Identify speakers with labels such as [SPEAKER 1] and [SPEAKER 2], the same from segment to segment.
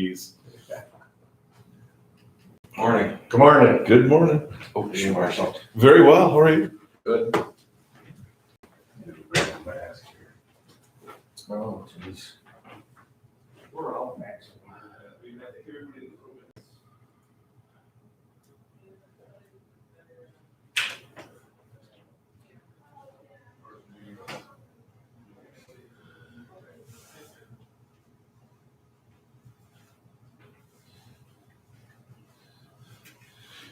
[SPEAKER 1] keys.
[SPEAKER 2] Morning.
[SPEAKER 1] Good morning. Good morning.
[SPEAKER 2] Oh, you Marshall.
[SPEAKER 1] Very well. How are you?
[SPEAKER 2] Good. Oh, jeez.
[SPEAKER 3] We're all maximum.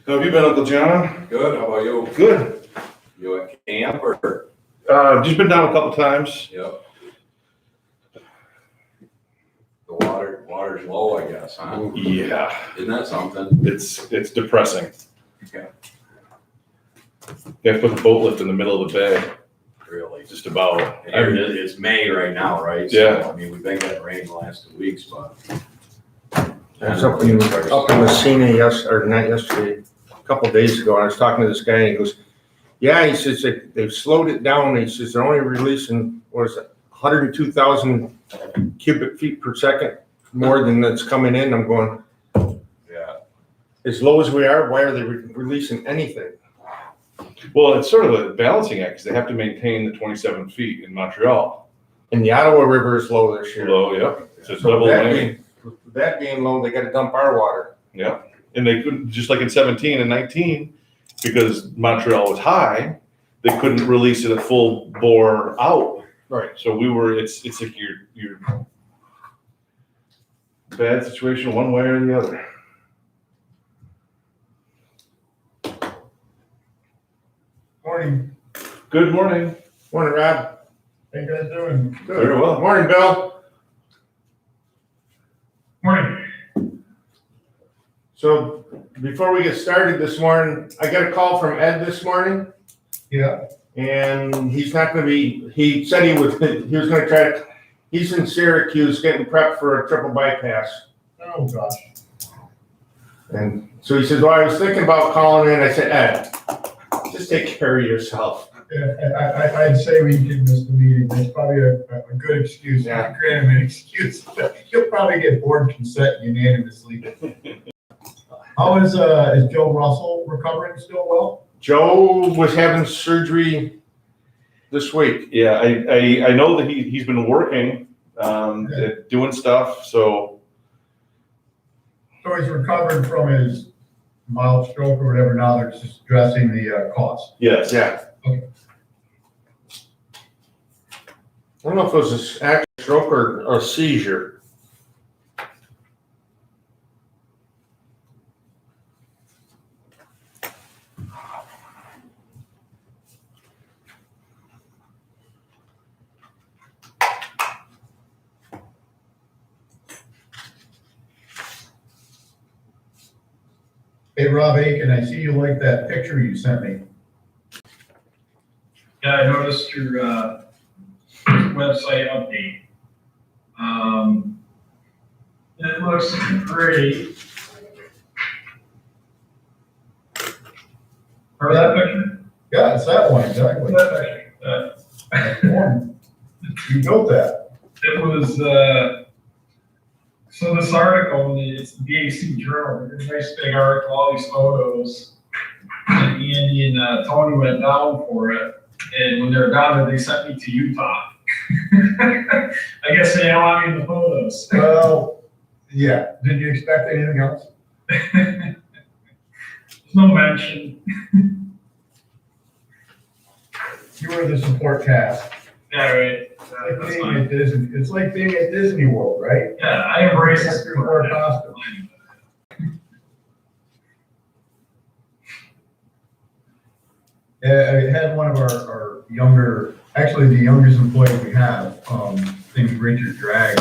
[SPEAKER 1] How have you been, Uncle John?
[SPEAKER 2] Good, how about you?
[SPEAKER 1] Good.
[SPEAKER 2] You at camp or?
[SPEAKER 1] Just been down a couple times.
[SPEAKER 2] Yep. The water's low, I guess, huh?
[SPEAKER 1] Yeah,
[SPEAKER 2] Isn't that something?
[SPEAKER 1] it's depressing.
[SPEAKER 2] Okay.
[SPEAKER 1] They have to put the boat lift in the middle of the bay,
[SPEAKER 2] Really?
[SPEAKER 1] just about.
[SPEAKER 2] Here it is, it's May right now, right?
[SPEAKER 1] Yeah.
[SPEAKER 2] So, I mean, we've been getting rain the last 2 weeks, but.
[SPEAKER 4] I was up in Messina not yesterday, a couple of days ago, and I was talking to this guy, and he goes, yeah, he says they've slowed it down. He says they're only releasing, 102,000 cubic feet per second more than that's coming in. I'm going,
[SPEAKER 2] Yeah.
[SPEAKER 4] as low as we are, why are they releasing anything?
[SPEAKER 1] Well, it's sort of a balancing act, because they have to maintain the 27 feet in Montreal.
[SPEAKER 4] And the Ottawa River is low this year.
[SPEAKER 1] Low, yep. It's a
[SPEAKER 4] So
[SPEAKER 1] double
[SPEAKER 4] that
[SPEAKER 1] whammy.
[SPEAKER 4] being low, they gotta dump our water.
[SPEAKER 1] Yeah, and they couldn't, just like in 17 and 19, because Montreal was high, they couldn't release it at full bore out.
[SPEAKER 4] Right.
[SPEAKER 1] So it's like you're bad situation one way or the other.
[SPEAKER 3] Morning.
[SPEAKER 1] Good morning.
[SPEAKER 4] Morning, Rob.
[SPEAKER 3] How you guys doing?
[SPEAKER 1] Very well.
[SPEAKER 4] Morning, Bill.
[SPEAKER 3] Morning.
[SPEAKER 4] So before we get started this morning, I got a call from Ed this morning.
[SPEAKER 3] Yeah.
[SPEAKER 4] And he's not gonna be, he said he was gonna try to, he's in Syracuse getting prepped for a triple bypass.
[SPEAKER 3] Oh, gosh.
[SPEAKER 4] And so he says, well, I was thinking about calling in. I said, Ed, just take care of yourself.
[SPEAKER 3] Yeah, I'd say we can miss the meeting. That's probably a good excuse.
[SPEAKER 4] Yeah.
[SPEAKER 3] Grant him an excuse. He'll probably get board consent unanimously. How is Joe Russell recovering still well?
[SPEAKER 4] Joe was having surgery this week.
[SPEAKER 1] Yeah, I know that he's been working, doing stuff, so.
[SPEAKER 3] So he's recovered from his mild stroke or whatever. Now they're just addressing the cause.
[SPEAKER 1] Yes.
[SPEAKER 4] Yeah.
[SPEAKER 3] Okay.
[SPEAKER 4] I don't know if it was an actual stroke or a seizure.
[SPEAKER 3] Hey, Rob Aiken, I see you like that picture you sent me.
[SPEAKER 5] Yeah, I noticed your website update. It looks great. Remember that picture?
[SPEAKER 3] Yeah, it's that one, exactly.
[SPEAKER 5] That picture.
[SPEAKER 3] That's the one. You built that.
[SPEAKER 5] It was, so this article, it's the BAC Journal, it's a nice big article, all these photos. And Andy and Tony went down for it. And when they were down there, they sent me to Utah. I guess they didn't want me in the photos.
[SPEAKER 3] Well, yeah. Did you expect anything else?
[SPEAKER 5] There's no mention.
[SPEAKER 3] You were the support cast.
[SPEAKER 5] Yeah, right.
[SPEAKER 3] It's like being at Disney. It's like being at Disney World, right?
[SPEAKER 5] Yeah, I embrace
[SPEAKER 3] Except
[SPEAKER 5] this.
[SPEAKER 3] you're more costume. Yeah, I had one of our younger, actually the youngest employee we have, named Richard Dragg.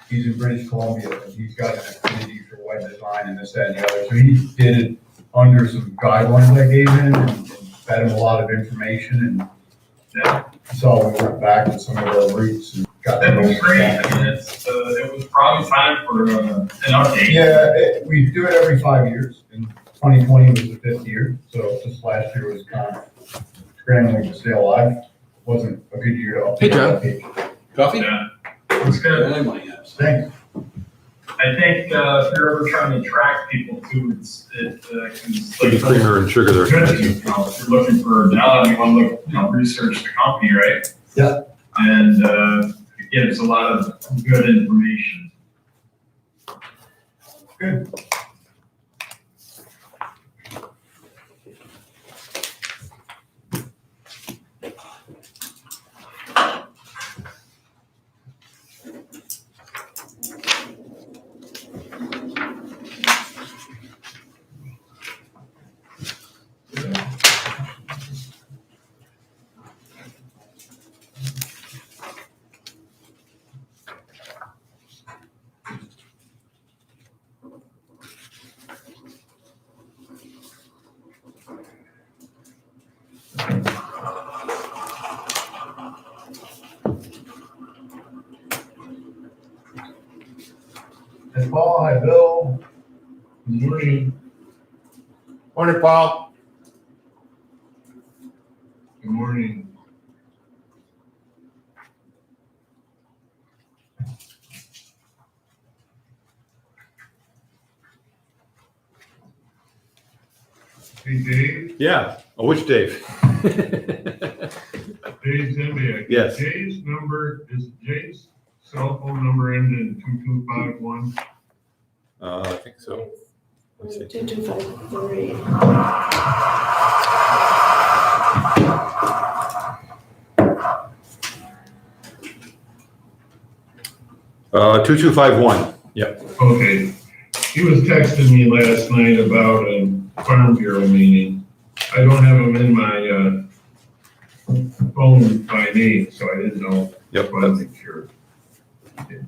[SPEAKER 3] He's in British Columbia, and he's got an affinity for web design and this, that, and the other. So he did it under some guidelines I gave him and fed him a lot of information. And
[SPEAKER 5] Yeah.
[SPEAKER 3] so we went back to some of our roots and got
[SPEAKER 5] That
[SPEAKER 3] them.
[SPEAKER 5] was great. I mean, it was probably time for an update.
[SPEAKER 3] Yeah, we do it every 5 years, and 2020 was the 5th year, so this last year was kind of scrambling to stay alive. Wasn't a good year at all.
[SPEAKER 6] Hey, John. Coffee?
[SPEAKER 5] Yeah. It's good.
[SPEAKER 6] I might have some.
[SPEAKER 3] Thanks.
[SPEAKER 5] I think, if you're ever trying to track people too, it can.
[SPEAKER 6] Chicken creamer and sugar there.
[SPEAKER 5] Good, if you're looking for a job, you wanna look, research the company, right?
[SPEAKER 3] Yeah.
[SPEAKER 5] And, it gives a lot of good information.
[SPEAKER 3] Good. Hi, Paul. Hi, Bill. Good morning.
[SPEAKER 4] Morning, Paul.
[SPEAKER 3] Good morning. Hey, Dave.
[SPEAKER 6] Yeah. Oh, which Dave?
[SPEAKER 3] Dave's Zambia.
[SPEAKER 6] Yes.
[SPEAKER 3] Jay's number is Jay's cell phone number ended in 2251.
[SPEAKER 6] I think so. Let's see.
[SPEAKER 7] 2253.
[SPEAKER 6] Uh, 2251. Yep.
[SPEAKER 3] Okay. He was texting me last night about a Farm Bureau meeting. I don't have him in my phone by name, so I didn't know.
[SPEAKER 6] Yep.
[SPEAKER 3] But I'm sure.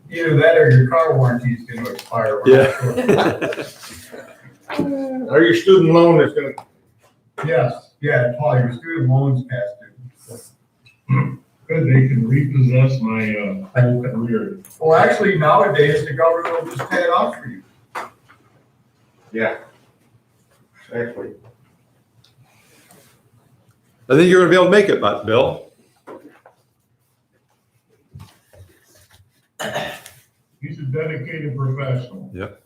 [SPEAKER 3] Either that or your car warranty is going to expire.
[SPEAKER 6] Yeah.
[SPEAKER 4] Or your student loan is gonna,
[SPEAKER 3] Yes, yeah, Paul, your student loans past due. Good, they can repossess my whole career. Well, actually, nowadays, the government will just pay it off for you.
[SPEAKER 4] yeah. Exactly.
[SPEAKER 6] I think you're gonna be able to make it, Bill.
[SPEAKER 3] He's a dedicated professional.
[SPEAKER 6] Yep.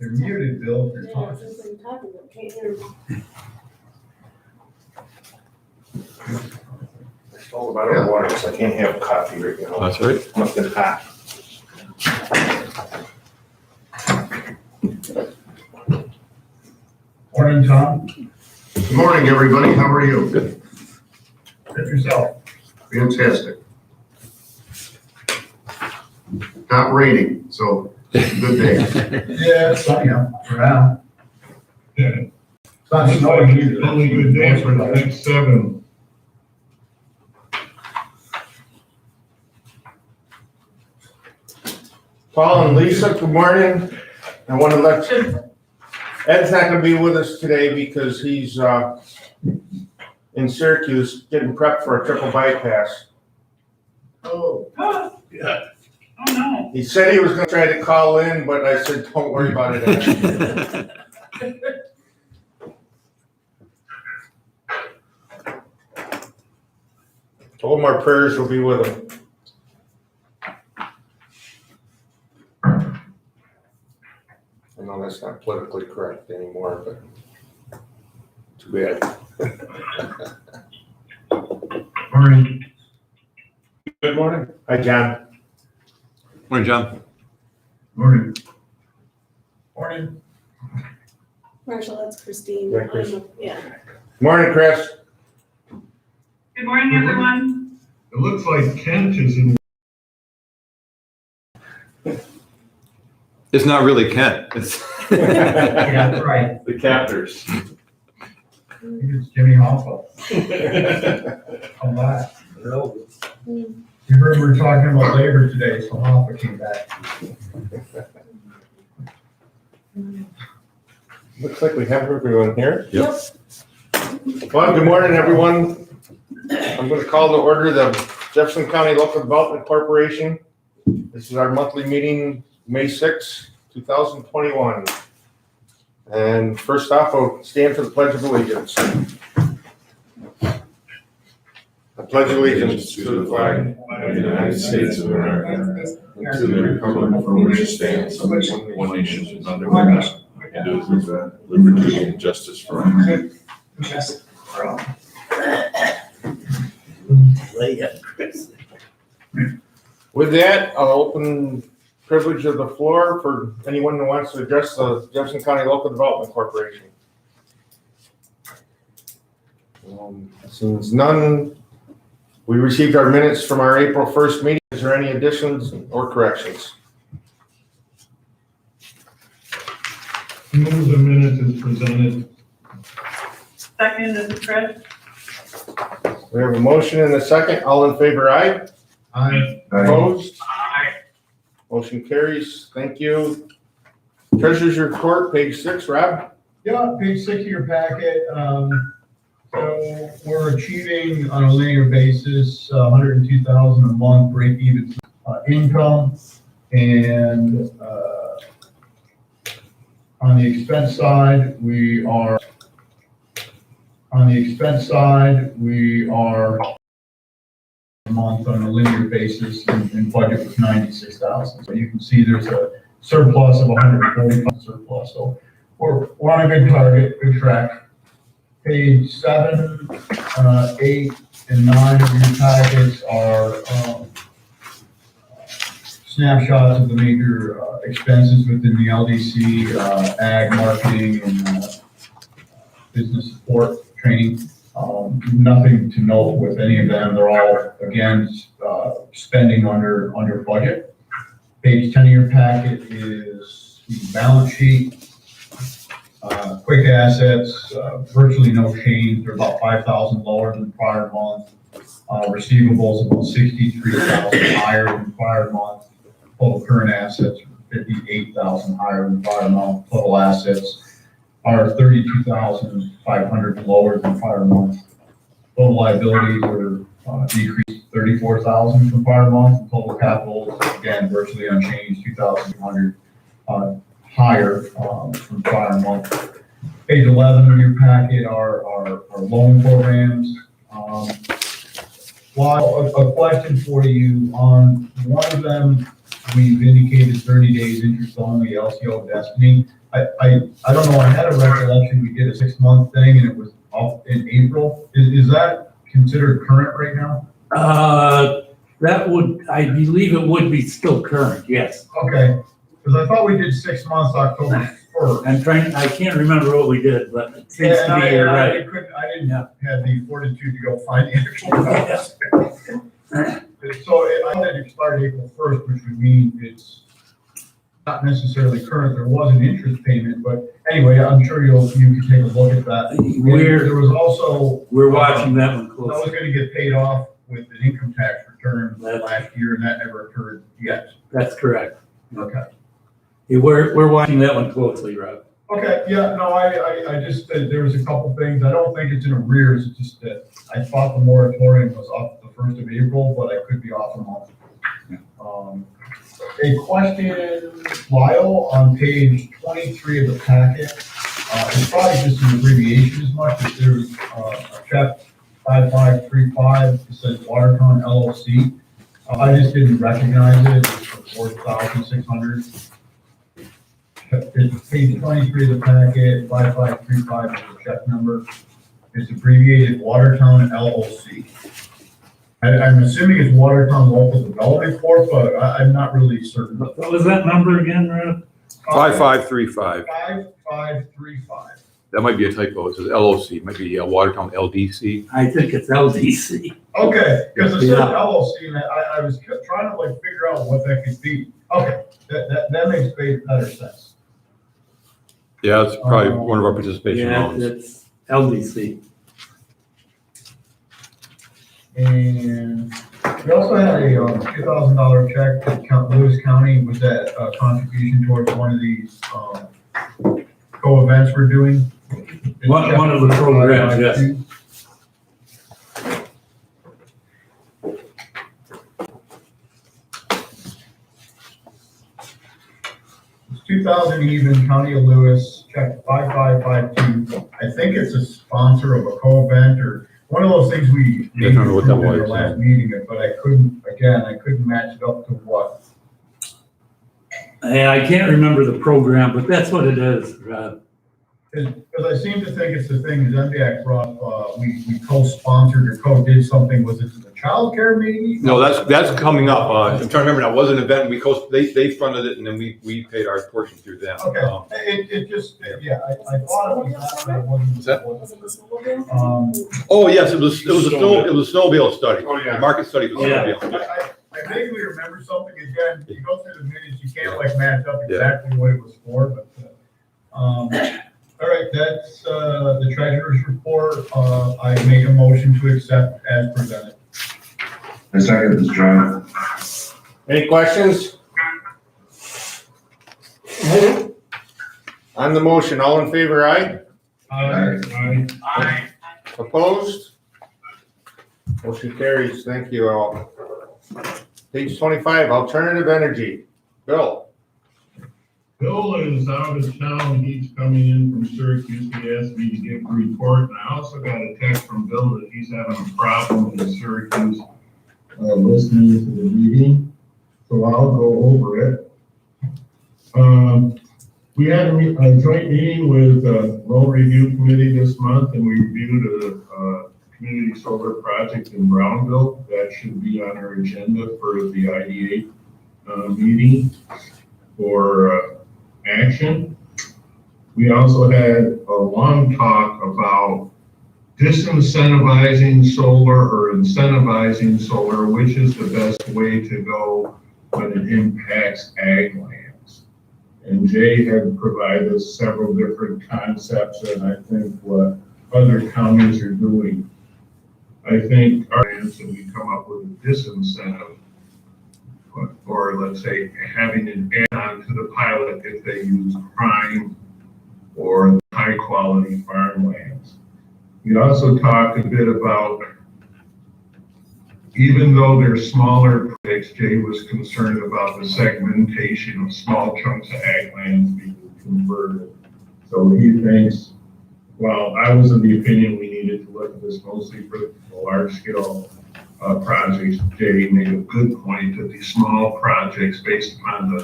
[SPEAKER 3] You're muted, Bill, if you're
[SPEAKER 7] Yeah,
[SPEAKER 3] talking.
[SPEAKER 7] since I'm talking, I can't hear.
[SPEAKER 4] I stole about our water, so I can't have coffee right now.
[SPEAKER 6] That's right.
[SPEAKER 4] Nothing hot.
[SPEAKER 3] Morning, Tom.
[SPEAKER 8] Good morning, everybody. How are you?
[SPEAKER 6] Good.
[SPEAKER 3] Get yourself.
[SPEAKER 8] Fantastic. Not raining, so good day.
[SPEAKER 3] Yeah, it's sunny out around. Yeah. It's not snowing either. Only good day for the next 7.
[SPEAKER 4] Paul and Lisa, good morning. I want to let you, Ed's not gonna be with us today because he's, in Syracuse getting prepped for a triple bypass.
[SPEAKER 3] Oh.
[SPEAKER 1] Yeah.
[SPEAKER 5] Oh, no.
[SPEAKER 4] He said he was gonna try to call in, but I said, don't worry about it, Ed. Told him our prayers will be with him. I know that's not politically correct anymore, but too bad.
[SPEAKER 3] Morning.
[SPEAKER 1] Good morning.
[SPEAKER 4] Hi, John.
[SPEAKER 6] Morning, John.
[SPEAKER 3] Morning. Morning.
[SPEAKER 7] Marshall, that's Christine.
[SPEAKER 4] Yeah, Chris.
[SPEAKER 7] Yeah.
[SPEAKER 4] Morning, Chris.
[SPEAKER 9] Good morning, everyone.
[SPEAKER 3] It looks like Kent is in.
[SPEAKER 6] It's not really Kent. It's
[SPEAKER 3] Yeah, that's right.
[SPEAKER 1] The captors.
[SPEAKER 3] I think it's Jimmy Hoffa. Come back. You heard we were talking about labor today, so Hoffa came back.
[SPEAKER 4] Looks like we have everyone here.
[SPEAKER 6] Yep.
[SPEAKER 4] Well, good morning, everyone. I'm going to call to order the Jefferson County Local Development Corporation. This is our monthly meeting, May 6, 2021. And first off, I'll stand for the Pledge of Allegiance. I Pledge allegiance to the flag
[SPEAKER 2] of the United States of America, and to the republic for which it stands, one nation, under God, indivisible, with liberty and justice for all.
[SPEAKER 4] With that, I'll open privilege of the floor for anyone who wants to address the Jefferson County Local Development Corporation. Since none, we received our minutes from our April 1st meeting. Is there any additions or corrections?
[SPEAKER 3] Move the minutes as presented.
[SPEAKER 9] Second, this is Chris.
[SPEAKER 4] We have a motion and a second. All in favor, aye?
[SPEAKER 3] Aye.
[SPEAKER 4] Opposed?
[SPEAKER 5] Aye.
[SPEAKER 4] Motion carries. Thank you. Treasurer's report, page 6, Rob?
[SPEAKER 3] Yeah, page 6 of your packet. So we're achieving on a linear basis, 102,000 a month break even income. And on the expense side, we are a month on a linear basis, and budget was 96,000. So you can see there's a surplus of 145 surplus. So we're on a good target, good track. Page 7, 8, and 9 of your packets are snapshots of the major expenses within the LDC, ag, marketing, and business support training. Nothing to note with any of them. They're all, again, spending under budget. Page 10 of your packet is the balance sheet. Quick assets, virtually no change. They're about 5,000 lower than the prior month. Receivables about 63,000 higher than the prior month. Total current assets 58,000 higher than the prior month. Total assets are 32,500 lower than prior month. Total liabilities are decreased 34,000 from prior month. Total capital, again, virtually unchanged, 2,200 higher from prior month. Page 11 of your packet are loan programs. Well, a question for you on one of them. We've indicated 30 days interest only, LCO Destiny. I don't know, I had a recollection we did a 6-month thing and it was up in April. Is that considered current right now?
[SPEAKER 10] That would, I believe it would be still current, yes.
[SPEAKER 3] Okay, because I thought we did 6 months, October 1st.
[SPEAKER 10] I can't remember what we did, but it seems
[SPEAKER 3] Yeah,
[SPEAKER 10] to be you're right.
[SPEAKER 3] I didn't have the fortitude to go find the actual numbers. So I thought it expired April 1st, which would mean it's not necessarily current. There was an interest payment, but anyway, I'm sure you can take a look at that. There was also.
[SPEAKER 10] We're watching that one
[SPEAKER 3] That
[SPEAKER 10] closely.
[SPEAKER 3] was gonna get paid off with an income tax return last year, and that never occurred yet.
[SPEAKER 10] That's correct.
[SPEAKER 3] Okay.
[SPEAKER 10] Yeah, we're watching that one closely, Rob.
[SPEAKER 3] Okay, yeah, no, I just, there was a couple things. I don't think it's in arrears. It's just that I thought the moratorium was up the 1st of April, but I could be off a month. A question, Lyle, on page 23 of the packet. It's probably just an abbreviation as much as there's a check 5535. It says Watertown LLC. I just didn't recognize it. It's for 4,600. It's page 23 of the packet, 5535 is the check number. It's abbreviated Watertown LLC. I'm assuming it's Watertown Local Development Corp, but I'm not really certain.
[SPEAKER 10] What was that number again, Rob?
[SPEAKER 6] 5535.
[SPEAKER 3] 5535.
[SPEAKER 6] That might be a typo. It says LOC, might be Watertown LDC.
[SPEAKER 10] I think it's LDC.
[SPEAKER 3] Okay, because it said
[SPEAKER 10] Yeah.
[SPEAKER 3] LLC, and I was trying to like figure out what that could be. Okay, that makes better sense.
[SPEAKER 6] Yeah, it's probably one of our participation
[SPEAKER 10] Yeah,
[SPEAKER 6] loans.
[SPEAKER 10] it's LDC.
[SPEAKER 3] And we also had a $2,000 check to Lewis County. Was that a contribution towards one of these co-events we're doing?
[SPEAKER 10] One of the programs, yes.
[SPEAKER 3] It's 2,000 even, County of Lewis, check 5552. I think it's a sponsor of a co-event, or one of those things we
[SPEAKER 6] Yeah, I don't know what that
[SPEAKER 3] approved in our
[SPEAKER 6] was,
[SPEAKER 3] last meeting, but I couldn't match it up to what.
[SPEAKER 10] And I can't remember the program, but that's what it is.
[SPEAKER 3] Because I seem to think it's the thing that MBAC brought, we co-sponsored or co-did something, was it to the childcare maybe?
[SPEAKER 6] No, that's coming up. I'm trying to remember now. It was an event. They funded it and then we paid our portion through them.
[SPEAKER 3] Okay, it just, yeah, I thought it was that, but it wasn't.
[SPEAKER 6] Is that-
[SPEAKER 7] Was it the snowmobile?
[SPEAKER 6] Oh, yes, it was a snowmobile study.
[SPEAKER 8] Oh, yeah.
[SPEAKER 6] The market study for
[SPEAKER 10] Yeah.
[SPEAKER 6] snowmobile.
[SPEAKER 3] I vaguely remember something again, you go through the minutes, you can't like match up exactly what it was for, but, all right, that's, the treasurer's report, I make a motion to accept as presented.
[SPEAKER 8] I second this, John.
[SPEAKER 4] Any questions? On the motion, all in favor, aye?
[SPEAKER 3] Aye.
[SPEAKER 4] Opposed? Motion carries. Thank you all. Page 25, alternative energy. Bill?
[SPEAKER 2] Bill is out of town, he's coming in from Syracuse, he asked me to give a report, and I also got a text from Bill that he's having a problem in Syracuse, listening to the meeting, so I'll go over it. We had a joint meeting with the Road Review Committee this month, and we reviewed a community solar project in Brownville. That should be on our agenda for the IDA meeting for action. We also had a long talk about disincentivizing solar or incentivizing solar, which is the best way to go when it impacts ag lands. And Jay had provided us several different concepts, and I think what other counties are doing. I think our answer, we come up with a disincentive, or let's say having an add-on to the pilot if they use prime or high quality farmlands. We also talked a bit about, even though they're smaller projects, Jay was concerned about the segmentation of small chunks of ag lands being converted. So he thinks, well, I was of the opinion we needed to look at this mostly for the large scale projects. Jay made a good point that these small projects, based upon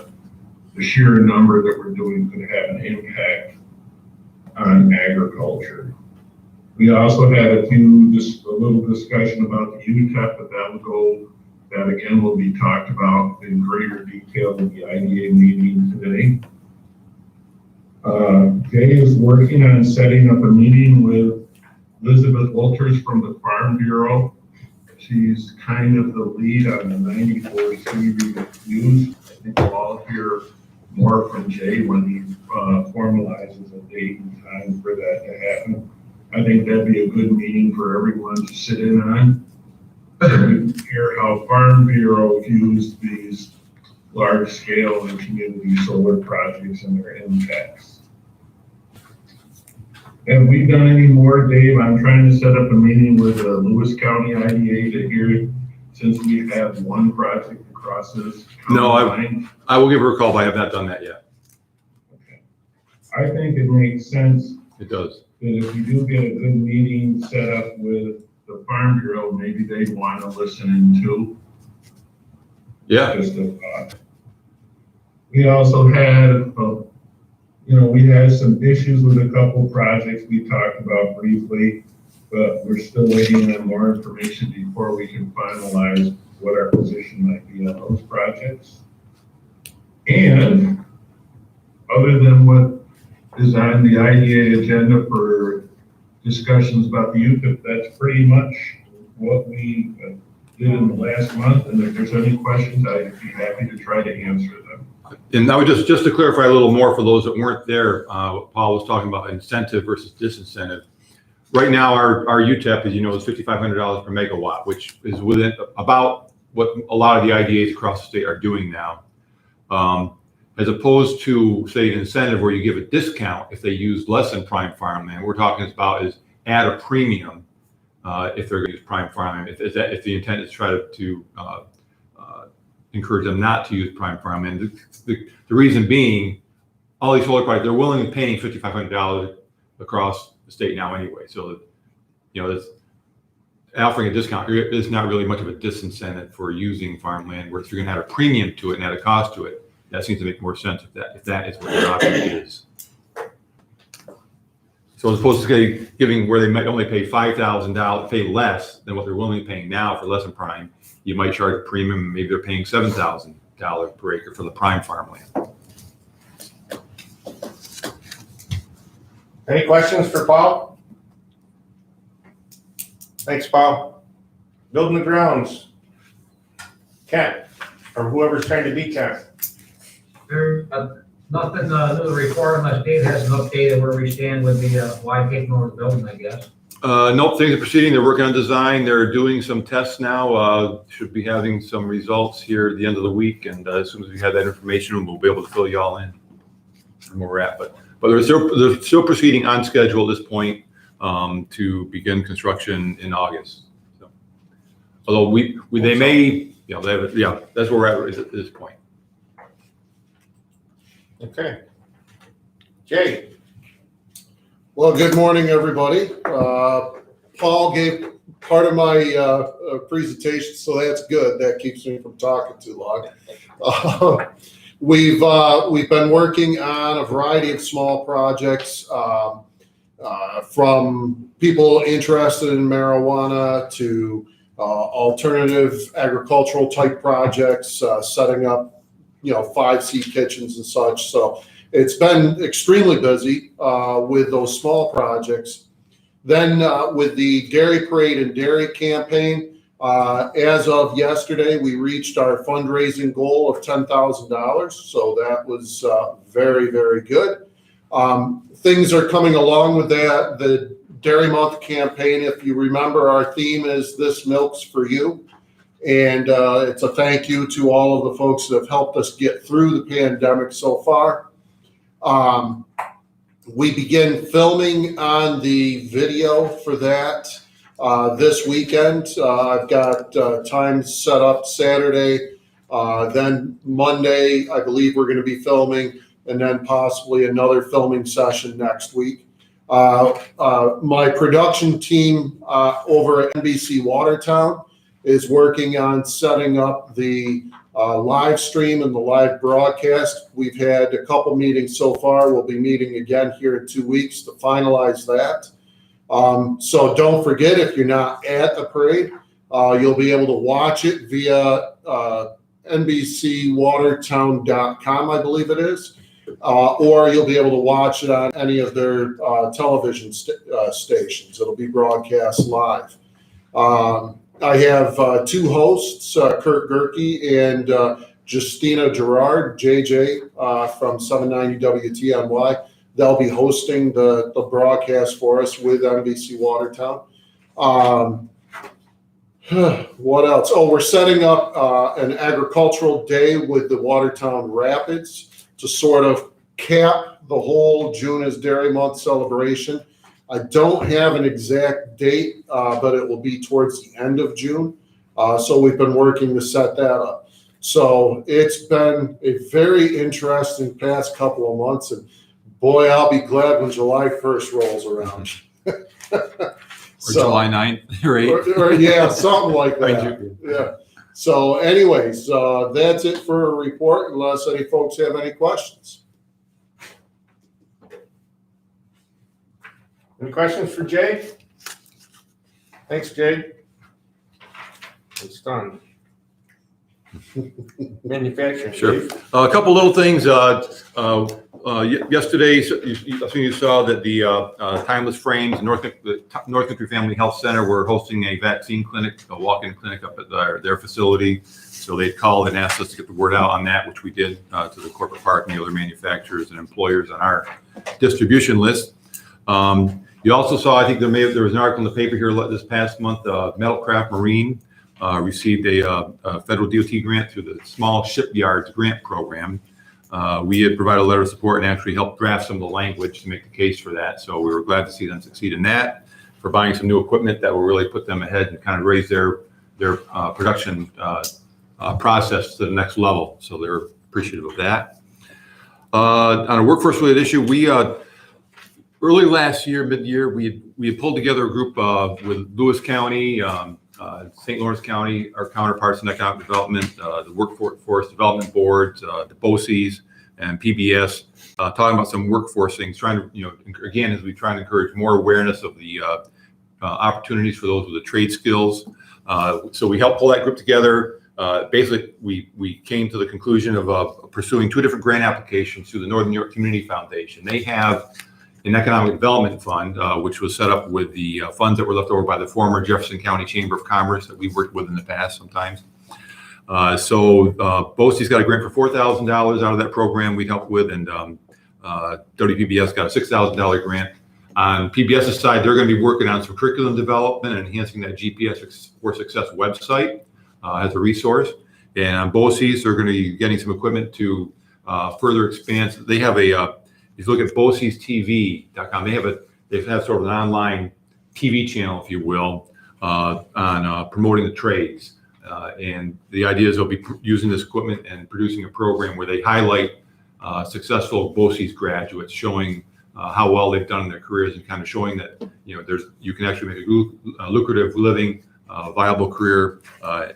[SPEAKER 2] the sheer number that we're doing, could have an impact on agriculture. We also had a little discussion about the UTEP, but that again will be talked about in greater detail in the IDA meeting today. Jay is working on setting up a meeting with Elizabeth Walters from the Farm Bureau. She's kind of the lead on the 94C reviews. I think we'll all hear more from Jay when he formalizes a date and time for that to happen. I think that'd be a good meeting for everyone to sit in on. And hear how Farm Bureau views these large scale and community solar projects and their impacts. Have we done any more, Dave? I'm trying to set up a meeting with Lewis County IDA to hear, since we have one project across this.
[SPEAKER 6] No,
[SPEAKER 2] line.
[SPEAKER 6] I will give her a call, but I have not done that yet.
[SPEAKER 2] Okay. I think it makes sense
[SPEAKER 6] It does.
[SPEAKER 2] that if we do get a good meeting set up with the Farm Bureau, maybe they'd want to listen in too.
[SPEAKER 6] Yeah.
[SPEAKER 2] Just a thought. We also had, we had some issues with a couple projects we talked about briefly, but we're still waiting on more information before we can finalize what our position might be on those projects. And other than what is on the IDA agenda for discussions about the UTIP, that's pretty much what we did in the last month. And if there's any questions, I'd be happy to try to answer them.
[SPEAKER 6] And now just to clarify a little more for those that weren't there, what Paul was talking about incentive versus disincentive. Right now, our UTEP, as you know, is $5,500 per megawatt, which is within about what a lot of the IDAs across the state are doing now. As opposed to, say, an incentive where you give a discount if they use less than prime farmland. We're talking about is add a premium if they're going to use prime farmland. If the intent is to try to encourage them not to use prime farmland. The reason being, all these solar projects, they're willing to pay $5,500 across the state now anyway. So, offering a discount is not really much of a disincentive for using farmland, where if you're gonna add a premium to it and add a cost to it, that seems to make more sense if that is what your option is. So as opposed to giving where they might only pay $5,000, pay less than what they're willing to pay now for less than prime, you might charge a premium, maybe they're paying $7,000 per acre for the prime farmland.
[SPEAKER 4] Any questions for Paul? Thanks, Paul. Building the grounds. Kent, or whoever's trying to be Kent.
[SPEAKER 11] Nothing, new report unless Dave has an update of where we stand with the, why taking over the building, I guess.
[SPEAKER 6] Nope, things are proceeding. They're working on design. They're doing some tests now. Should be having some results here at the end of the week. And as soon as we have that information, we'll be able to fill you all in from where we're at. But they're still proceeding on schedule at this point to begin construction in August. So, although they may, that's where we're at this point.
[SPEAKER 4] Okay. Jay.
[SPEAKER 8] Well, good morning, everybody. Paul gave part of my presentation, so that's good. That keeps me from talking too long. We've been working on a variety of small projects, from people interested in marijuana to alternative agricultural type projects, setting up 5C kitchens and such. So it's been extremely busy with those small projects. Then with the Dairy Parade and Dairy Campaign, as of yesterday, we reached our fundraising goal of $10,000. So that was very, very good. Things are coming along with that. The Dairy Month campaign, if you remember, our theme is "This Milk's for You." And it's a thank you to all of the folks that have helped us get through the pandemic so far. We begin filming on the video for that this weekend. I've got time set up Saturday, then Monday, I believe we're going to be filming, and then possibly another filming session next week. My production team over at NBC Watertown is working on setting up the live stream and the live broadcast. We've had a couple meetings so far. We'll be meeting again here in 2 weeks to finalize that. So don't forget, if you're not at the parade, you'll be able to watch it via NBCWatertown.com, I believe it is, or you'll be able to watch it on any of their television stations. It'll be broadcast live. I have two hosts, Kurt Gerke and Justina Gerard, JJ from 790 WTNY. They'll be hosting the broadcast for us with NBC Watertown. What else? Oh, we're setting up an agricultural day with the Watertown Rapids to sort of cap the whole June is Dairy Month celebration. I don't have an exact date, but it will be towards the end of June. So we've been working to set that up. So it's been a very interesting past couple of months, and boy, I'll be glad when July 1st rolls around.
[SPEAKER 6] Or July 9th or 8th.
[SPEAKER 8] Or yeah, something like that. Yeah. So anyways, that's it for a report, unless any folks have any questions.
[SPEAKER 4] Any questions for Jay? Thanks, Jay. It's done. Manufacturing.
[SPEAKER 6] Sure.
[SPEAKER 4] Dave.
[SPEAKER 6] A couple little things. Yesterday, I think you saw that the Timeless Frames, North Country Family Health Center, were hosting a vaccine clinic, a walk-in clinic up at their facility. So they called and asked us to get the word out on that, which we did to the corporate park and the other manufacturers and employers on our distribution list. You also saw, I think there was an article in the paper here this past month, Metalcraft Marine received a federal DOT grant through the Small Shipyards Grant Program. We had provided a letter of support and actually helped draft some of the language to make the case for that. So we were glad to see them succeed in that, for buying some new equipment that will really put them ahead and kind of raise their production process to the next level. So they're appreciative of that. On a workforce related issue, Early last year, mid-year, we had pulled together a group with Lewis County, St. Lawrence County, our counterparts in economic development, the Workforce Development Board, the BOCES, and PBS, talking about some workforce things, trying to, again, as we try to encourage more awareness of the opportunities for those with the trade skills. So we helped pull that group together. Basically, we came to the conclusion of pursuing 2 different grant applications through the Northern New York Community Foundation. They have an economic development fund, which was set up with the funds that were left over by the former Jefferson County Chamber of Commerce that we've worked with in the past sometimes. So BOCES got a grant for $4,000 out of that program we helped with, and WPBS got a $6,000 grant. On PBS's side, they're going to be working on some curriculum development and enhancing that GPS for Success website as a resource. And on BOCES, they're going to be getting some equipment to further expand. They have a if you look at BOCESTV.com, they have sort of an online TV channel, if you will, on promoting the trades. And the idea is they'll be using this equipment and producing a program where they highlight successful BOCES graduates, showing how well they've done in their careers and kind of showing that you can actually make a lucrative living, viable career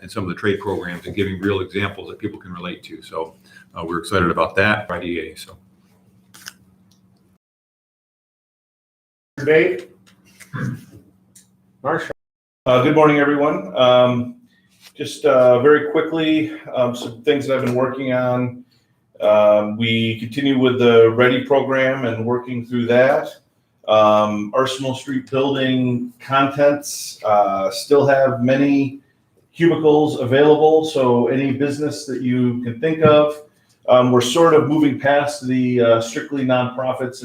[SPEAKER 6] in some of the trade programs, and giving real examples that people can relate to. So we're excited about that IDA. So.
[SPEAKER 4] Dave? Marshall?
[SPEAKER 1] Good morning, everyone. Just very quickly, some things that I've been working on. We continue with the READY program and working through that. Arsenal Street building contents still have many cubicles available, so any business that you can think of. We're sort of moving past the strictly nonprofits.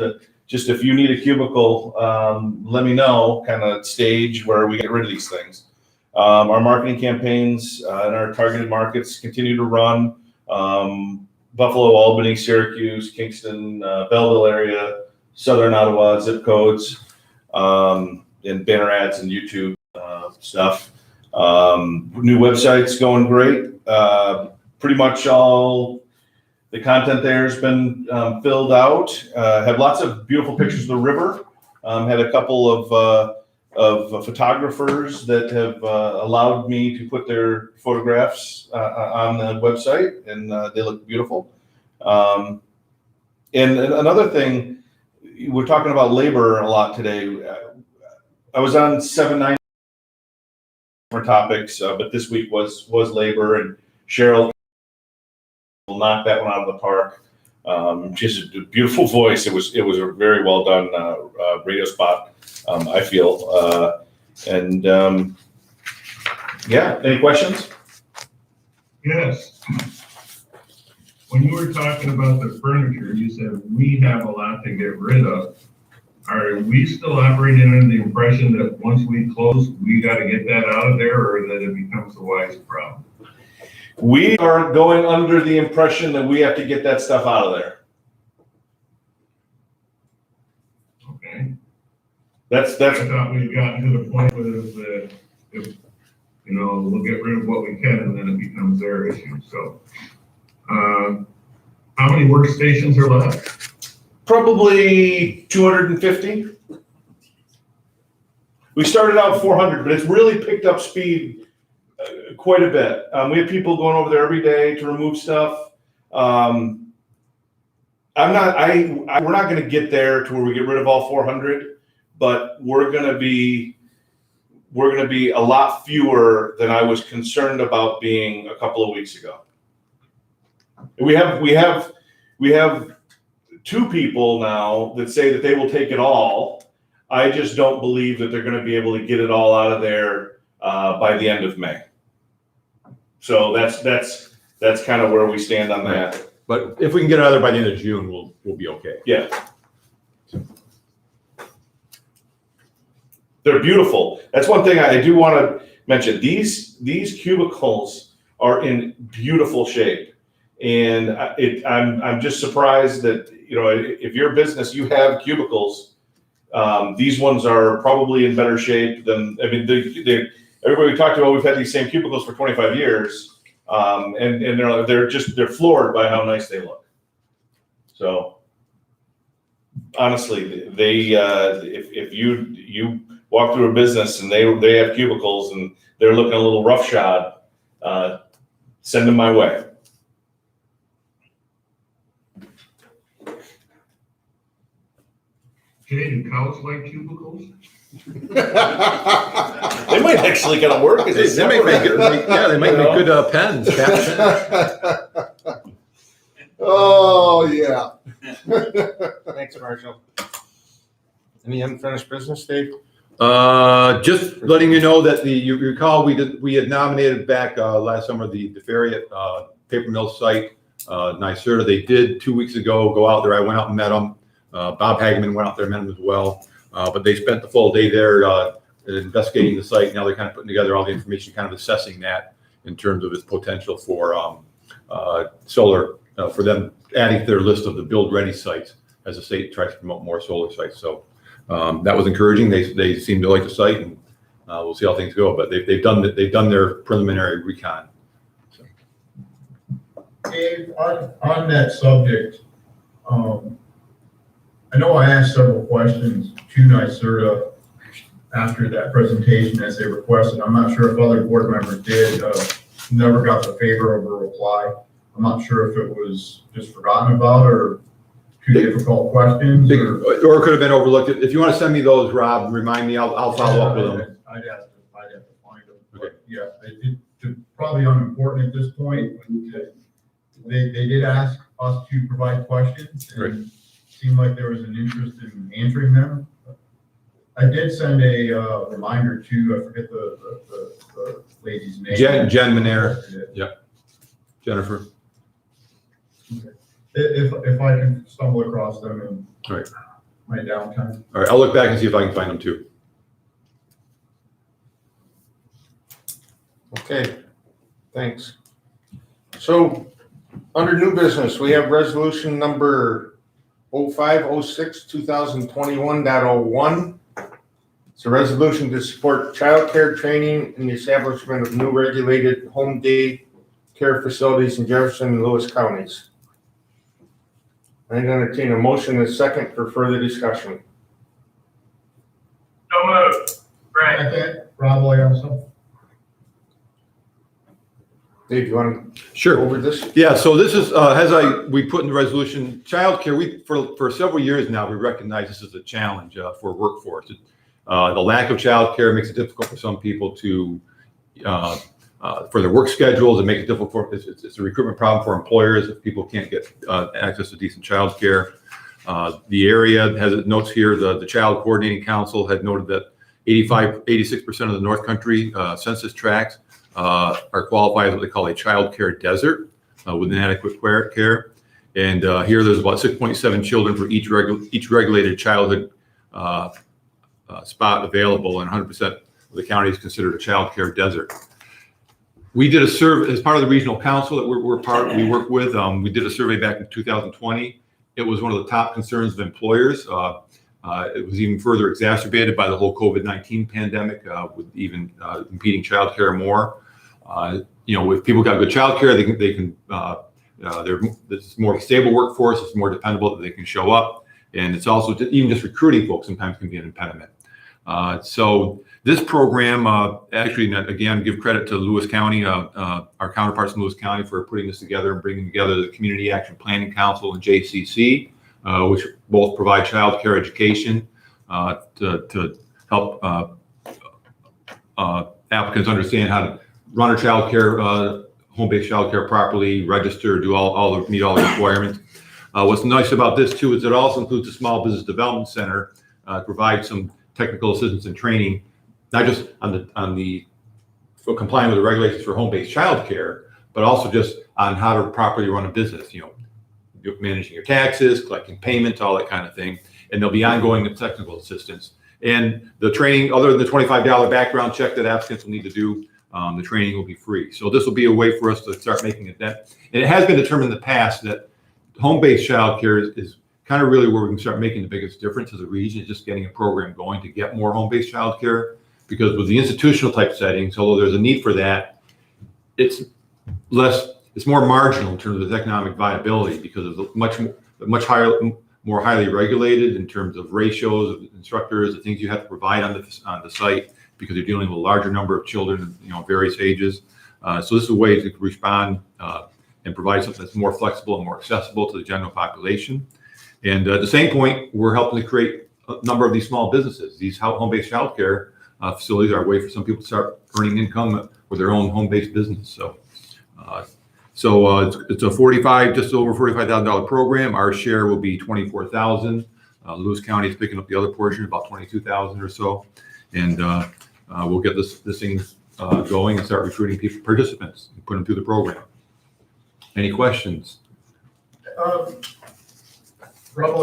[SPEAKER 1] Just if you need a cubicle, let me know, kind of stage where we get rid of these things. Our marketing campaigns in our targeted markets continue to run. Buffalo, Albany, Syracuse, Kingston, Belleville area, Southern Ottawa, zip codes, and banner ads and YouTube stuff. New website's going great. Pretty much all the content there has been filled out. Have lots of beautiful pictures of the river. Had a couple of photographers that have allowed me to put their photographs on the website, and they look beautiful. And another thing, we're talking about labor a lot today. I was on 7-9 topics, but this week was labor, and Cheryl will knock that one out of the park. Just a beautiful voice. It was a very well done radio spot, I feel. Yeah, any questions?
[SPEAKER 2] Yes. When you were talking about the furniture, you said we have a lot to get rid of. Are we still operating under the impression that once we close, we got to get that out of there, or that it becomes a wise problem?
[SPEAKER 1] We are going under the impression that we have to get that stuff out of there.
[SPEAKER 2] Okay.
[SPEAKER 1] That's.
[SPEAKER 2] I thought we'd gotten to the point where if we'll get rid of what we can, and then it becomes their issue. So, how many workstations are left?
[SPEAKER 1] Probably 250. We started out 400, but it's really picked up speed quite a bit. We have people going over there every day to remove stuff. We're not going to get there to where we get rid of all 400, but we're going to be a lot fewer than I was concerned about being a couple of weeks ago. We have 2 people now that say that they will take it all. I just don't believe that they're going to be able to get it all out of there by the end of May. So that's kind of where we stand on that.
[SPEAKER 6] But if we can get it out of there by the end of June, we'll be okay.
[SPEAKER 1] Yeah. They're beautiful. That's one thing I do want to mention. These cubicles are in beautiful shape, and I'm just surprised that if you're a business, you have cubicles. These ones are probably in better shape than everybody we talked about. We've had these same cubicles for 25 years, and they're floored by how nice they look. So honestly, if you walk through a business and they have cubicles and they're looking a little roughshod, send them my way.
[SPEAKER 3] Jay, do cows like cubicles?
[SPEAKER 1] They might actually get to work as a
[SPEAKER 6] They might make
[SPEAKER 1] separator.
[SPEAKER 6] they might make good pens.
[SPEAKER 8] Oh, yeah.
[SPEAKER 4] Thanks, Marshall. Any unfinished business, Dave?
[SPEAKER 6] Just letting you know that you recall we had nominated back last summer the Farrier paper mill site, NYSERDA. They did 2 weeks ago go out there. I went out and met them. Bob Hageman went out there and met them as well. But they spent the full day there investigating the site. Now they're kind of putting together all the information, kind of assessing that in terms of its potential for solar, for them adding to their list of the build-ready sites as the state tries to promote more solar sites. So that was encouraging. They seem to like the site, and we'll see how things go. But they've done their preliminary recon. So.
[SPEAKER 3] Dave, on that subject, I know I asked several questions to NYSERDA after that presentation as they requested. I'm not sure if other board members did. Never got the favor of a reply. I'm not sure if it was just forgotten about or too difficult questions.
[SPEAKER 6] Or it could have been overlooked. If you want to send me those, Rob, remind me. I'll follow up with them.
[SPEAKER 3] I'd have to find them. But yeah, it's probably unimportant at this point. They did ask us to provide questions.
[SPEAKER 6] Right.
[SPEAKER 3] And seemed like there was an interest in answering them. I did send a reminder to, I forget the lady's name.
[SPEAKER 6] Jen Manera. Yep. Jennifer.
[SPEAKER 3] If I can stumble across them in
[SPEAKER 6] Right.
[SPEAKER 3] my downtime.
[SPEAKER 6] All right. I'll look back and see if I can find them too.
[SPEAKER 4] Okay, thanks. So, under new business, we have resolution number 0506 2021.01. It's a resolution to support childcare training and the establishment of new regulated home day care facilities in Jefferson and Lewis counties. I entertain a motion and a second for further discussion.
[SPEAKER 5] So moved. Right.
[SPEAKER 3] Rob, will I also?
[SPEAKER 4] Dave, you want to
[SPEAKER 6] Sure.
[SPEAKER 4] go over this?
[SPEAKER 6] Yeah, so this is, we put in the resolution, childcare, for several years now, we recognize this is a challenge for workforce. The lack of childcare makes it difficult for some people to, for their work schedules, it makes it difficult it's a recruitment problem for employers if people can't get access to decent childcare. The area has notes here, the Child Coordinating Council had noted that 86% of the North Country census tracts are qualified as what they call a child care desert with inadequate care. And here there's about 6.7 children for each regulated childhood spot available, and 100% of the county is considered a child care desert. We did a survey as part of the regional council that we work with. We did a survey back in 2020. It was one of the top concerns of employers. It was even further exacerbated by the whole COVID-19 pandemic, with even impeding childcare more. If people got good childcare, they can there's more of a stable workforce. It's more dependable that they can show up, and it's also even just recruiting folks sometimes can be an impediment. So this program, actually, again, give credit to Lewis County, our counterparts in Lewis County, for putting this together and bringing together the Community Action Planning Council and JCC, which both provide child care education to help applicants understand how to run a child care, home-based child care properly, register, meet all the requirements. What's nice about this too is it also includes a small business development center, provides some technical assistance and training, not just for complying with the regulations for home-based child care, but also just on how to properly run a business, managing your taxes, collecting payments, all that kind of thing. And there'll be ongoing technical assistance. And the training, other than the $25 background check that applicants will need to do, the training will be free. So this will be a way for us to start making a dent. And it has been determined in the past that home-based child care is kind of really where we can start making the biggest difference as a region, is just getting a program going to get more home-based child care. Because with the institutional type settings, although there's a need for that, it's more marginal in terms of economic viability because of the much higher more highly regulated in terms of ratios of instructors, the things you have to provide on the site, because you're dealing with a larger number of children, various ages. So this is a way to respond and provide something that's more flexible and more accessible to the general population. And at the same point, we're helping to create a number of these small businesses. These home-based childcare facilities are a way for some people to start earning income with their own home-based business. So it's a just over $45,000 program. Our share will be $24,000. Lewis County is picking up the other portion, about $22,000 or so, and we'll get this thing going and start recruiting participants and put them through the program. Any questions?
[SPEAKER 3] The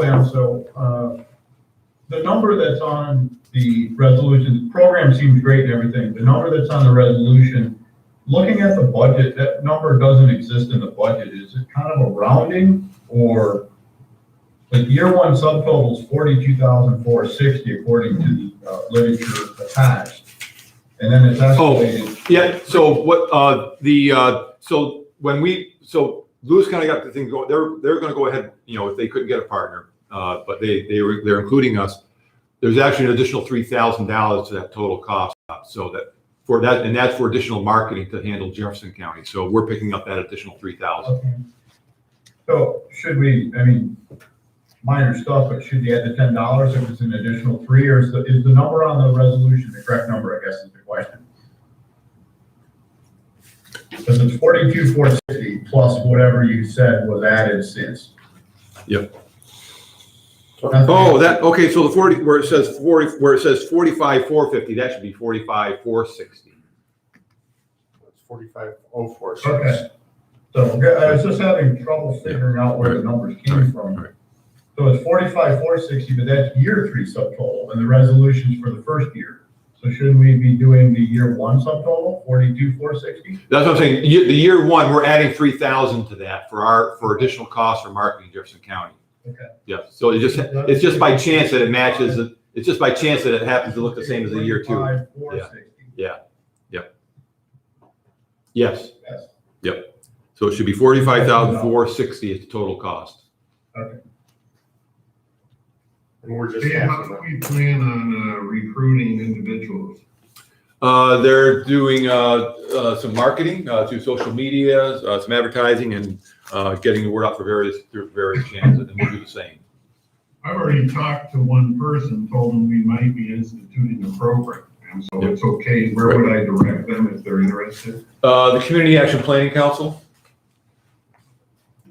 [SPEAKER 3] number that's on the resolution, the program seems great and everything. The number that's on the resolution, looking at the budget, that number doesn't exist in the budget. Is it kind of a rounding, or like year one subtotal is $42,460 according to the literature attached, and then it's estimated.
[SPEAKER 6] Yeah. So what so Lewis County got the thing going. They're going to go ahead. If they couldn't get a partner, but they're including us. There's actually an additional $3,000 to that total cost. So that's for additional marketing to handle Jefferson County. So we're picking up that additional $3,000.
[SPEAKER 3] Okay. So should we? I mean, minor stuff, but should we add the $10 if it's an additional $3, or is the number on the resolution the correct number? I guess is the question. Because it's $42,460 plus whatever you said was added since.
[SPEAKER 6] Yep. Okay. So the 40 where it says 45,450, that should be 45,460.
[SPEAKER 4] It's 45,046.
[SPEAKER 3] Okay. So I was just having trouble figuring out where the numbers came from.
[SPEAKER 6] Right.
[SPEAKER 3] So it's 45,460, but that's year 3 subtotal, and the resolution's for the first year. So shouldn't we be doing the year 1 subtotal, 42,460?
[SPEAKER 6] That's what I'm saying. The year one, we're adding 3,000 to that for additional costs for marketing in Jefferson County.
[SPEAKER 3] Okay.
[SPEAKER 6] Yeah. So it's just by chance that it matches. It's just by chance that it happens to look the same as the year 2.
[SPEAKER 3] 45,460.
[SPEAKER 6] Yeah. Yep. Yes.
[SPEAKER 3] Yes.
[SPEAKER 6] Yep. So it should be 45,460 is the total cost.
[SPEAKER 3] Okay.
[SPEAKER 4] And we're just.
[SPEAKER 2] How do we plan on recruiting individuals?
[SPEAKER 6] They're doing some marketing through social media, some advertising, and getting the word out through various channels, and we'll do the same.
[SPEAKER 2] I've already talked to one person, told them we might be instituting a program, and so it's okay. Where would I direct them if they're interested?
[SPEAKER 6] The Community Action Planning Council.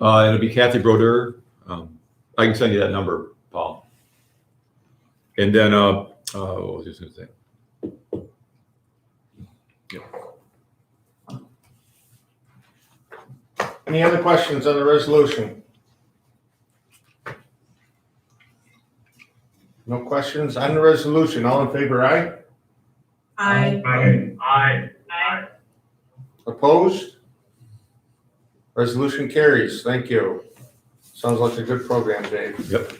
[SPEAKER 6] It'll be Kathy Brodeur. I can send you that number, Paul. And then, what was I just going to say?
[SPEAKER 4] Any other questions on the resolution? No questions on the resolution. All in favor, aye?
[SPEAKER 9] Aye.
[SPEAKER 5] Aye.
[SPEAKER 4] Opposed? Resolution carries. Thank you. Sounds like a good program, Dave.
[SPEAKER 6] Yep.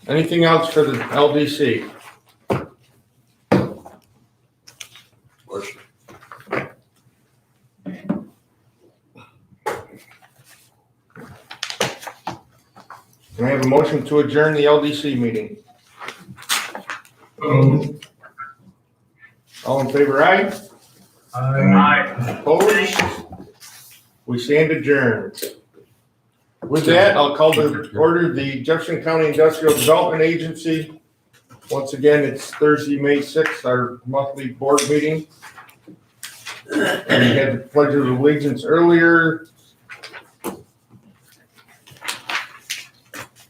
[SPEAKER 4] Anything else for the LDC? Can I have a motion to adjourn the LDC meeting? All in favor, aye?
[SPEAKER 5] Aye.
[SPEAKER 4] Opposed? We stand adjourned. With that, I'll call to order the Jefferson County Industrial Development Agency. Once again, it's Thursday, May 6th, our monthly board meeting. And we had the Pledge of Allegiance earlier.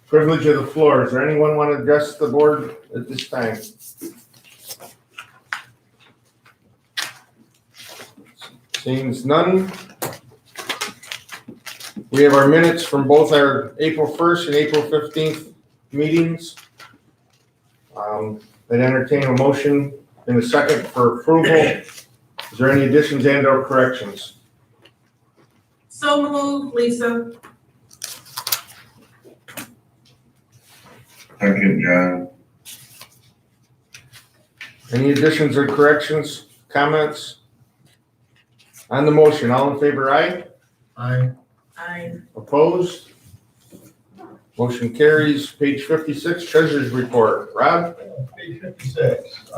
[SPEAKER 4] Privilege of the floor. Is there anyone want to address the board at this time? Seems none. We have our minutes from both our April 1st and April 15th meetings. I'd entertain a motion in a second for approval. Is there any additions and or corrections?
[SPEAKER 9] So moved, Lisa.
[SPEAKER 2] Second, John.
[SPEAKER 4] Any additions or corrections, comments? On the motion, all in favor, aye?
[SPEAKER 3] Aye.
[SPEAKER 9] Aye.
[SPEAKER 4] Opposed? Motion carries. Page 56, treasurer's report. Rob?
[SPEAKER 3] Page 56.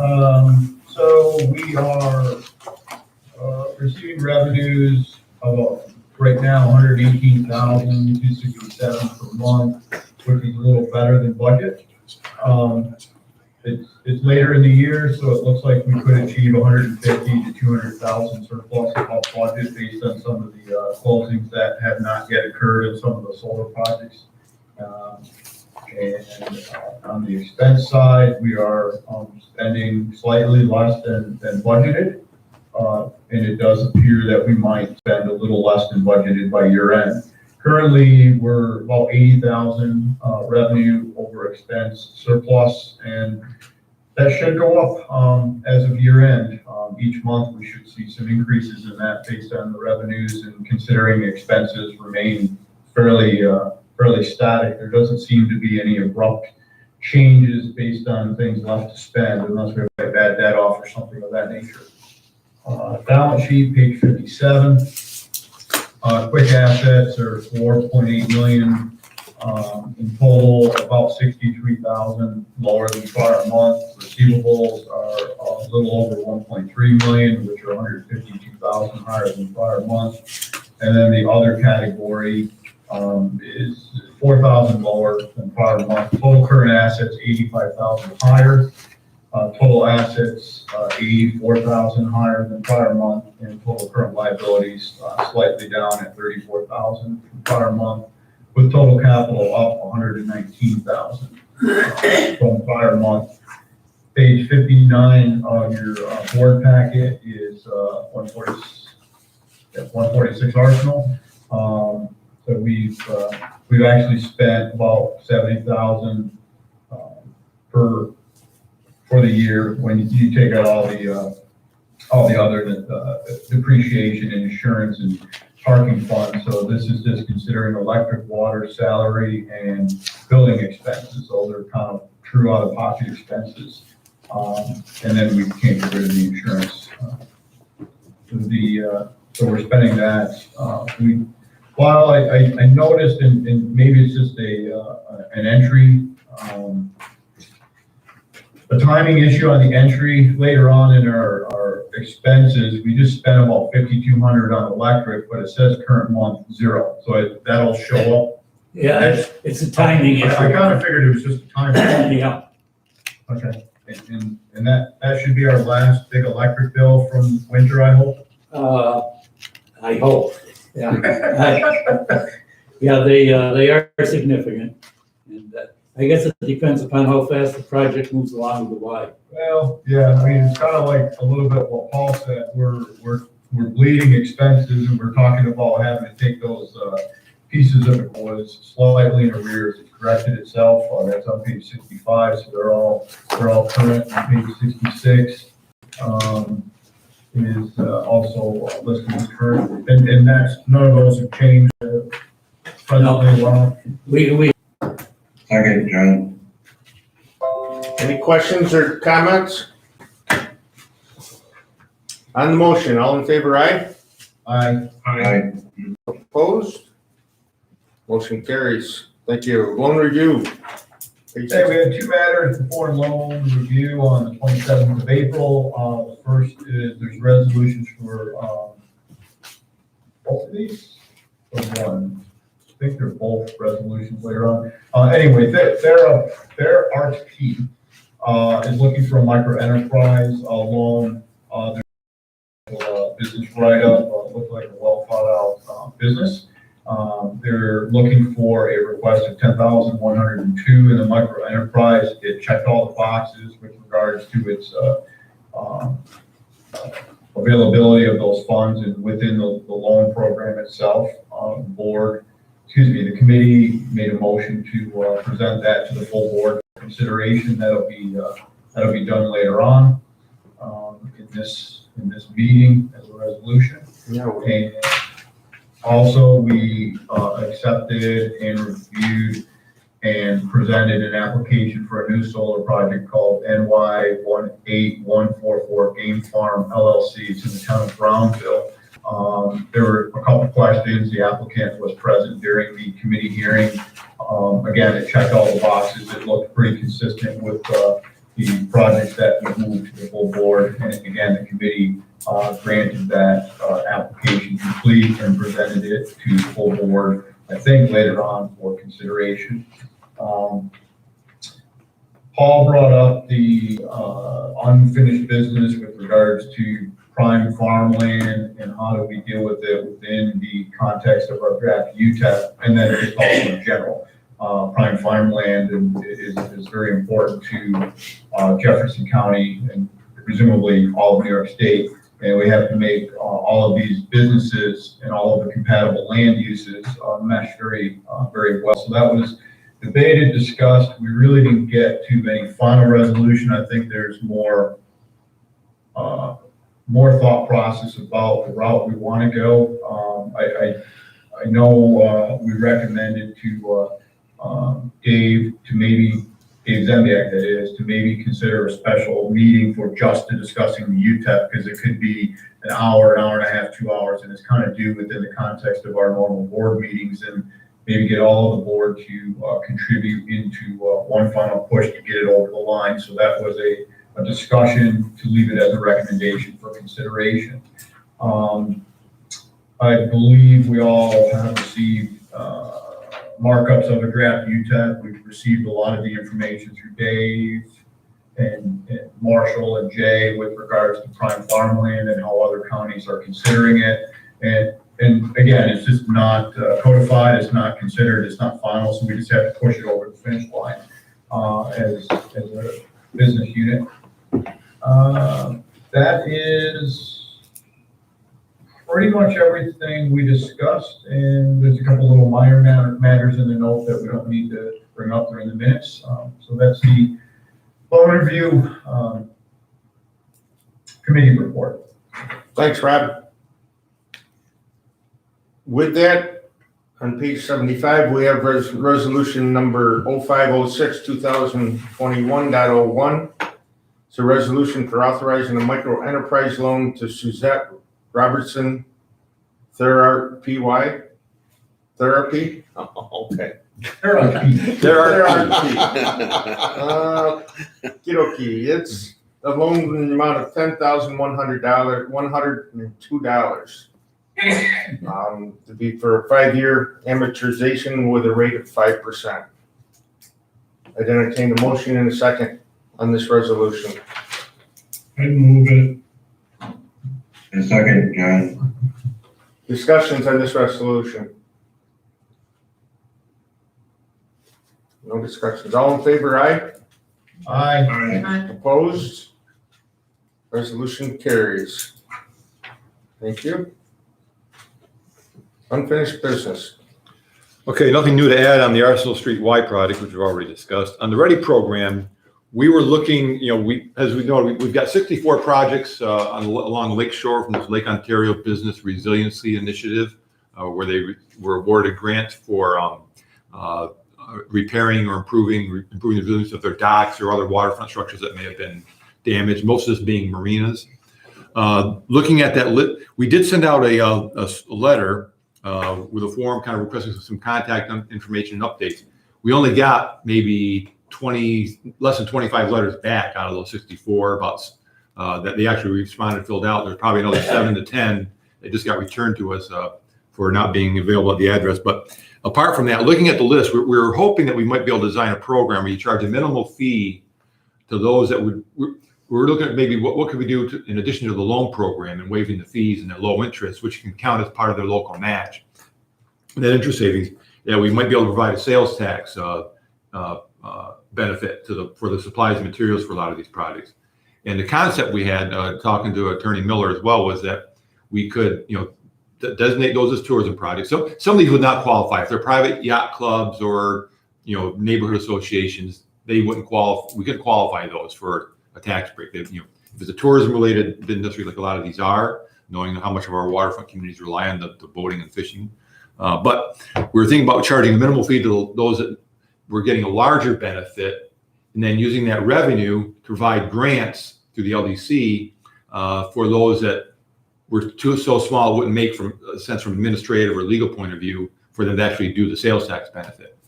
[SPEAKER 3] So we are receiving revenues of right now 118,267 per month, which is a little better than budget. It's later in the year, so it looks like we could achieve 150 to 200,000 surplus above budget based on some of the closings that have not yet occurred in some of the solar projects. And on the expense side, we are spending slightly less than budgeted. And it does appear that we might spend a little less than budgeted by year end. Currently, we're about 80,000 revenue over expense surplus, and that should go up as of year end. Each month, we should see some increases in that based on the revenues, and considering the expenses remain fairly static. There doesn't seem to be any abrupt changes based on things left to spend unless we have a bad debt off or something of that nature. Balance sheet, page 57. Quick assets are 4.8 million. In total, about 63,000 lower than prior month. Receivables are a little over 1.3 million, which are 152,000 higher than prior month. And then the other category is 4,000 lower than prior month. Total current assets 85,000 higher. Total assets 84,000 higher than prior month, and total current liabilities slightly down at 34,000 from prior month, with total capital up 119,000 from prior month. Page 59 of your board packet is 146 Arsenal. So we've actually spent about 70,000 for the year when you take out all the other depreciation and insurance and parking funds. So this is just considering electric, water, salary, and building expenses. Those are kind of true out-of-pocket expenses. And then we can't get rid of the insurance. So we're spending that. While I noticed, and maybe it's just an entry, a timing issue on the entry later on in our expenses. We just spent about 5,200 on electric, but it says current month 0. So that'll show up.
[SPEAKER 10] Yeah, it's a timing issue.
[SPEAKER 3] I kind of figured it was just a timing.
[SPEAKER 10] Yeah.
[SPEAKER 3] Okay. And that should be our last big electric bill from winter, I hope.
[SPEAKER 10] I hope. Yeah. Yeah, they are significant. And I guess it depends upon how fast the project moves along with the Y.
[SPEAKER 3] Well, yeah, I mean, it's kind of like a little bit what Paul said. We're bleeding expenses, and we're talking about having to take those pieces of it was slightly in arrears. It corrected itself. That's on page 65, so they're all current. On page 66 is also listed as current, and that's none of those have changed. Presently, well,
[SPEAKER 10] We
[SPEAKER 2] Second, John.
[SPEAKER 4] Any questions or comments? On the motion, all in favor, aye?
[SPEAKER 2] Aye.
[SPEAKER 4] Opposed? Motion carries. Thank you. Loan review. Page
[SPEAKER 3] Okay, we had two matters before loan review on the 27th of April. The first is there's resolutions for both of these, or one. I think they're both resolutions later on. Anyway, their RTP is looking for a micro enterprise loan. Their business write-up looked like a well thought out business. They're looking for a request of 10,102 in the micro enterprise. It checked all the boxes with regards to its availability of those funds and within the loan program itself. The committee made a motion to present that to the full board for consideration. That'll be done later on in this meeting as a resolution.
[SPEAKER 4] Yeah.
[SPEAKER 3] And also, we accepted and reviewed and presented an application for a new solar project called NY18144 Game Farm LLC. It's in the town of Brownville. There were a couple questions. The applicant was present during the committee hearing. I again, it checked all the boxes. It looked pretty consistent with the projects that we moved to the full board. And again, the committee granted that application complete and presented it to the full board, I think later on for consideration. Paul brought up the unfinished business with regards to prime farmland and how do we deal with it within the context of our draft UTEP, and then just also in general. Prime farmland is very important to Jefferson County and presumably all of New York State. And we have to make all of these businesses and all of the compatible land uses mesh very well. So that was debated, discussed. We really didn't get to any final resolution. I think there's more thought process about the route we want to go. I know we recommended to Dave Zembiak, that is, to maybe consider a special meeting for just to discussing the UTEP, because it could be an hour and a half, 2 hours, and it's kind of due within the context of our normal board meetings, and maybe get all of the board to contribute into one final push to get it over the line. So that was a discussion to leave it as a recommendation for consideration. I believe we all have received markups of a draft UTEP. We've received a lot of the information through Dave and Marshall and Jay with regards to prime farmland and how other counties are considering it. And again, it's just not codified, it's not considered, it's not final, so we just have to push it over the finish line as a business unit. That is pretty much everything we discussed, and there's a couple little minor matters in the note that we don't need to bring up during the minutes. So that's the overview committee report.
[SPEAKER 4] Thanks, Rob. With that, on page 75, we have resolution number 0506 2021.01. It's a resolution for authorizing a micro enterprise loan to Suzette Robertson Therapy. Oh, okay. Therapy. Kidoki. It's a loan in the amount of $102. To be for a 5-year amortization with a rate of 5%. I'd entertain a motion in a second on this resolution.
[SPEAKER 5] I move it.
[SPEAKER 2] A second, John.
[SPEAKER 4] Discussions on this resolution? No discussions. All in favor, aye?
[SPEAKER 3] Aye.
[SPEAKER 4] Opposed? Resolution carries. Thank you. Unfinished business.
[SPEAKER 6] Okay, nothing new to add on the Arsenal Street Y project, which we've already discussed. On the READY program, we were looking, as we know, we've got 64 projects along the lake shore from this Lake Ontario Business Resiliency Initiative, where they were awarded grants for repairing or improving the resilience of their docks or other waterfront structures that may have been damaged, most of this being marinas. Looking at that, we did send out a letter with a form kind of requesting some contact information and updates. We only got maybe less than 25 letters back out of those 64 about that they actually responded, filled out. There's probably another 7 to 10 that just got returned to us for not being available at the address. But apart from that, looking at the list, we're hoping that we might be able to design a program where you charge a minimal fee to those that we're looking at maybe what could we do in addition to the loan program and waiving the fees and the low interest, which can count as part of their local match. And that interest savings, we might be able to provide a sales tax benefit for the supplies and materials for a lot of these projects. And the concept we had talking to Attorney Miller as well was that we could, designate those as tourism projects. So some of these would not qualify if they're private yacht clubs or neighborhood associations. They wouldn't qualify. We couldn't qualify those for a tax break. If it's a tourism-related industry, like a lot of these are, knowing how much of our waterfront communities rely on the boating and fishing. But we're thinking about charging a minimal fee to those that we're getting a larger benefit, and then using that revenue to provide grants through the LDC for those that were so small it wouldn't make from administrative or legal point of view for them to actually do the sales tax benefit.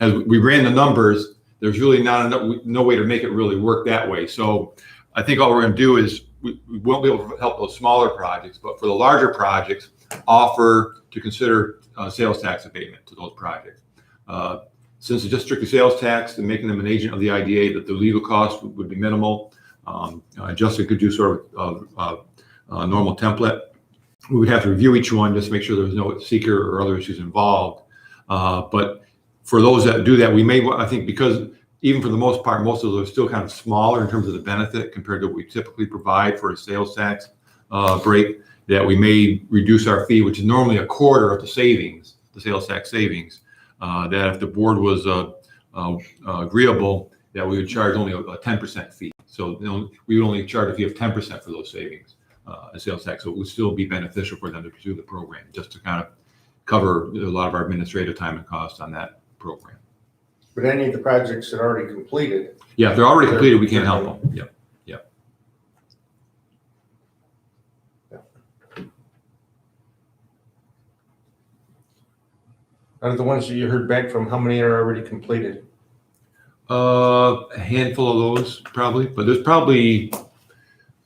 [SPEAKER 6] as we ran the numbers, there's really not enough, no way to make it really work that way. So I think all we're going to do is we won't be able to help those smaller projects, but for the larger projects, offer to consider sales tax abatement to those projects. Since it's just strictly sales tax and making them an agent of the IDA, that the legal cost would be minimal. Justin could do sort of a normal template. We would have to review each one just to make sure there's no seeker or other issues involved. But for those that do that, we may, I think, because even for the most part, most of those are still kind of smaller in terms of the benefit compared to what we typically provide for a sales tax break, that we may reduce our fee, which is normally a quarter of the savings, the sales tax savings, that if the board was agreeable, that we would charge only a 10% fee. So we would only charge a fee of 10% for those savings, in sales tax. So it would still be beneficial for them to pursue the program, just to kind of cover a lot of our administrative time and cost on that program.
[SPEAKER 4] But any of the projects that are already completed.
[SPEAKER 6] Yeah, if they're already completed, we can't help them. Yep.
[SPEAKER 4] Out of the ones that you heard back from, how many are already completed?
[SPEAKER 6] A handful of those probably, but there's probably,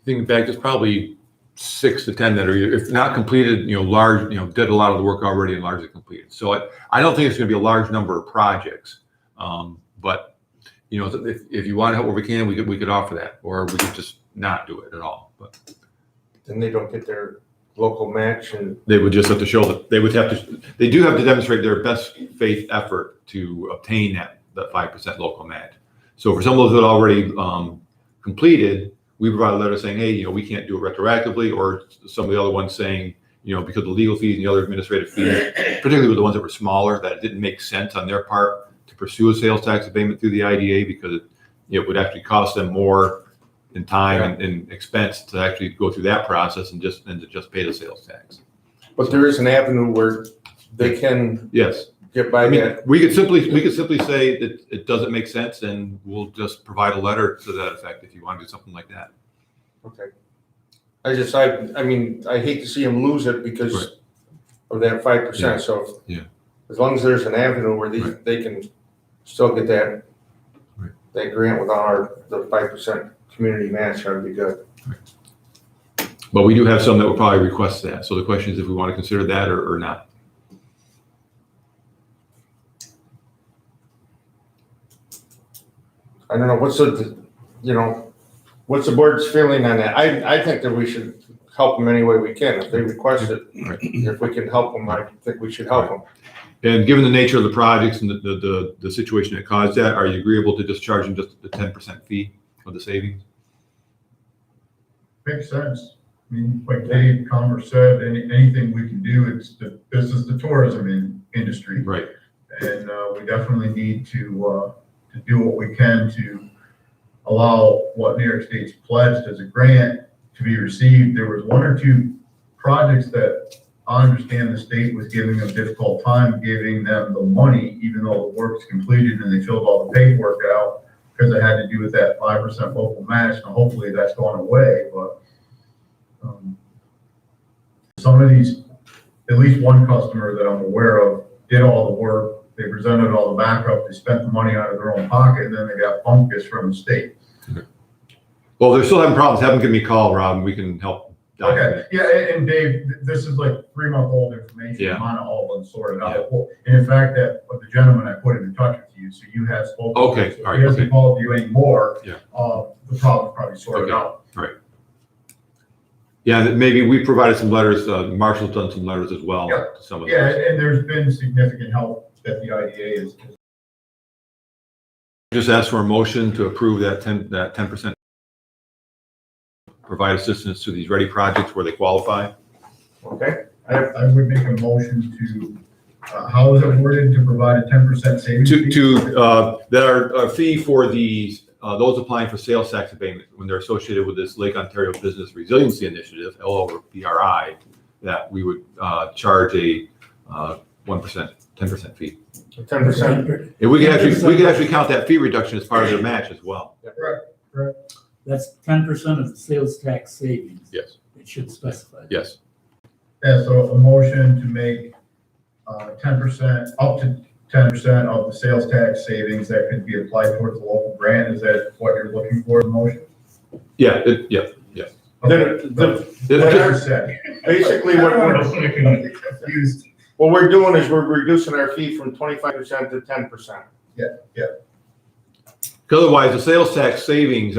[SPEAKER 6] thinking back, there's probably 6 to 10 that are, if not completed, large, did a lot of the work already and largely completed. So I don't think it's going to be a large number of projects. But if you want to help where we can, we could offer that, or we could just not do it at all. But
[SPEAKER 4] Then they don't get their local match, and
[SPEAKER 6] they would just have to show that they do have to demonstrate their best faith effort to obtain that 5% local match. So for some of those that are already completed, we provide a letter saying, hey, we can't do it retroactively, or some of the other ones saying, because of the legal fees and the other administrative fees, particularly with the ones that were smaller, that it didn't make sense on their part to pursue a sales tax abatement through the IDA, because it would actually cost them more in time and expense to actually go through that process and to just pay the sales tax.
[SPEAKER 4] but there is an avenue where they can
[SPEAKER 6] Yes.
[SPEAKER 4] get by that.
[SPEAKER 6] We could simply say that it doesn't make sense, and we'll just provide a letter to that effect if you want to do something like that.
[SPEAKER 4] Okay. I mean, I hate to see them lose it because
[SPEAKER 6] Right.
[SPEAKER 4] of that 5%.
[SPEAKER 6] Yeah.
[SPEAKER 4] So
[SPEAKER 6] Yeah.
[SPEAKER 4] as long as there's an avenue where
[SPEAKER 6] Right.
[SPEAKER 4] they can still get that,
[SPEAKER 6] Right.
[SPEAKER 4] that grant without the 5% community match, that would be good.
[SPEAKER 6] But we do have some that will probably request that. So the question is if we want to consider that or not.
[SPEAKER 4] I don't know, what's the board's feeling on that? I think that we should help them any way we can. If they request it,
[SPEAKER 6] Right.
[SPEAKER 4] if we can help them, I think we should help them.
[SPEAKER 6] And given the nature of the projects and the situation that caused that, are you agreeable to just charging just the 10% fee of the savings?
[SPEAKER 3] Makes sense. I mean, like Dave Commerce said, anything we can do, this is the tourism industry.
[SPEAKER 6] Right.
[SPEAKER 3] And we definitely need to do what we can to allow what New York State's pledged as a grant to be received. There was 1 or 2 projects that I understand the state was giving them a difficult time giving them the money, even though the work's completed and they filled all the paperwork out, because it had to do with that 5% local match. Now, hopefully that's gone away, but some of these, at least one customer that I'm aware of, did all the work. They presented all the backup, they spent the money out of their own pocket, and then they got fungus from the state.
[SPEAKER 6] Well, they're still having problems. Have them give me a call, Rob, and we can help.
[SPEAKER 3] Okay, yeah, and Dave, this is like 3-month-old information.
[SPEAKER 6] Yeah.
[SPEAKER 3] Mine all been sorted out. And in fact, that the gentleman I put him in touch with you, so you have spoken. to
[SPEAKER 6] Okay,
[SPEAKER 3] him. So
[SPEAKER 6] all
[SPEAKER 3] if
[SPEAKER 6] right,
[SPEAKER 3] he hasn't
[SPEAKER 6] okay.
[SPEAKER 3] called you anymore.
[SPEAKER 6] Yeah.
[SPEAKER 3] The problem's probably sorted
[SPEAKER 6] Okay.
[SPEAKER 3] out.
[SPEAKER 6] Yeah, and maybe we provided some letters. Marshall's done some letters as well.
[SPEAKER 3] Yeah.
[SPEAKER 6] To some of
[SPEAKER 3] Yeah,
[SPEAKER 6] those.
[SPEAKER 3] and there's been significant help that the IDA is.
[SPEAKER 6] Just ask for a motion to approve that 10%. Provide assistance to these ready projects where they qualify.
[SPEAKER 4] Okay?
[SPEAKER 3] I would make a motion to, how is it worded, to provide a 10% savings? fee?
[SPEAKER 6] That our fee for those applying for sales tax abatement when they're associated with this Lake Ontario Business Resiliency Initiative, LOBRI, that we would charge a 10% fee.
[SPEAKER 4] 10%.
[SPEAKER 6] And we could actually count that fee reduction as part of their match as well.
[SPEAKER 3] Correct.
[SPEAKER 10] That's 10% of the sales tax savings.
[SPEAKER 6] Yes.
[SPEAKER 10] It should specify.
[SPEAKER 6] Yes.
[SPEAKER 3] Yeah, so a motion to make 10%, up to 10% of the sales tax savings that could be applied towards the local grant. Is that what you're looking for in the motion?
[SPEAKER 6] Yeah,
[SPEAKER 3] Okay. Whatever said.
[SPEAKER 4] Basically, what we're,
[SPEAKER 3] Confused.
[SPEAKER 4] what we're doing is we're reducing our fee from 25% to 10%.
[SPEAKER 6] Otherwise, the sales tax savings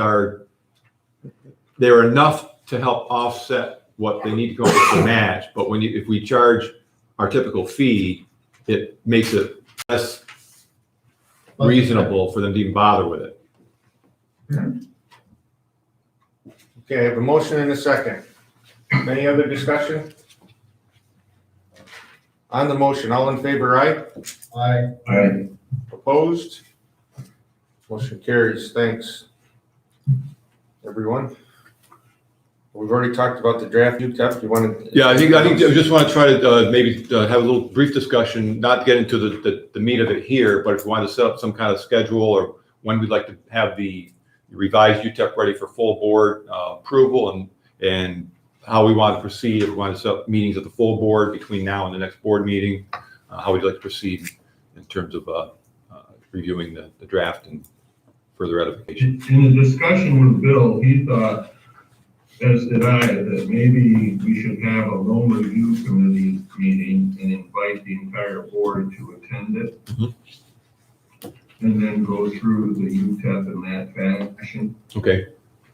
[SPEAKER 6] they're enough to help offset what they need to go with the match. But if we charge our typical fee, it makes it less reasonable for them to even bother with it.
[SPEAKER 4] Okay, I have a motion and a second. Any other discussion? On the motion, all in favor, aye?
[SPEAKER 3] Aye.
[SPEAKER 4] Opposed? Motion carries. Thanks, everyone. We've already talked about the draft UTEP. You want to?
[SPEAKER 6] Yeah, I think I just want to try to maybe have a little brief discussion, not get into the meat of it here, but if we want to set up some kind of schedule or when we'd like to have the revised UTEP ready for full board approval and how we want to proceed, if we want to set up meetings at the full board between now and the next board meeting, how we'd like to proceed in terms of reviewing the draft and further edification.
[SPEAKER 2] In the discussion with Bill, he thought, as did I, that maybe we should have a loan review committee meeting and invite the entire board to attend it.
[SPEAKER 6] Mhm.
[SPEAKER 2] And then go through the UTEP in that fashion.
[SPEAKER 6] Okay.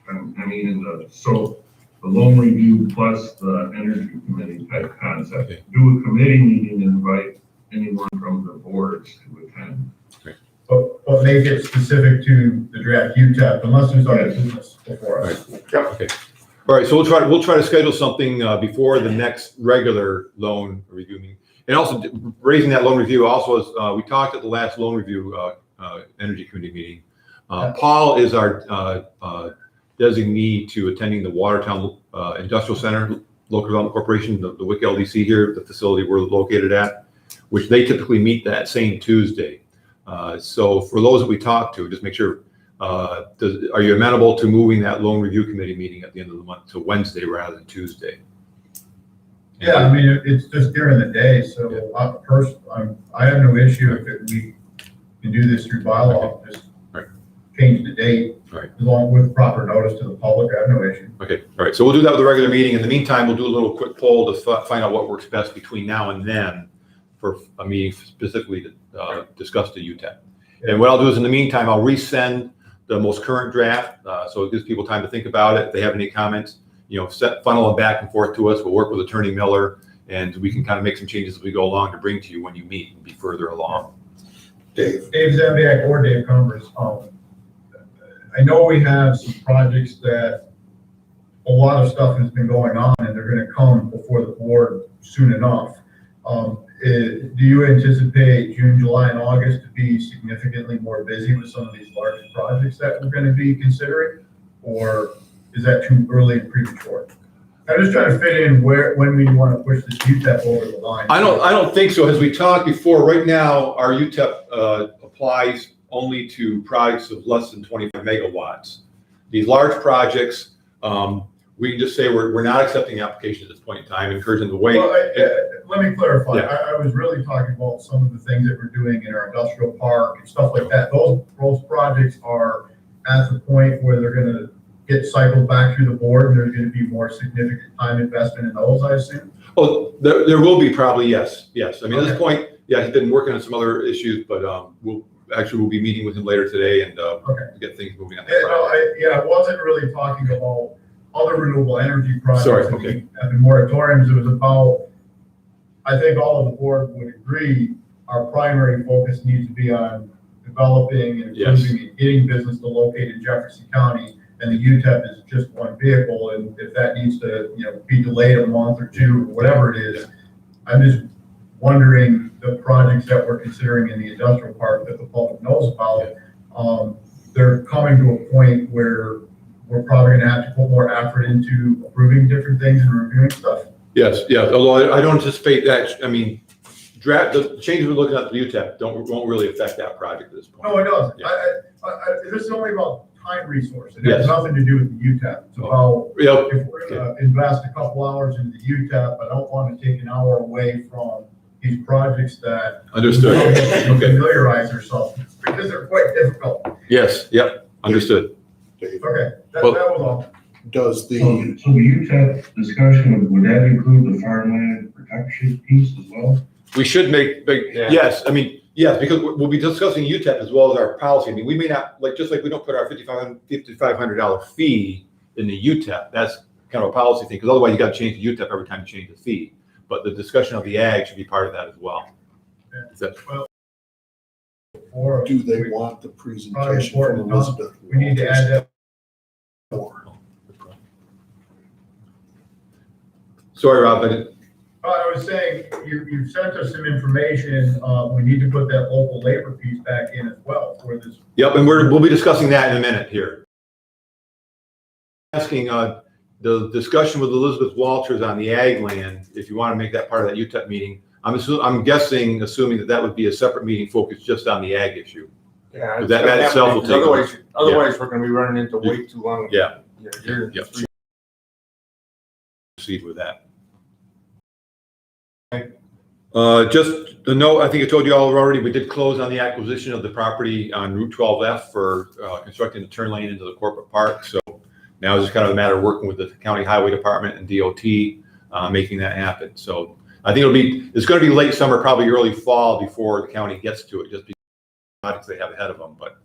[SPEAKER 2] I mean, so the loan review plus the energy committee type concept.
[SPEAKER 6] Okay.
[SPEAKER 2] Do a committee meeting and invite anyone from the boards to attend.
[SPEAKER 3] But make it specific to the draft UTEP unless there's other business before us.
[SPEAKER 6] Okay. All right, so we'll try to schedule something before the next regular loan review meeting. And also raising that loan review also is, we talked at the last loan review energy committee meeting. Paul is our designee to attending the Watertown Industrial Center Local Development Corporation, the JCLDC here, the facility we're located at, which they typically meet that same Tuesday. So for those that we talk to, just make sure, are you amenable to moving that loan review committee meeting at the end of the month to Wednesday rather than Tuesday?
[SPEAKER 3] Yeah, I mean, it's just during the day, so I have no issue if we can do this through bylaw, just change the date.
[SPEAKER 6] Right.
[SPEAKER 3] Along with proper notice to the public, I have no issue.
[SPEAKER 6] Okay, all right, so we'll do that with the regular meeting. In the meantime, we'll do a little quick poll to find out what works best between now and then for a meeting specifically to discuss the UTEP. And what I'll do is in the meantime, I'll resend the most current draft, so it gives people time to think about it. If they have any comments, funnel them back and forth to us. We'll work with Attorney Miller, and we can kind of make some changes as we go along to bring to you when you meet and be further along.
[SPEAKER 3] Dave Zembiak or Dave Cumbers, I know we have some projects that a lot of stuff has been going on and they're gonna come before the board soon enough. Do you anticipate June, July, and August to be significantly more busy with some of these large projects that we're gonna be considering? Or is that too early and premature? I'm just trying to fit in when we want to push this UTEP over the line.
[SPEAKER 6] I don't think so. As we talked before, right now, our UTEP applies only to projects of less than 25 megawatts. These large projects, we can just say we're not accepting applications at this point in time, encouraging them to wait.
[SPEAKER 3] Well, let me clarify.
[SPEAKER 6] Yeah.
[SPEAKER 3] I was really talking about some of the things that we're doing in our industrial park and stuff like that. Those projects are at the point where they're going to get cycled back through the board, and there's going to be more significant time investment in those, I assume.
[SPEAKER 6] Oh, there will be probably, yes. I mean, at this point, yeah, he's been working on some other issues, but we'll be meeting with him later today and get things moving on that front.
[SPEAKER 3] I wasn't really talking about other renewable energy projects.
[SPEAKER 6] Sorry, okay.
[SPEAKER 3] And the moratoriums, it was about, I think all of the board would agree, our primary focus needs to be on developing and improving and getting business to locate in Jefferson County. And the UTEP is just one vehicle, and if that needs to, be delayed a month or two, or whatever it is, I'm just wondering the projects that we're considering in the industrial park that the public knows about, they're coming to a point where we're probably gonna have to put more effort into approving different things and reviewing stuff.
[SPEAKER 6] Yes, although I don't anticipate that, I mean, the changes we're looking at the UTEP won't really affect that project at this point.
[SPEAKER 3] No, it doesn't.
[SPEAKER 6] Yeah.
[SPEAKER 3] This is only about time resource. It
[SPEAKER 6] Yes.
[SPEAKER 3] has nothing to do with the UTEP. It's about,
[SPEAKER 6] Yep.
[SPEAKER 3] if we're gonna invest a couple hours into the UTEP, I don't want to take an hour away from these projects that.
[SPEAKER 6] Understood. Okay.
[SPEAKER 3] Familiarize ourselves, because they're quite difficult.
[SPEAKER 6] Yes, yep, understood.
[SPEAKER 8] Dave,
[SPEAKER 3] Okay, that
[SPEAKER 6] Well-
[SPEAKER 3] was all.
[SPEAKER 8] does the,
[SPEAKER 12] So the UTEP discussion, would that include the farmland protection piece as well?
[SPEAKER 6] We should make,
[SPEAKER 4] Yeah.
[SPEAKER 6] yes, I mean, yes, because we'll be discussing UTEP as well as our policy. I mean, we may not, just like we don't put our $5,500 fee in the UTEP, that's kind of a policy thing, because otherwise you gotta change the UTEP every time you change the fee. But the discussion of the ag should be part of that as well. Is that-
[SPEAKER 3] Or
[SPEAKER 8] do they want the presentation from Elizabeth?
[SPEAKER 3] we need to add that.
[SPEAKER 6] Sorry, Rob, I didn't,
[SPEAKER 3] I was saying, you sent us some information, we need to put that local labor piece back in as well for this.
[SPEAKER 6] yep, and we'll be discussing that in a minute here. Asking, the discussion with Elizabeth Walters on the ag land, if you want to make that part of that UTEP meeting, assuming that would be a separate meeting focused just on the ag issue.
[SPEAKER 4] Yeah.
[SPEAKER 6] But that itself will take-
[SPEAKER 4] Otherwise, we're gonna be running into way too long.
[SPEAKER 6] Yeah.
[SPEAKER 4] You're-
[SPEAKER 6] Yep. Proceed with that. Just a note, I think I told you all already, we did close on the acquisition of the property on Route 12F for constructing the turn lane into the corporate park. So now it's just kind of a matter of working with the county highway department and DOT, making that happen. So I think it's going to be late summer, probably early fall before the county gets to it, just because of the projects they have ahead of them. But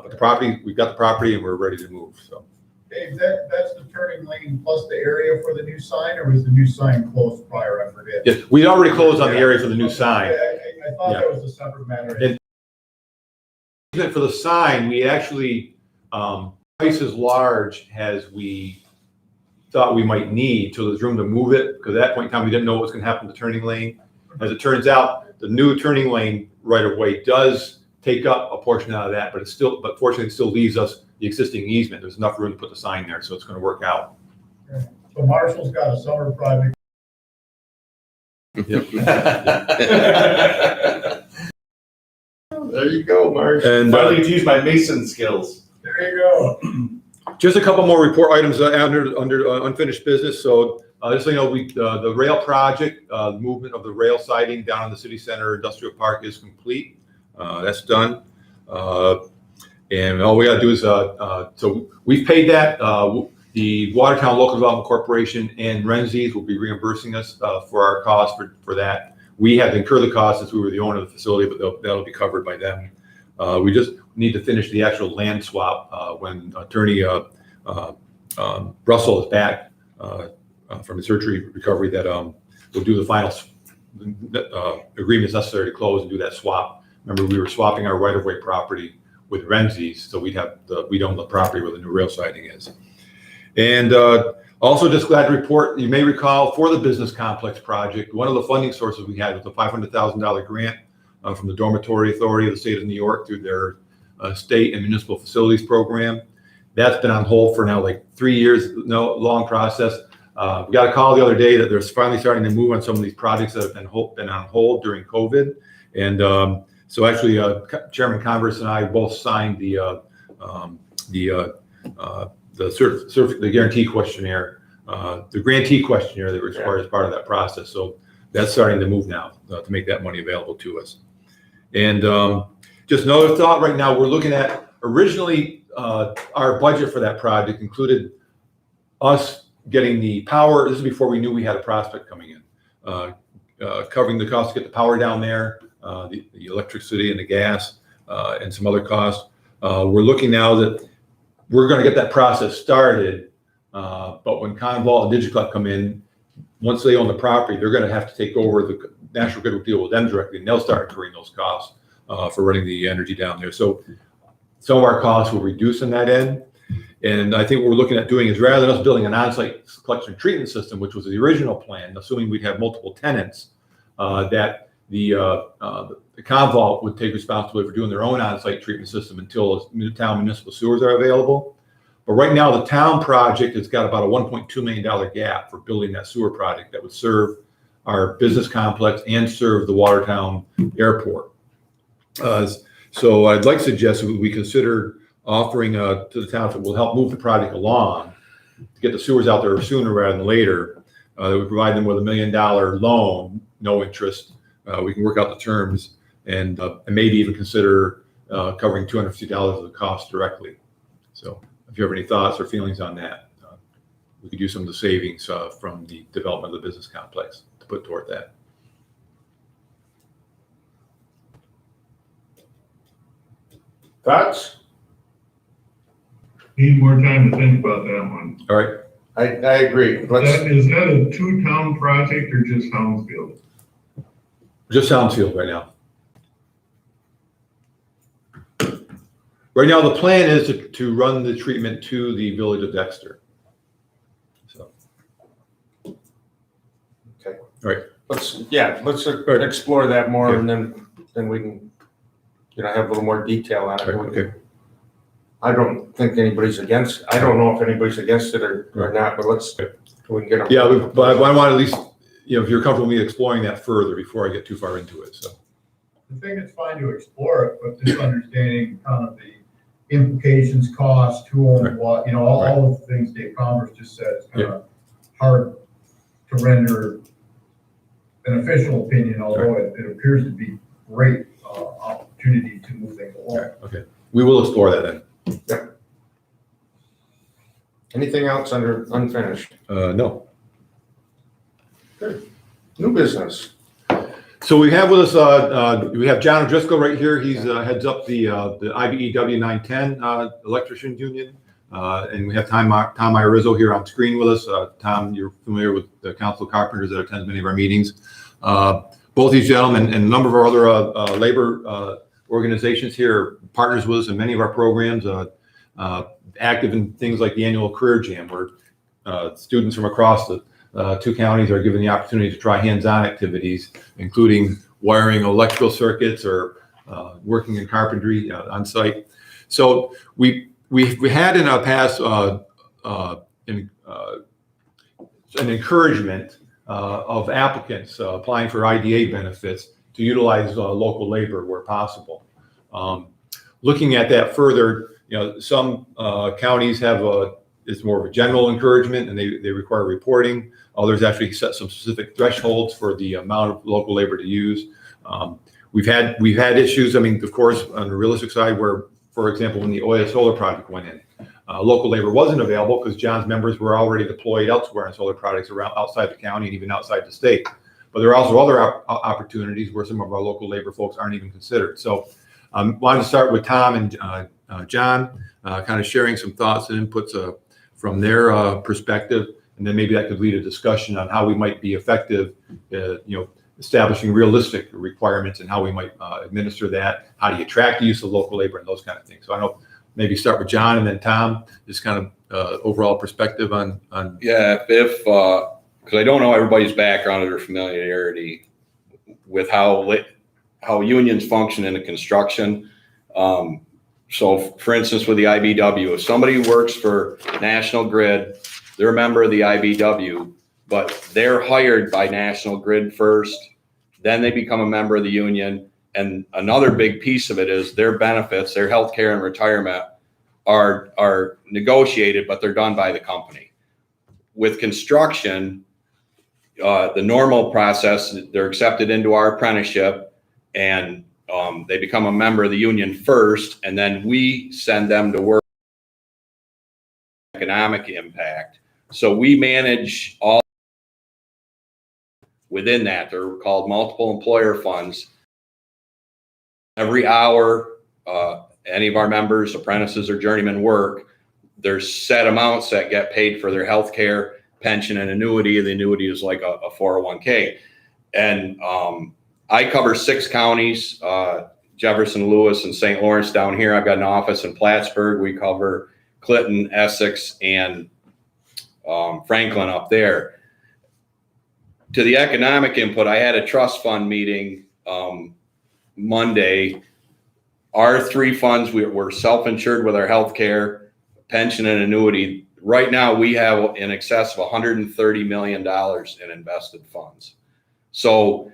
[SPEAKER 6] the property, we've got the property and we're ready to move. So.
[SPEAKER 3] Dave, that's the turning lane plus the area for the new sign, or was the new sign closed prior, I forget?
[SPEAKER 6] Yes, we already closed on the area for the new sign.
[SPEAKER 3] I thought that was a separate matter.
[SPEAKER 6] And for the sign, we actually, twice as large as we thought we might need, so there's room to move it, because at that point in time, we didn't know what was gonna happen to the turning lane. As it turns out, the new turning lane right of way does take up a portion out of that, but fortunately, it still leaves us the existing easement. There's enough room to put the sign there, so it's gonna work out.
[SPEAKER 3] So Marshall's got a summer project.
[SPEAKER 8] There you go, Mark.
[SPEAKER 6] And
[SPEAKER 1] Finally get to use my mason skills.
[SPEAKER 3] There you go.
[SPEAKER 6] just a couple more report items under unfinished business. So just so you know, the rail project, the movement of the rail siding down in the city center industrial park is complete. That's done. And all we gotta do is, so we've paid that. The Watertown Local Development Corporation and Renzies will be reimbursing us for our cost for that. We had to incur the cost since we were the owner of the facility, but that'll be covered by them. We just need to finish the actual land swap when Attorney Russell is back from his surgery recovery, that we'll do the final agreements necessary to close and do that swap. Remember, we were swapping our right-of-way property with Renzies, so we'd own the property where the new rail siding is. And also just glad to report, you may recall, for the business complex project, one of the funding sources we had was a $500,000 grant from the Dormitory Authority of the State of New York through their state and municipal facilities program. That's been on hold for now like 3 years, long process. We got a call the other day that they're finally starting to move on some of these projects that have been on hold during COVID. And so actually, Chairman Converse and I both signed the guarantee questionnaire, the grantee questionnaire that was required as part of that process. So that's starting to move now to make that money available to us. And just another thought right now, we're looking at, originally our budget for that project included us getting the power. This is before we knew we had a prospect coming in, covering the cost to get the power down there, the electricity and the gas, and some other costs. We're looking now that we're going to get that process started, but when Convol and DigiClub come in, once they own the property, they're going to have to take over. The National Grid will deal with them directly, and they'll start incurring those costs for running the energy down there. So some of our costs will reduce in that end. And I think what we're looking at doing is, rather than us building an on-site collection and treatment system, which was the original plan, assuming we'd have multiple tenants, that the Convol would take responsibility for doing their own on-site treatment system until town municipal sewers are available. But right now, the town project has got about a $1.2 million gap for building that sewer project that would serve our business complex and serve the Watertown Airport. So I'd like to suggest that we consider offering to the town, if it will help move the project along, to get the sewers out there sooner rather than later. That would provide them with $1 million loan, no interest, we can work out the terms and maybe even consider covering $250 of the cost directly. So if you have any thoughts or feelings on that, we could use some of the savings from the development of the business complex to put toward that.
[SPEAKER 4] Thoughts?
[SPEAKER 12] Need more time to think about that one.
[SPEAKER 6] All right.
[SPEAKER 4] I agree. Let's,
[SPEAKER 12] Is that a two-town project or just Townsfield?
[SPEAKER 6] Just Townsfield right now. Right now, the plan is to run the treatment to the village of Dexter. So.
[SPEAKER 4] Okay.
[SPEAKER 6] All right.
[SPEAKER 4] let's explore that more and then we can, have a little more detail on it.
[SPEAKER 6] Okay.
[SPEAKER 4] I don't think anybody's against, I don't know if anybody's against it or not, but we can get them.
[SPEAKER 6] Yeah, but I want at least, if you're comfortable with me exploring that further before I get too far into it, so.
[SPEAKER 3] I think it's fine to explore it, but just understanding kind of the implications, costs, who owns what, all of the things Dave Commerce just said, it's kind of hard to render an official opinion, although it appears to be great opportunity to move things along.
[SPEAKER 6] Okay, we will explore that then.
[SPEAKER 4] Yeah. Anything else under unfinished?
[SPEAKER 6] No.
[SPEAKER 4] Good. New business.
[SPEAKER 6] So we have with us, we have John O'Driscoll right here. He's heads up the IBEW 910 Electricians Union. And we have Tom Iorizzo here on screen with us. Tom, you're familiar with the Council of Carpenters that attends many of our meetings. Both these gentlemen and a number of our other labor organizations here are partners with us in many of our programs, active in things like the annual Career Jam, where students from across the two counties are given the opportunity to try hands-on activities, including wiring electrical circuits or working in carpentry on site. So we had in our past an encouragement of applicants applying for IDA benefits to utilize local labor where possible. Looking at that further, some counties have it's more of a general encouragement and they require reporting. Others actually set some specific thresholds for the amount of local labor to use. We've had issues, of course, on the realistic side where, for example, when the Oya solar project went in, local labor wasn't available because John's members were already deployed elsewhere on solar projects around outside the county and even outside the state. But there are also other opportunities where some of our local labor folks aren't even considered. So wanted to start with Tom and John, kind of sharing some thoughts and inputs from their perspective. And then maybe that could lead a discussion on how we might be effective, establishing realistic requirements and how we might administer that. How do you attract the use of local labor and those kind of things. So I know maybe start with John and then Tom, just kind of overall perspective on.
[SPEAKER 13] Yeah, because I don't know everybody's background or familiarity with how unions function in the construction. So for instance, with the IBEW, if somebody works for National Grid, they're a member of the IBEW, but they're hired by National Grid first, then they become a member of the union. And another big piece of it is their benefits, their health care and retirement are negotiated, but they're done by the company. With construction, the normal process, they're accepted into our apprenticeship and they become a member of the union first, and then we send them to work economic impact. So we manage all within that. They're called multiple employer funds. Every hour any of our members, apprentices or journeymen work, there's set amounts that get paid for their health care, pension, and annuity. The annuity is like a 401k. And I cover 6 counties, Jefferson, Lewis, and St. Lawrence down here. I've got an office in Plattsburgh. We cover Clinton, Essex, and Franklin up there. To the economic input, I had a trust fund meeting Monday. Our 3 funds, we're self-insured with our health care, pension, and annuity. Right now, we have in excess of $130 million in invested funds. So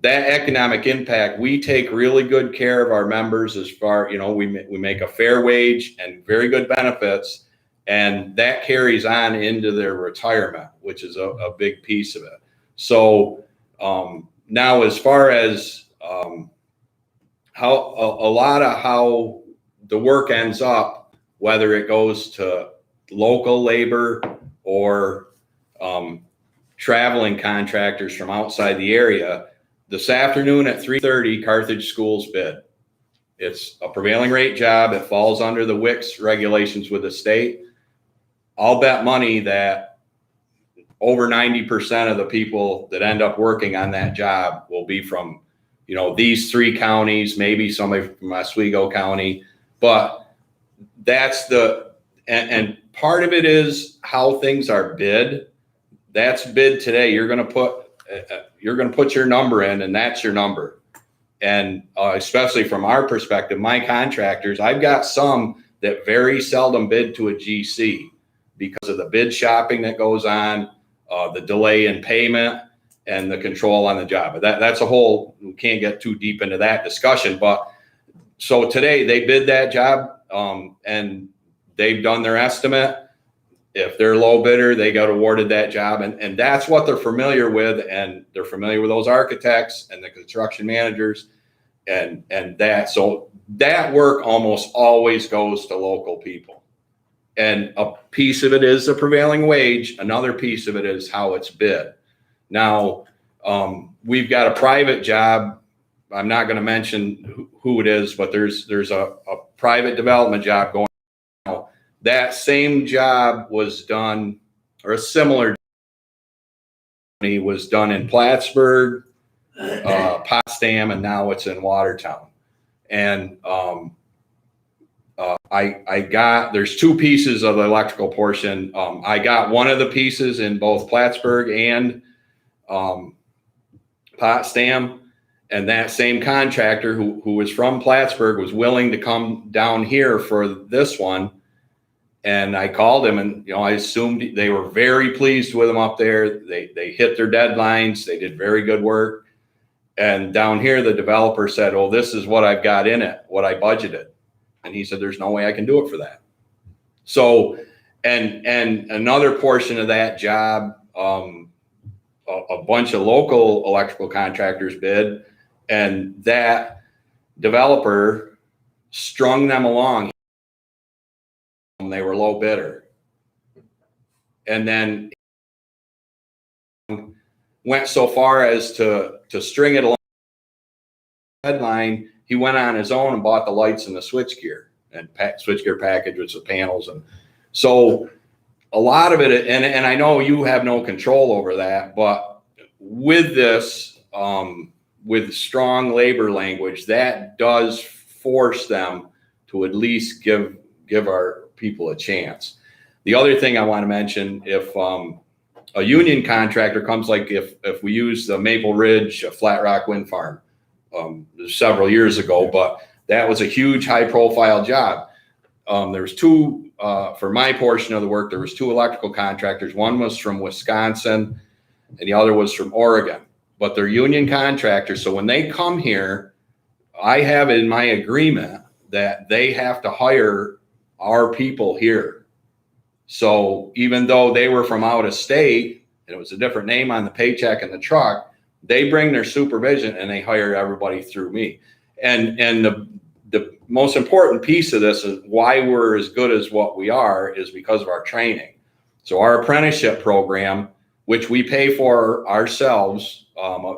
[SPEAKER 13] that economic impact, we take really good care of our members as far, we make a fair wage and very good benefits, and that carries on into their retirement, which is a big piece of it. So now as far as, how a lot of how the work ends up, whether it goes to local labor or, traveling contractors from outside the area, this afternoon at 3:30, Carthage Schools bid. It's a prevailing rate job. It falls under the WICS regulations with the state. I'll bet money that over 90% of the people that end up working on that job will be from, you know, these 3 counties, maybe somebody from Oswego County, but that's and part of it is how things are bid. That's bid today. You're going to put your number in, and that's your number. And especially from our perspective, my contractors, I've got some that very seldom bid to a GC because of the bid shopping that goes on, the delay in payment, and the control on the job. That's a whole, we can't get too deep into that discussion. But so today they bid that job, and they've done their estimate. If they're low bidder, they got awarded that job, and that's what they're familiar with, and they're familiar with those architects and the construction managers, and that. So that work almost always goes to local people, and a piece of it is the prevailing wage. Another piece of it is how it's bid. Now, we've got a private job. I'm not going to mention who it is, but there's a private development job going. That same job was done, or a similar job was done in Plattsburgh, Potsdam, and now it's in Watertown. And there's 2 pieces of the electrical portion. I got one of the pieces in both Plattsburgh and Potsdam, and that same contractor who was from Plattsburgh was willing to come down here for this one. And I called him, and, you know, I assumed they were very pleased with him up there. They hit their deadlines. They did very good work. And down here, the developer said, "Oh, this is what I've got in it, what I budgeted." And he said, "There's no way I can do it for that." So, and another portion of that job, a bunch of local electrical contractors bid, and that developer strung them along. They were low bidder, and then went so far as to string it along the deadline. He went on his own and bought the lights and the switchgear and switchgear package with the panels. And so a lot of it, and I know you have no control over that, but with this, with strong labor language, that does force them to at least give our people a chance. The other thing I want to mention, if a union contractor comes, like if we use the Maple Ridge Flat Rock Wind Farm several years ago, but that was a huge high profile job. There was 2, for my portion of the work, there was 2 electrical contractors. One was from Wisconsin and the other was from Oregon, but they're union contractors. So when they come here, I have in my agreement that they have to hire our people here. So even though they were from out of state and it was a different name on the paycheck and the truck, they bring their supervision and they hire everybody through me. And the most important piece of this is why we're as good as what we are is because of our training. So our apprenticeship program, which we pay for ourselves, roughly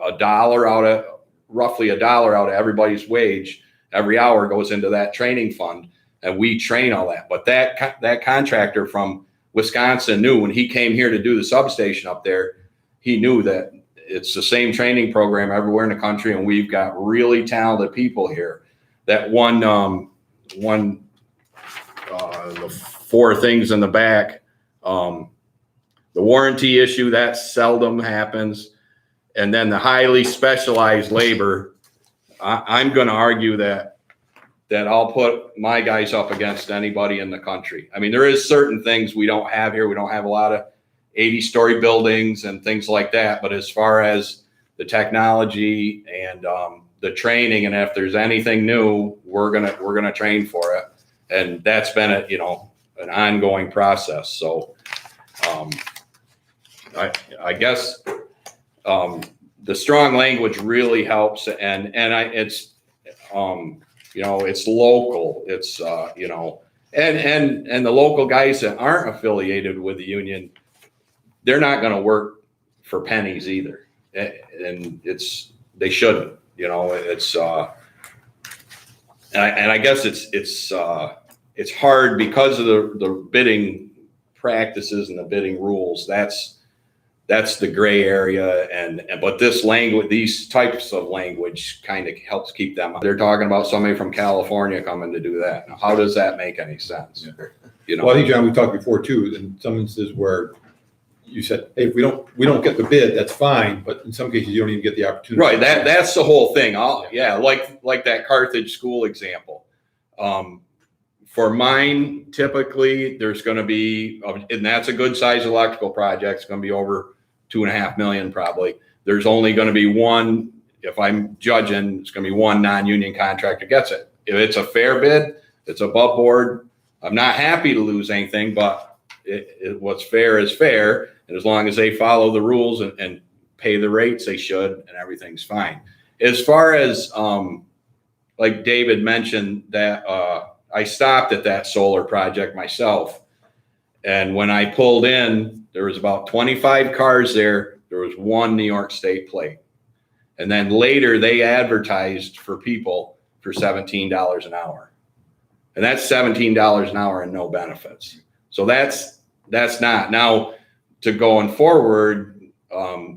[SPEAKER 13] $1 out of everybody's wage every hour goes into that training fund. And we train all that. But that contractor from Wisconsin knew when he came here to do the substation up there, he knew that it's the same training program everywhere in the country. And we've got really talented people here. That the 4 things in the back, the warranty issue, that seldom happens. And then the highly specialized labor, I'm going to argue that I'll put my guys up against anybody in the country. I mean, there is certain things we don't have here. We don't have a lot of 80-story buildings and things like that. But as far as the technology and the training, and if there's anything new, we're gonna train for it. And that's been an ongoing process. So I guess the strong language really helps, and it's, it's local, it's, and the local guys that aren't affiliated with the union, they're not gonna work for pennies either. And they shouldn't, it's, and I guess it's hard because of the bidding practices and the bidding rules. That's the gray area, but this language, these types of language kind of helps keep them. They're talking about somebody from California coming to do that. Now, how does that make any sense?
[SPEAKER 6] Well, I think, John, we talked before too, in some instances where you said, hey, if we don't get the bid, that's fine, but in some cases you don't even get the opportunity.
[SPEAKER 13] Right, that's the whole thing. Like that Carthage school example. For mine, typically, there's gonna be, and that's a good size electrical project, it's gonna be over 2.5 million probably. There's only gonna be one, if I'm judging, it's gonna be one non-union contractor gets it. If it's a fair bid, it's above board. I'm not happy to lose anything, but what's fair is fair. And as long as they follow the rules and pay the rates they should, and everything's fine. As far as, like David mentioned, that I stopped at that solar project myself. And when I pulled in, there was about 25 cars there. There was one New York State plate. And then later they advertised for people for $17 an hour. And that's $17 an hour and no benefits. So that's not. Now, to going forward,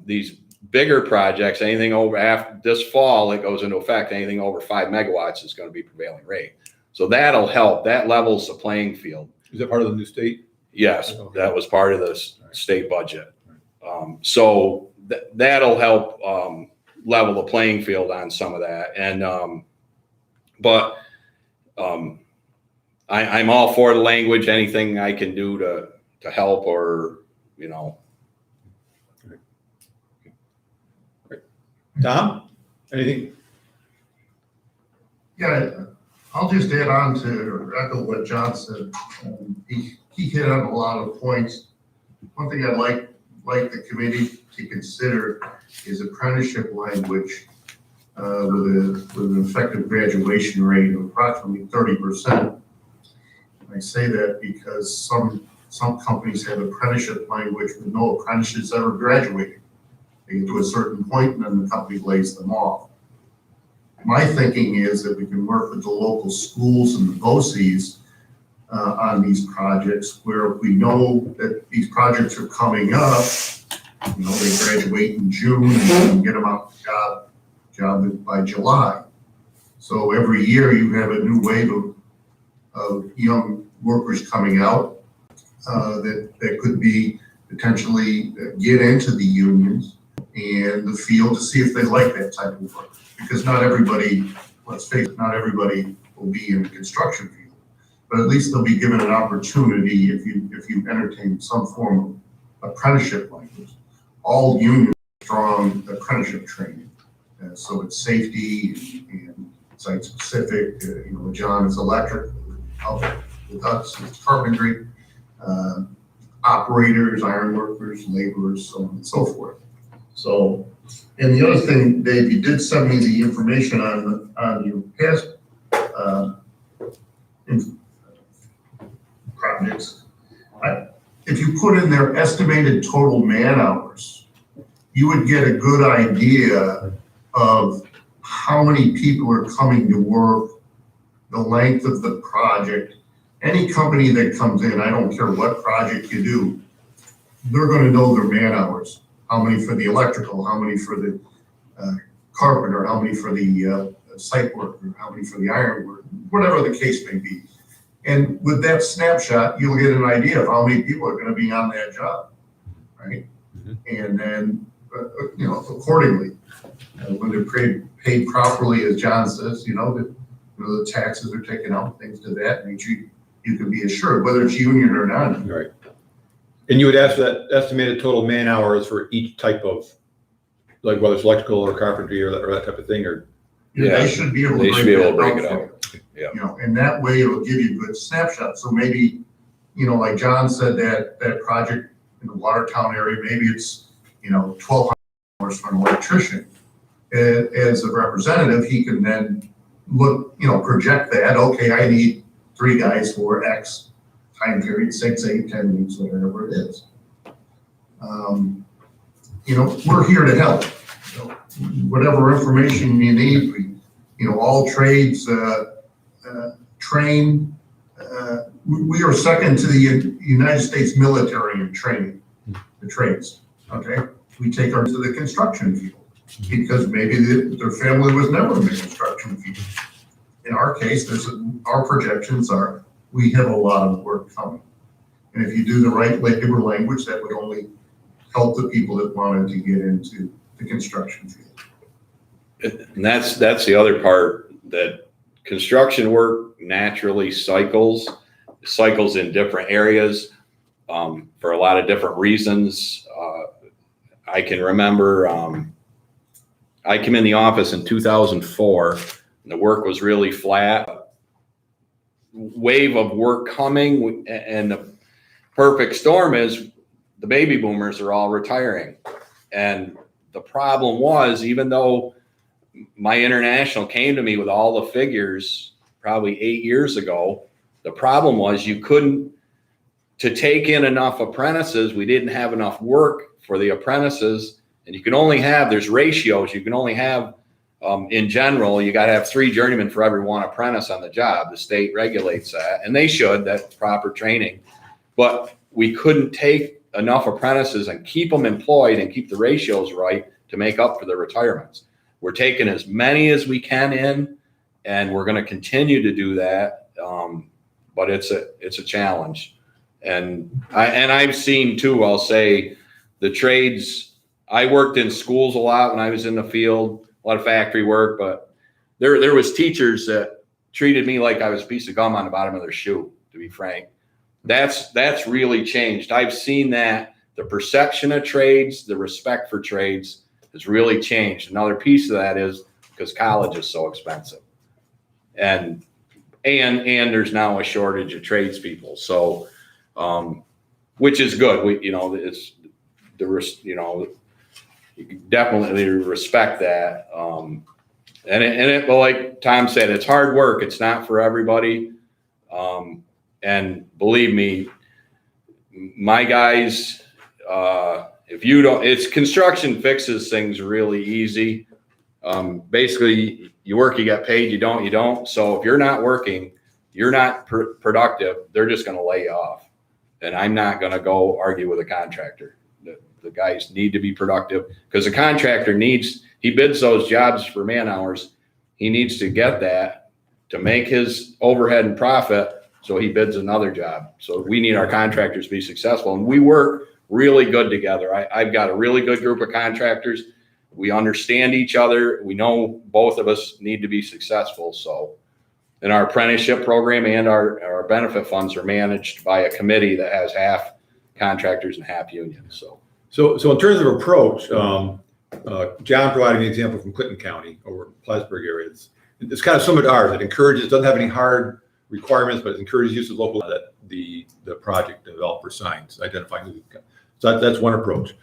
[SPEAKER 13] these bigger projects, anything over after this fall, it goes into effect, anything over 5 megawatts is going to be prevailing rate. So that'll help. That levels the playing field.
[SPEAKER 6] Is that part of the new state?
[SPEAKER 13] Yes, that was part of the state budget. So that'll help level the playing field on some of that. And I'm all for the language. Anything I can do to help, or
[SPEAKER 6] Tom, anything?
[SPEAKER 8] Yeah, I'll just add on to echo what John said. He hit on a lot of points. One thing I'd like the committee to consider is apprenticeship language with an effective graduation rate of approximately 30%. I say that because some companies have apprenticeship language with no apprentices ever graduating. They get to a certain point and then the company lays them off. My thinking is that we can work with the local schools and the BOCES on these projects, where we know that these projects are coming up, they graduate in June and get them out the job by July. So every year you have a new wave of young workers coming out that could be potentially get into the unions and the field to see if they like that type of work. Because not everybody, let's face it, not everybody will be in the construction field. But at least they'll be given an opportunity if you entertain some form of apprenticeship language. All unions have strong apprenticeship training. So it's safety and site specific. John is electric. With us, it's carpentry, operators, iron workers, laborers, so on and so forth. So, and the other thing, Dave, you did send me the information on your past projects. If you put in their estimated total man hours, you would get a good idea of how many people are coming to work, the length of the project. Any company that comes in, I don't care what project you do, they're going to know their man hours. How many for the electrical, how many for the carpenter, how many for the site worker, how many for the iron worker, whatever the case may be. And with that snapshot, you'll get an idea of how many people are going to be on that job, right? Mm-hmm. And then, accordingly, when they're paid properly, as John says, the taxes are taken out, things to that nature, you can be assured, whether it's union or not.
[SPEAKER 6] Right. And you would ask that estimated total man hours for each type of, like whether it's electrical or carpentry or that type of thing, or?
[SPEAKER 8] Yeah, they should be able to break it up. Yeah. And that way it'll give you a good snapshot. So maybe, like John said, that project in the Watertown area, maybe it's, 1,200 hours hours for an electrician. As a representative, he can then look, project that, okay, I need 3 guys for X time period, 6, 8, 10 weeks, whatever it is. We're here to help. Whatever information you need, all trades train. We are second to the United States military in training, the trades, okay? We take our to the construction field because maybe their family was never in the construction field. In our case, our projections are, we have a lot of work coming. And if you do the right labor language, that would only help the people that wanted to get into the construction field.
[SPEAKER 13] And that's the other part, that construction work naturally cycles in different areas for a lot of different reasons. I can remember I came in the office in 2004 and the work was really flat. Wave of work coming, and the perfect storm is the baby boomers are all retiring. And the problem was, even though my international came to me with all the figures probably 8 years ago, the problem was you couldn't, to take in enough apprentices, we didn't have enough work for the apprentices. And you can only have, there's ratios, you can only have, in general, you got to have 3 journeymen for every 1 apprentice on the job. The state regulates that, and they should, that's proper training. But we couldn't take enough apprentices and keep them employed and keep the ratios right to make up for the retirements. We're taking as many as we can in, and we're going to continue to do that. But it's a challenge. And I've seen too, I'll say, the trades, I worked in schools a lot when I was in the field, a lot of factory work, but there was teachers that treated me like I was a piece of gum on the bottom of their shoe, to be frank. That's really changed. I've seen that the perception of trades, the respect for trades has really changed. Another piece of that is because college is so expensive. And there's now a shortage of tradespeople. So, which is good. It's you definitely respect that. But like Tom said, it's hard work. It's not for everybody. And believe me, my guys, it's construction fixes things really easy. Basically, you work, you get paid, you don't. So if you're not working, you're not productive, they're just going to lay you off. And I'm not going to go argue with a contractor. The guys need to be productive because the contractor he bids those jobs for man hours. He needs to get that to make his overhead and profit. So he bids another job. So we need our contractors to be successful, and we work really good together. I've got a really good group of contractors. We understand each other. We know both of us need to be successful. So, and our apprenticeship program and our benefit funds are managed by a committee that has half contractors and half unions.
[SPEAKER 6] So in terms of approach, John provided an example from Clinton County over Plattsburgh area. It's kind of similar to ours. It doesn't have any hard requirements, but it encourages use of local that the project developer signs, identifying. So that's one approach.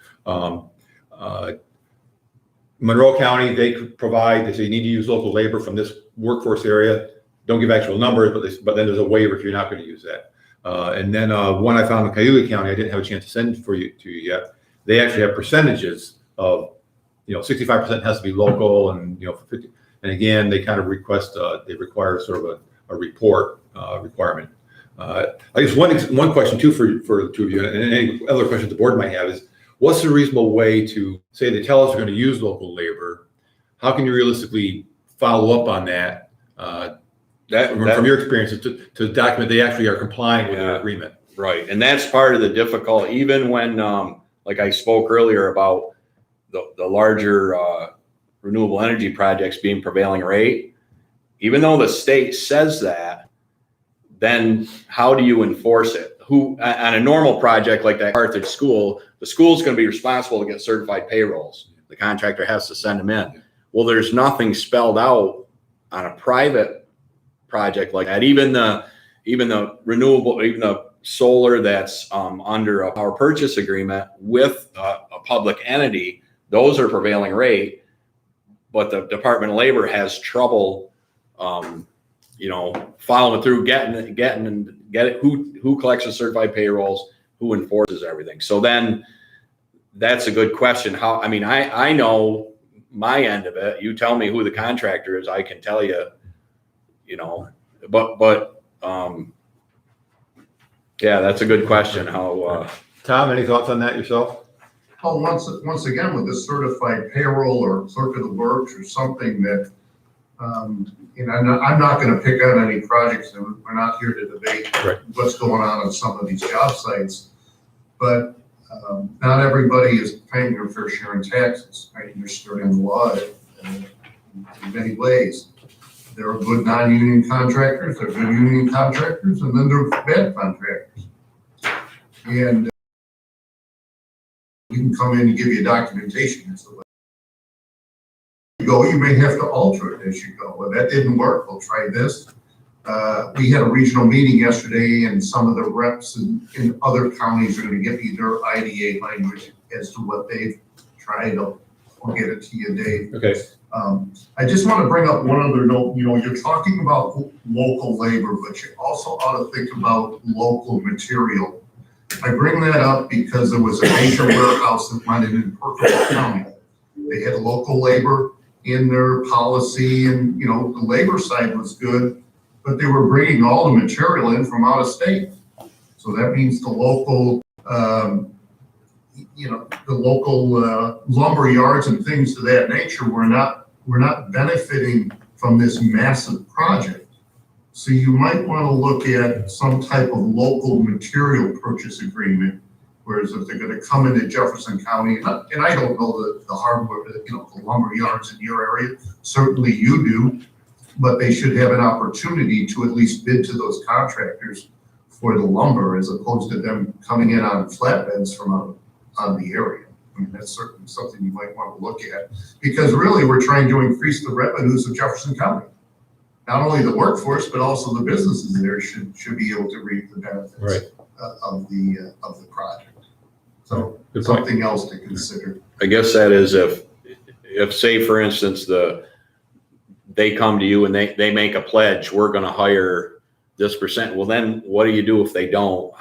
[SPEAKER 6] Monroe County, they say you need to use local labor from this workforce area. Don't give actual numbers, but then there's a waiver if you're not going to use that. And then one I found in Cayuga County, I didn't have a chance to send to you yet. They actually have percentages of, 65% has to be local, and for 50. And again, they kind of they require sort of a report requirement. I guess one question too for the two of you, and any other questions the board might have is, what's the reasonable way to say they tell us they're going to use local labor? How can you realistically follow up on that? From your experience to document they actually are complying with their agreement.
[SPEAKER 13] Right, and that's part of the difficult. Even when, like I spoke earlier about the larger renewable energy projects being prevailing rate, even though the state says that, then how do you enforce it? Who on a normal project like that Carthage school, the school's going to be responsible to get certified payrolls. The contractor has to send them in. Well, there's nothing spelled out on a private project like that. Even the renewable, even the solar that's under a power purchase agreement with a public entity, those are prevailing rate, but the Department of Labor has trouble, following through, who collects the certified payrolls, who enforces everything. So then that's a good question. I know my end of it. You tell me who the contractor is, I can tell you, yeah, that's a good question.
[SPEAKER 6] Tom, any thoughts on that yourself?
[SPEAKER 8] Well, once again, with this certified payroll or clerk of the works or something that, I'm not gonna pick on any projects, and we're not here to debate what's going on some of these job sites. But not everybody is paying their fair share in taxes, right? You're skirting the law in many ways. There are good non-union contractors, there are good union contractors, and then there are bad contractors. And we can come in and give you documentation as to what you go. You may have to alter it as you go. Well, that didn't work. We'll try this. We had a regional meeting yesterday, and some of the reps in other counties are going to give you their IDA language as to what they've tried. I'll get it to you, Dave.
[SPEAKER 6] Okay.
[SPEAKER 8] I just want to bring up one other note. You're talking about local labor, but you also ought to think about local material. I bring that up because there was a major warehouse that went in Perkins County. They had local labor in their policy, and the labor side was good, but they were bringing all the material in from out of state. So that means the local, lumber yards and things of that nature we're not benefiting from this massive project. So you might want to look at some type of local material purchase agreement, whereas if they're going to come into Jefferson County, and I don't know the hardware, the lumber yards in your area, certainly you do, but they should have an opportunity to at least bid to those contractors for the lumber as opposed to them coming in on flatbeds from out of the area. I mean, that's certainly something you might want to look at, because really we're trying to increase the revenues of Jefferson County. Not only the workforce, but also the businesses there should be able to reap the benefits of the project. So something else to consider.
[SPEAKER 13] I guess that is if say for instance they come to you and they make a pledge, we're going to hire this percent. Well, then what do you do if they don't?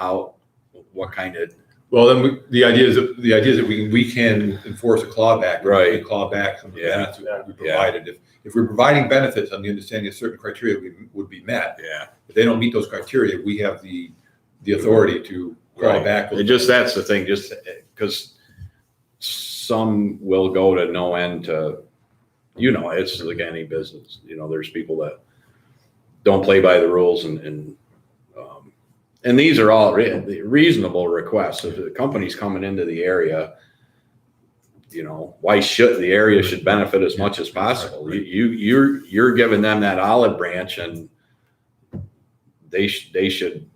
[SPEAKER 13] What kind of?
[SPEAKER 6] Well, then the idea is that we can enforce a clawback.
[SPEAKER 13] Right.
[SPEAKER 6] We can claw back some of the benefits we provided. If we're providing benefits on the understanding of certain criteria would be met.
[SPEAKER 13] Yeah.
[SPEAKER 6] If they don't meet those criteria, we have the authority to claw back.
[SPEAKER 13] That's the thing, just because some will go to no end to, it's like any business. There's people that don't play by the rules and these are all reasonable requests. If the company's coming into the area, why should the area should benefit as much as possible? You're giving them that olive branch, and they should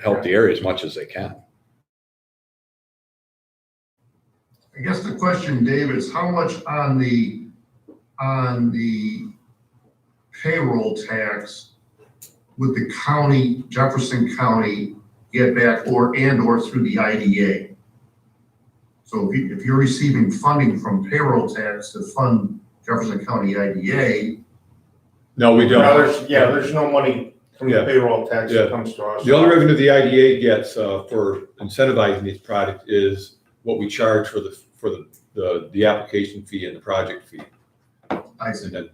[SPEAKER 13] help the area as much as they can.
[SPEAKER 8] I guess the question, Dave, is how much on the payroll tax would the county, Jefferson County, get back or through the IDA? So if you're receiving funding from payroll tax to fund Jefferson County IDA.
[SPEAKER 6] No, we don't.
[SPEAKER 4] There's no money from the payroll tax that comes to us.
[SPEAKER 6] The only revenue the IDA gets for incentivizing these projects is what we charge for the application fee and the project fee.
[SPEAKER 8] I see.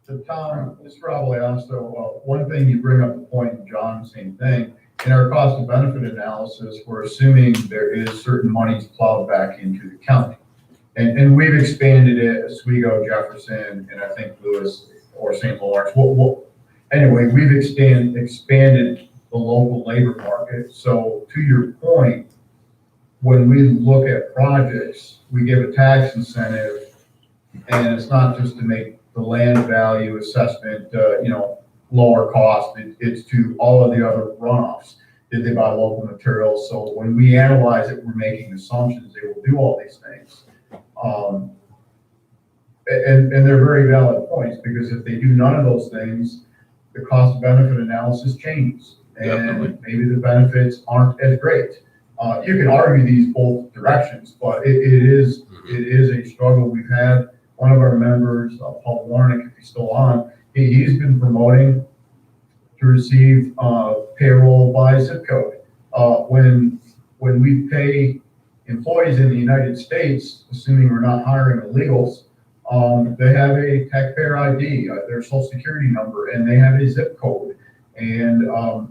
[SPEAKER 3] So Tom, it's probably also, one thing you bring up a point, and John, same thing. In our cost of benefit analysis, we're assuming there is certain monies plowed back into the county. And we've expanded it, Oswego, Jefferson, and I think Lewis or St. Lawrence. Anyway, we've expanded the local labor market. So to your point, when we look at projects, we give a tax incentive, and it's not just to make the land value assessment, lower cost. It's to all of the other runoffs. Did they buy local materials? So when we analyze it, we're making assumptions they will do all these things. And they're very valid points, because if they do none of those things, the cost benefit analysis changes. And maybe the benefits aren't as great. You can argue these both directions, but it is a struggle we've had. One of our members, Paul Warnick, if he's still on, he's been promoting to receive payroll by zip code. When we pay employees in the United States, assuming we're not hiring illegals, they have a taxpayer ID, their social security number, and they have a zip code. And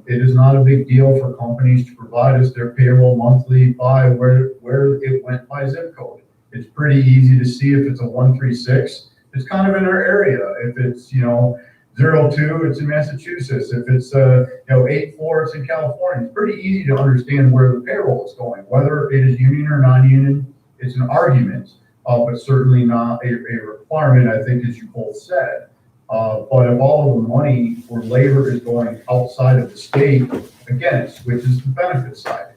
[SPEAKER 3] it is not a big deal for companies to provide us their payroll monthly by where it went by zip code. It's pretty easy to see if it's a 136, it's kind of in our area. If it's, 02, it's in Massachusetts. If it's, 84, it's in California. It's pretty easy to understand where the payroll is going, whether it is union or non-union. It's an argument, but certainly not a requirement, I think, as you both said. But if all of the money for labor is going outside of the state, again, it switches to the benefit side.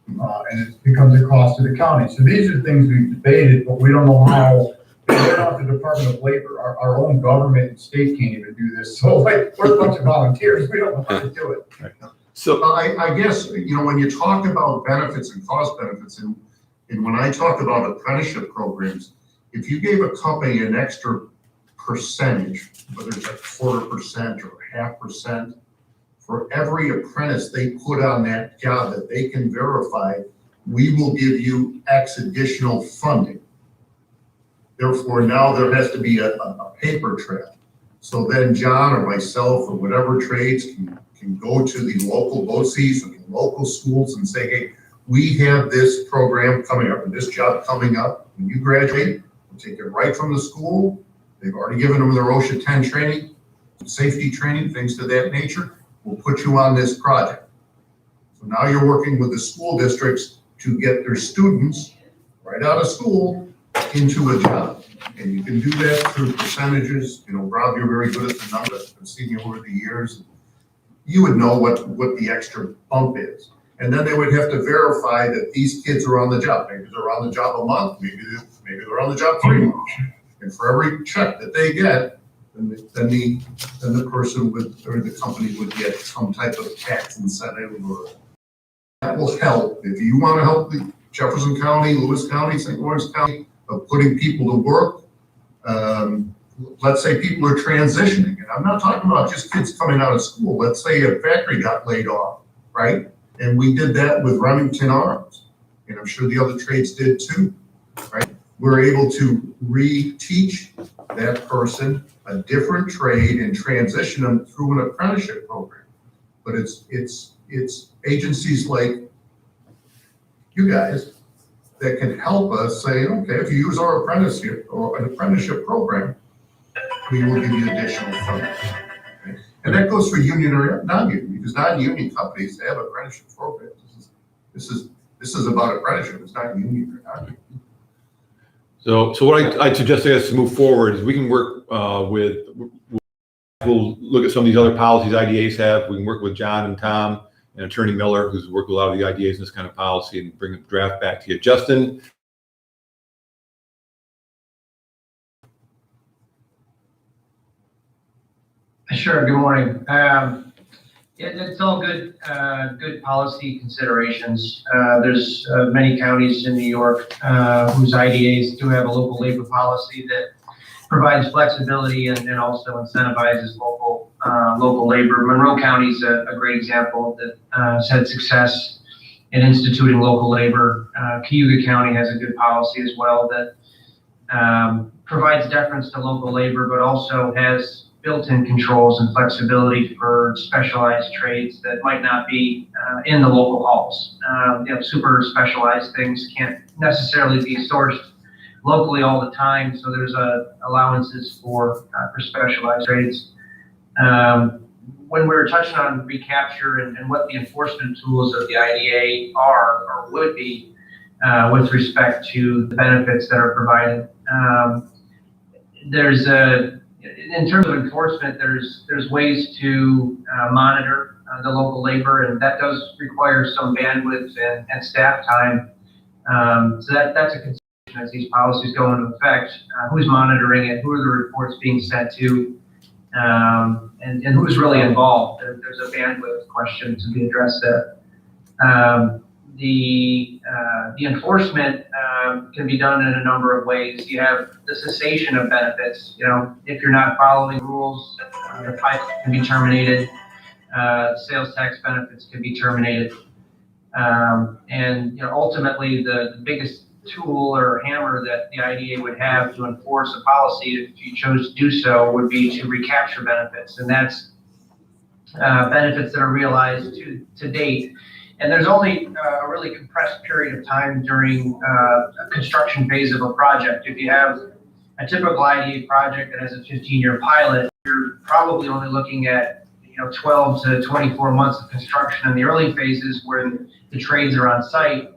[SPEAKER 3] And it becomes a cost to the county. So these are things we've debated, but we don't know how. We're not the Department of Labor. Our own government and state can't even do this. So we're a bunch of volunteers. We don't know how to do it.
[SPEAKER 6] So
[SPEAKER 8] I guess, when you talk about benefits and cost benefits, and when I talk about apprenticeship programs, if you gave a company an extra percentage, whether it's a 1/4% or 0.5%, for every apprentice they put on that job that they can verify, we will give you X additional funding. Therefore, now there has to be a paper trail. So then John or myself or whatever trades can go to the local BOCES or the local schools and say, hey, we have this program coming up or this job coming up. When you graduate, we'll take it right from the school. They've already given them their OSHA 10 training, safety training, things to that nature. We'll put you on this project. So now you're working with the school districts to get their students right out of school into a job. And you can do that through percentages. Rob, you're very good at the numbers. I've seen you over the years. You would know what the extra bump is. And then they would have to verify that these kids are on the job. Maybe they're on the job a month, maybe they're on the job 3 months. And for every check that they get, then the person or the company would get some type of tax incentive, or that will help. If you want to help the Jefferson County, Lewis County, St. Lawrence County of putting people to work, let's say people are transitioning, and I'm not talking about just kids coming out of school. Let's say a factory got laid off, right? And we did that with Remington Arms, and I'm sure the other trades did too, right? We're able to re-teach that person a different trade and transition them through an apprenticeship program. But it's agencies like you guys that can help us say, okay, if you use our apprenticeship or an apprenticeship program, we will give you additional funding. Okay? And that goes for union or non-union, because non-union companies, they have apprenticeship programs. This is about apprenticeship. It's not union or non-union.
[SPEAKER 6] So what I'd suggest to move forward is we can work we'll look at some of these other policies IDAs have. We can work with John and Tom and Attorney Miller, who's worked with a lot of the IDAs in this kind of policy, and bring a draft back to you. Justin?
[SPEAKER 14] Sure, good morning. It's all good policy considerations. There's many counties in New York whose IDAs do have a local labor policy that provides flexibility and also incentivizes local labor. Monroe County is a great example that has had success in instituting local labor. Cayuga County has a good policy as well that provides deference to local labor, but also has built-in controls and flexibility for specialized trades that might not be in the local halls. Super specialized things can't necessarily be sourced locally all the time, so there's allowances for specialized trades. When we were touching on recapture and what the enforcement tools of the IDA are or would be with respect to the benefits that are provided, in terms of enforcement, there's ways to monitor the local labor, and that does require some bandwidth and staff time. So that's a consideration as these policies go into effect. Who's monitoring it? Who are the reports being sent to? And who's really involved? There's a bandwidth question to be addressed there. the enforcement can be done in a number of ways. You have the cessation of benefits. You know, if you're not following rules, the pipe can be terminated. Sales tax benefits can be terminated. And you know, ultimately, the biggest tool or hammer that the IDA would have to enforce a policy, if you chose to do so, would be to recapture benefits, and that's benefits that are realized to date. And there's only a really compressed period of time during a construction phase of a project. If you have a typical IDA project that has a 15-year pilot, you're probably only looking at 12 to 24 months of construction in the early phases where the trades are on site.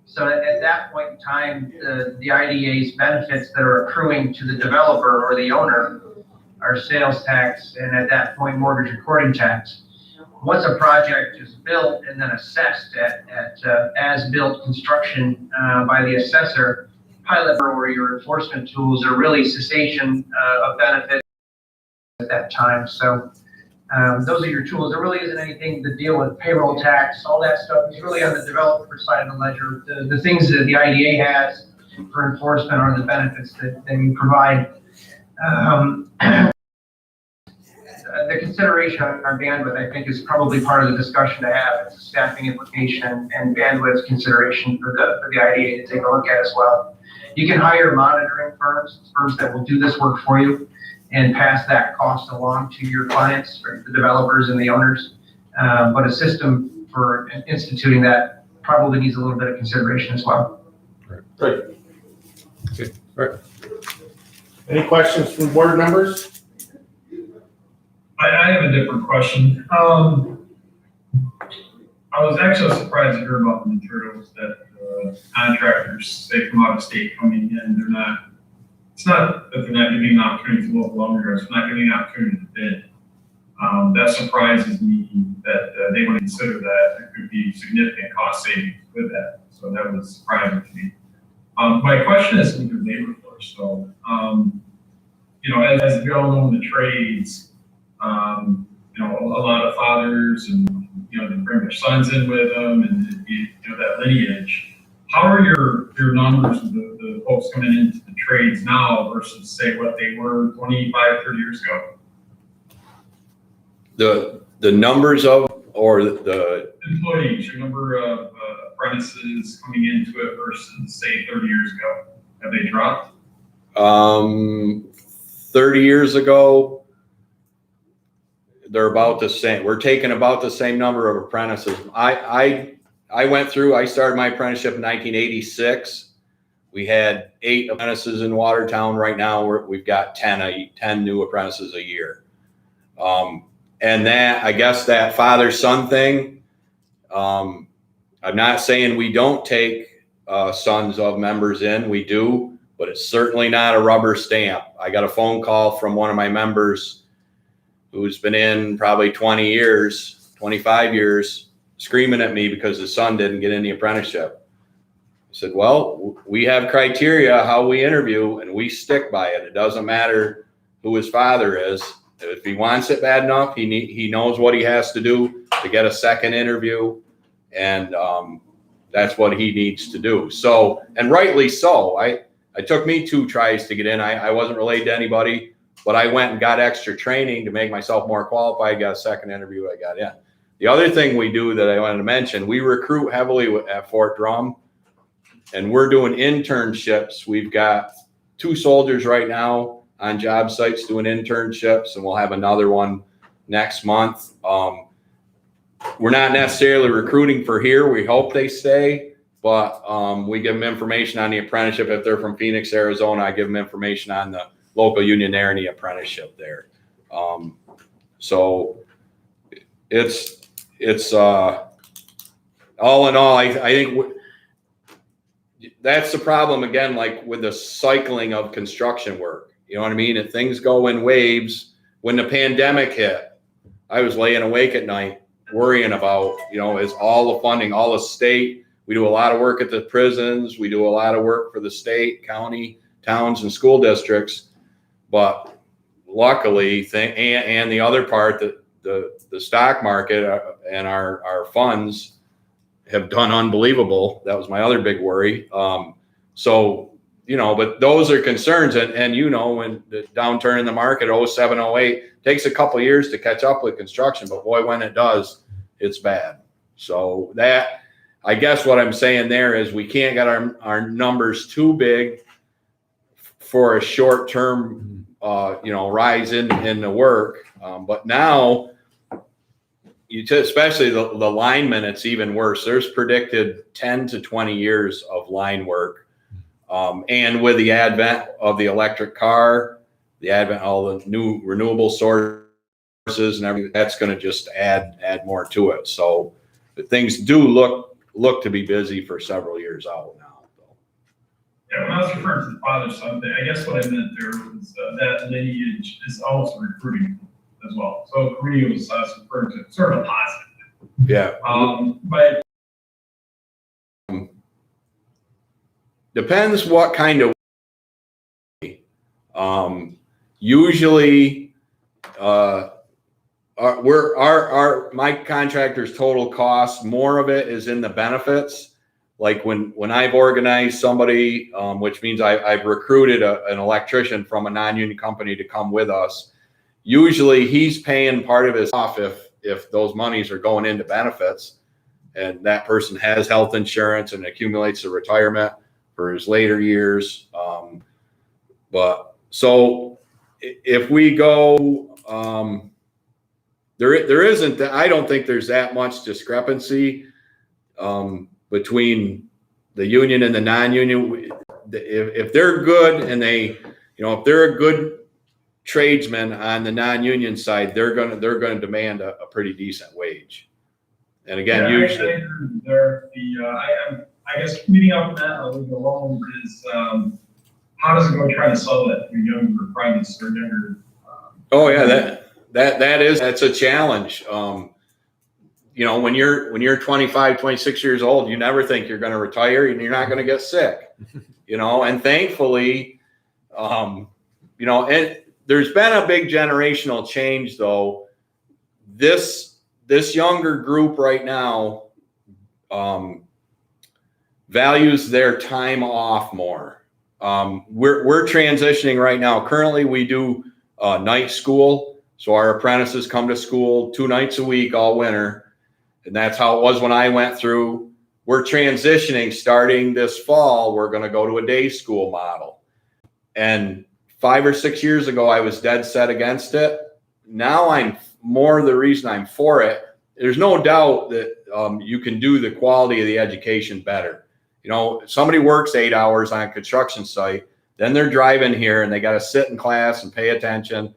[SPEAKER 14] So at that point in time, the IDA's benefits that are accruing to the developer or the owner are sales tax, and at that point, mortgage recording tax. Once a project is built and then assessed at as-built construction by the assessor, pilot or your enforcement tools are really cessation of benefits at that time. So those are your tools. There really isn't anything to deal with payroll tax, all that stuff is really on the developer side of the ledger. The things that the IDA has for enforcement are the benefits that you provide. The consideration on bandwidth, I think, is probably part of the discussion to have. It's a staffing implication and bandwidth consideration for the IDA to take a look at as well. You can hire monitoring firms that will do this work for you and pass that cost along to your clients, or the developers and the owners. But a system for instituting that probably needs a little bit of consideration as well.
[SPEAKER 4] Great. Okay. All right. Any questions from board members?
[SPEAKER 5] I have a different question. I was actually surprised to hear about the materials that contractors say from out of state coming in. It's not that they're not giving an opportunity to local owners, they're not giving an opportunity to bid. That surprises me that they would consider that there could be significant cost savings with that. So that was surprising to me. My question is with your labor force. So, as we all know in the trades, a lot of fathers and, they bring their sons in with them and, that lineage. How are your numbers of the folks coming into the trades now versus say what they were 25, 30 years ago?
[SPEAKER 13] The numbers of, or the
[SPEAKER 5] employees, your number of apprentices coming into it versus say 30 years ago, have they dropped?
[SPEAKER 13] 30 years ago, they're about the same. We're taking about the same number of apprentices. I started my apprenticeship in 1986. We had 8 apprentices in Watertown. Right now, we've got 10 new apprentices a year. And that, I guess that father-son thing, I'm not saying we don't take sons of members in, we do, but it's certainly not a rubber stamp. I got a phone call from one of my members who's been in probably 20 years, 25 years, screaming at me because his son didn't get in the apprenticeship. I said, well, we have criteria how we interview and we stick by it. It doesn't matter who his father is. If he wants it bad enough, he knows what he has to do to get a second interview, and that's what he needs to do. So, and rightly so. It took me 2 tries to get in. I wasn't related to anybody, but I went and got extra training to make myself more qualified, got a second interview, I got in. The other thing we do that I wanted to mention, we recruit heavily at Fort Drum, and we're doing internships. We've got 2 soldiers right now on job sites doing internships, and we'll have another one next month. We're not necessarily recruiting for here. We hope they stay, but we give them information on the apprenticeship. If they're from Phoenix, Arizona, I give them information on the local union there and the apprenticeship there. So it's all in all, I think that's the problem again, like with the cycling of construction work. You know what I mean? And things go in waves. When the pandemic hit, I was laying awake at night worrying about, is all the funding, all the state. We do a lot of work at the prisons. We do a lot of work for the state, county, towns, and school districts. But luckily, and the other part, that the stock market and our funds have done unbelievable. That was my other big worry. So, but those are concerns. And when the downturn in the market, 07, 08, takes a couple of years to catch up with construction, but boy, when it does, it's bad. So that, I guess what I'm saying there is we can't get our numbers too big for a short term, rise in the work. But now, especially the linemen, it's even worse. There's predicted 10 to 20 years of line work. And with the advent of the electric car, the advent of all the new renewable sources and everything, that's going to just add more to it. So things do look to be busy for several years out now.
[SPEAKER 5] Yeah, when I was referring to the father-son thing, I guess what I meant there was that lineage is also recruiting as well. So Korea was referring to sort of a positive.
[SPEAKER 13] Yeah.
[SPEAKER 5] But
[SPEAKER 13] depends what kind of usually my contractor's total cost, more of it is in the benefits. Like when I've organized somebody, which means I've recruited an electrician from a non-union company to come with us. Usually he's paying part of his off if those monies are going into benefits, and that person has health insurance and accumulates a retirement for his later years. But so if we go, there isn't, I don't think there's that much discrepancy between the union and the non-union. If they're good and if they're a good tradesman on the non-union side, they're going to demand a pretty decent wage. And again, usually
[SPEAKER 5] I guess meeting up with that alone is how does it go try to sell that to younger privates or younger?
[SPEAKER 13] Oh yeah, that's a challenge. When you're 25, 26 years old, you never think you're going to retire and you're not going to get sick, and thankfully, and there's been a big generational change though. This younger group right now, values their time off more. We're transitioning right now. Currently we do night school. So our apprentices come to school 2 nights a week all winter. And that's how it was when I went through. We're transitioning starting this fall. We're going to go to a day school model. And 5 or 6 years ago, I was dead set against it. Now I'm more the reason I'm for it. There's no doubt that you can do the quality of the education better. Somebody works 8 hours on a construction site, then they're driving here and they got to sit in class and pay attention.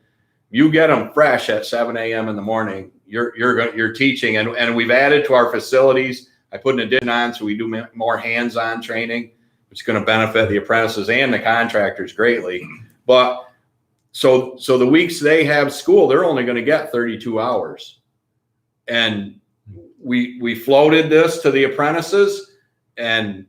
[SPEAKER 13] You get them fresh at 7 a.m. in the morning. You're teaching, and we've added to our facilities. I put an addition on, so we do more hands-on training, which is going to benefit the apprentices and the contractors greatly. But so the weeks they have school, they're only going to get 32 hours. And we floated this to the apprentices, and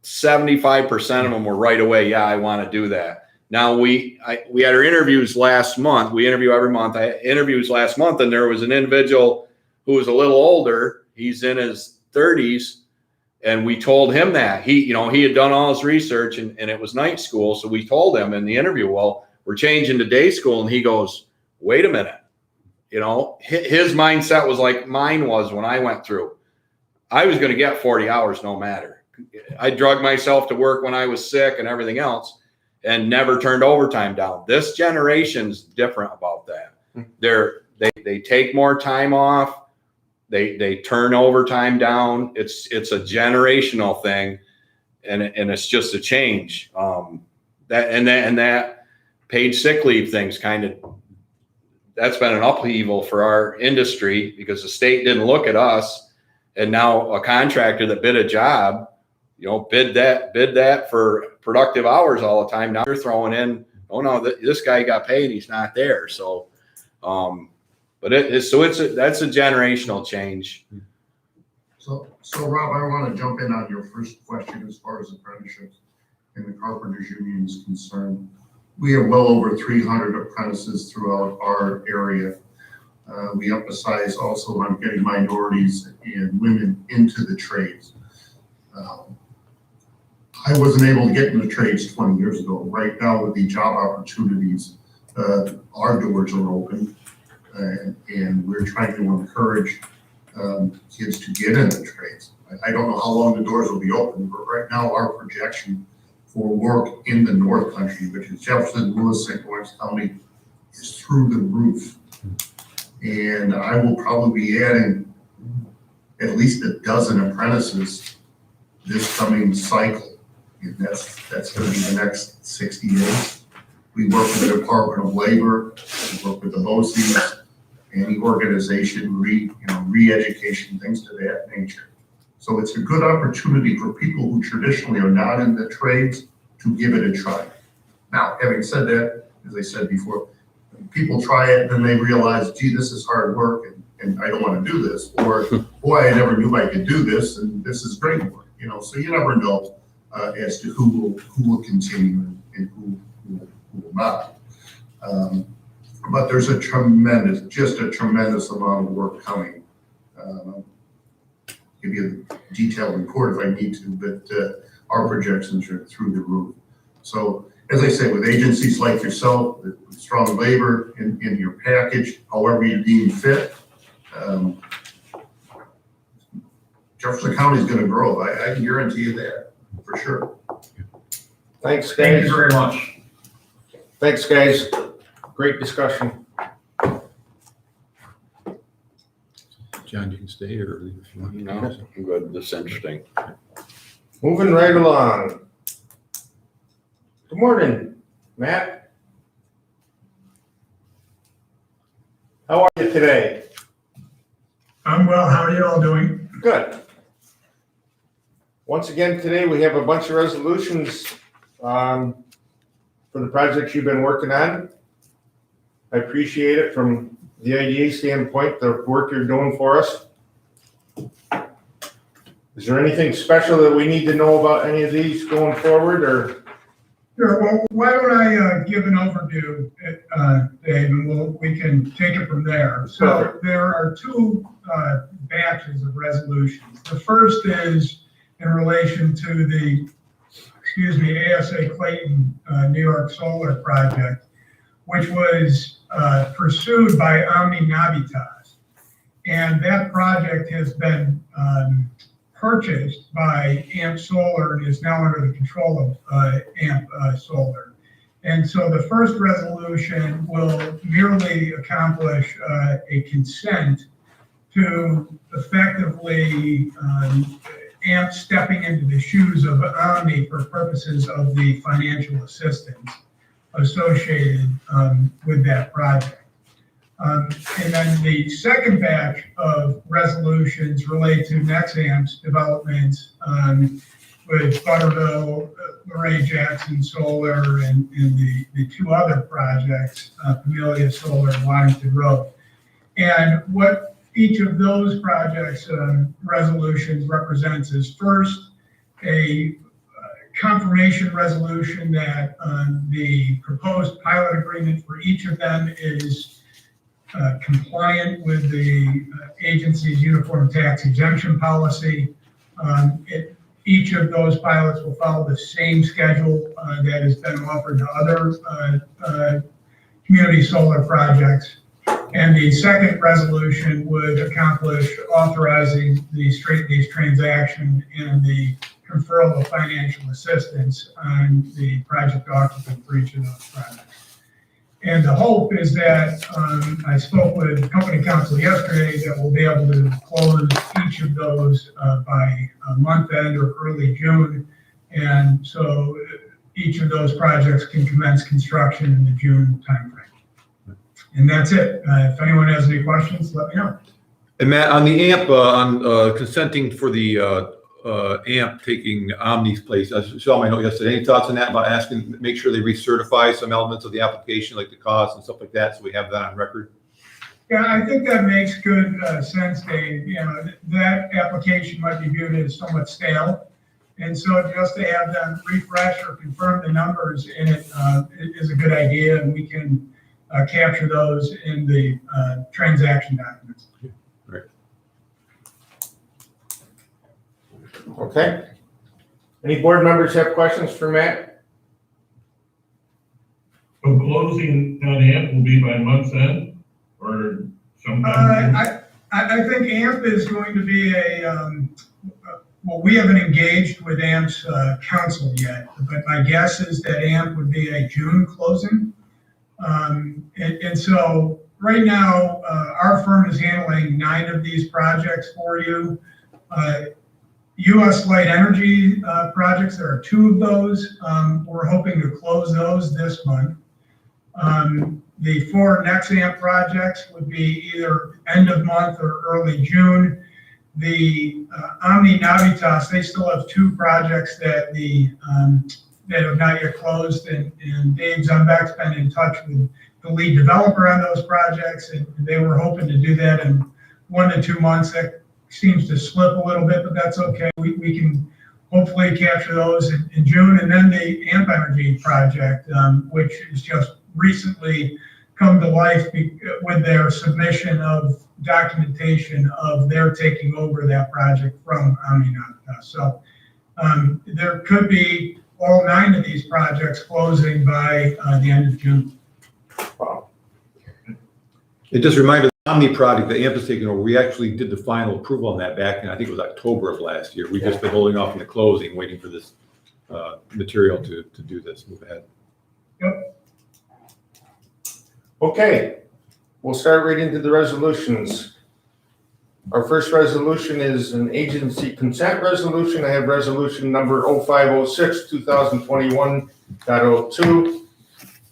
[SPEAKER 13] 75% of them were right away. Yeah, I want to do that. Now we had our interviews last month. We interview every month. I had interviews last month, and there was an individual who was a little older. He's in his 30s, and we told him that he had done all his research, and it was night school. So we told him in the interview, well, we're changing to day school, and he goes, wait a minute. His mindset was like mine was when I went through. I was going to get 40 hours no matter. I drug myself to work when I was sick and everything else, and never turned overtime down. This generation's different about that. They take more time off. They turn overtime down. It's a generational thing, and it's just a change. That paid sick leave thing's that's been an upheaval for our industry because the state didn't look at us, and now a contractor that bid a job, bid that for productive hours all the time. Now you're throwing in, oh no, this guy got paid, he's not there. So, but that's a generational change.
[SPEAKER 8] So Rob, I want to jump in on your first question as far as apprenticeships and the Carpenters Union is concerned. We have well over 300 apprentices throughout our area. We emphasize also on getting minorities and women into the trades. I wasn't able to get into the trades 20 years ago. Right now, with the job opportunities, our doors are open, and we're trying to encourage kids to get into trades. I don't know how long the doors will be open, but right now our projection for work in the North Country, which is Jefferson, Lewis, St. Lawrence County, is through the roof. And I will probably be adding at least a dozen apprentices this coming cycle. And that's going to be the next 60 days. We work with the Department of Labor, we work with the BOCES, any organization, re-education, things to that nature. So it's a good opportunity for people who traditionally are not in the trades to give it a try. Now, having said that, as I said before, people try it and then they realize, gee, this is hard work and I don't want to do this. Or, boy, I never knew I could do this and this is great work. So you never know as to who will continue and who will not. But there's just a tremendous amount of work coming. I'll give you a detailed report if I need to, but our projections are through the roof. So as I say, with agencies like yourself, with strong labor in your package, however you deem fit, Jefferson County is going to grow. I can guarantee you that for sure.
[SPEAKER 4] Thanks,
[SPEAKER 5] Thank
[SPEAKER 4] guys.
[SPEAKER 5] you very much.
[SPEAKER 4] Thanks, guys. Great discussion.
[SPEAKER 6] John, you can stay or leave if you want.
[SPEAKER 13] No, I'm good. This is interesting.
[SPEAKER 4] Moving right along. Good morning, Matt. How are you today?
[SPEAKER 15] I'm well. How are you all doing?
[SPEAKER 4] Good. Once again, today we have a bunch of resolutions for the projects you've been working on. I appreciate it from the IDA standpoint, the work you're doing for us. Is there anything special that we need to know about any of these going forward, or?
[SPEAKER 15] Sure. Well, why don't I give an overview, Dave, and we can take it from there. So there are two batches of resolutions. The first is in relation to the, ASA Clayton, New York Solar Project, which was pursued by Omni Navitas. And that project has been purchased by AMP Solar and is now under the control of AMP Solar. And so the first resolution will merely accomplish a consent to effectively AMP stepping into the shoes of Omni for purposes of the financial assistance associated with that project. And then the second batch of resolutions relate to Nexamp's developments with Butterville, Murray Jackson Solar, and the two other projects, Pamelia Solar and Waddington Road. And what each of those projects resolutions represents is first a confirmation resolution that the proposed pilot agreement for each of them is compliant with the agency's uniform tax exemption policy. Each of those pilots will follow the same schedule that has been offered to other community solar projects. And the second resolution would accomplish authorizing these transactions and the conferral of financial assistance on the project occupant for each of those projects. And the hope is that I spoke with company counsel yesterday that we'll be able to close each of those by month end or early June. And so each of those projects can commence construction in the June timeframe. And that's it. If anyone has any questions, let me know.
[SPEAKER 6] And Matt, on the AMP, on consenting for the AMP taking Omni's place, I saw my note yesterday. Any thoughts on that about asking, make sure they recertify some elements of the application, like the cost and stuff like that, so we have that on record?
[SPEAKER 15] Yeah, I think that makes good sense, Dave. That application might be viewed as somewhat stale. And so just to have them refresh or confirm the numbers in it is a good idea. And we can capture those in the transaction documents.
[SPEAKER 4] Okay. Any board members have questions for Matt?
[SPEAKER 12] So closing on AMP will be by month's end or sometime?
[SPEAKER 15] I think AMP is going to be well, we haven't engaged with AMP's council yet, but my guess is that AMP would be a June closing. And so right now, our firm is handling 9 of these projects for you. US Light Energy projects, there are 2 of those. We're hoping to close those this month. The 4 next AMP projects would be either end of month or early June. The Omni Navitas, they still have 2 projects that that have not yet closed, and Dave Zumbeck's been in touch with the lead developer on those projects, and they were hoping to do that in 1 to 2 months. That seems to slip a little bit, but that's okay. We can hopefully capture those in June. And then the AMP Energy project, which is just recently come to life with their submission of documentation of their taking over that project from Omni Navitas. So there could be all 9 of these projects closing by the end of June.
[SPEAKER 4] Wow.
[SPEAKER 6] It just reminded the Omni project, the AMP is taking over. We actually did the final approval on that back in, I think it was October of last year. We've just been holding off on the closing, waiting for this material to do this, move ahead.
[SPEAKER 15] Yep.
[SPEAKER 4] Okay, we'll start right into the resolutions. Our first resolution is an agency consent resolution. I have resolution number 0506, 2021.02.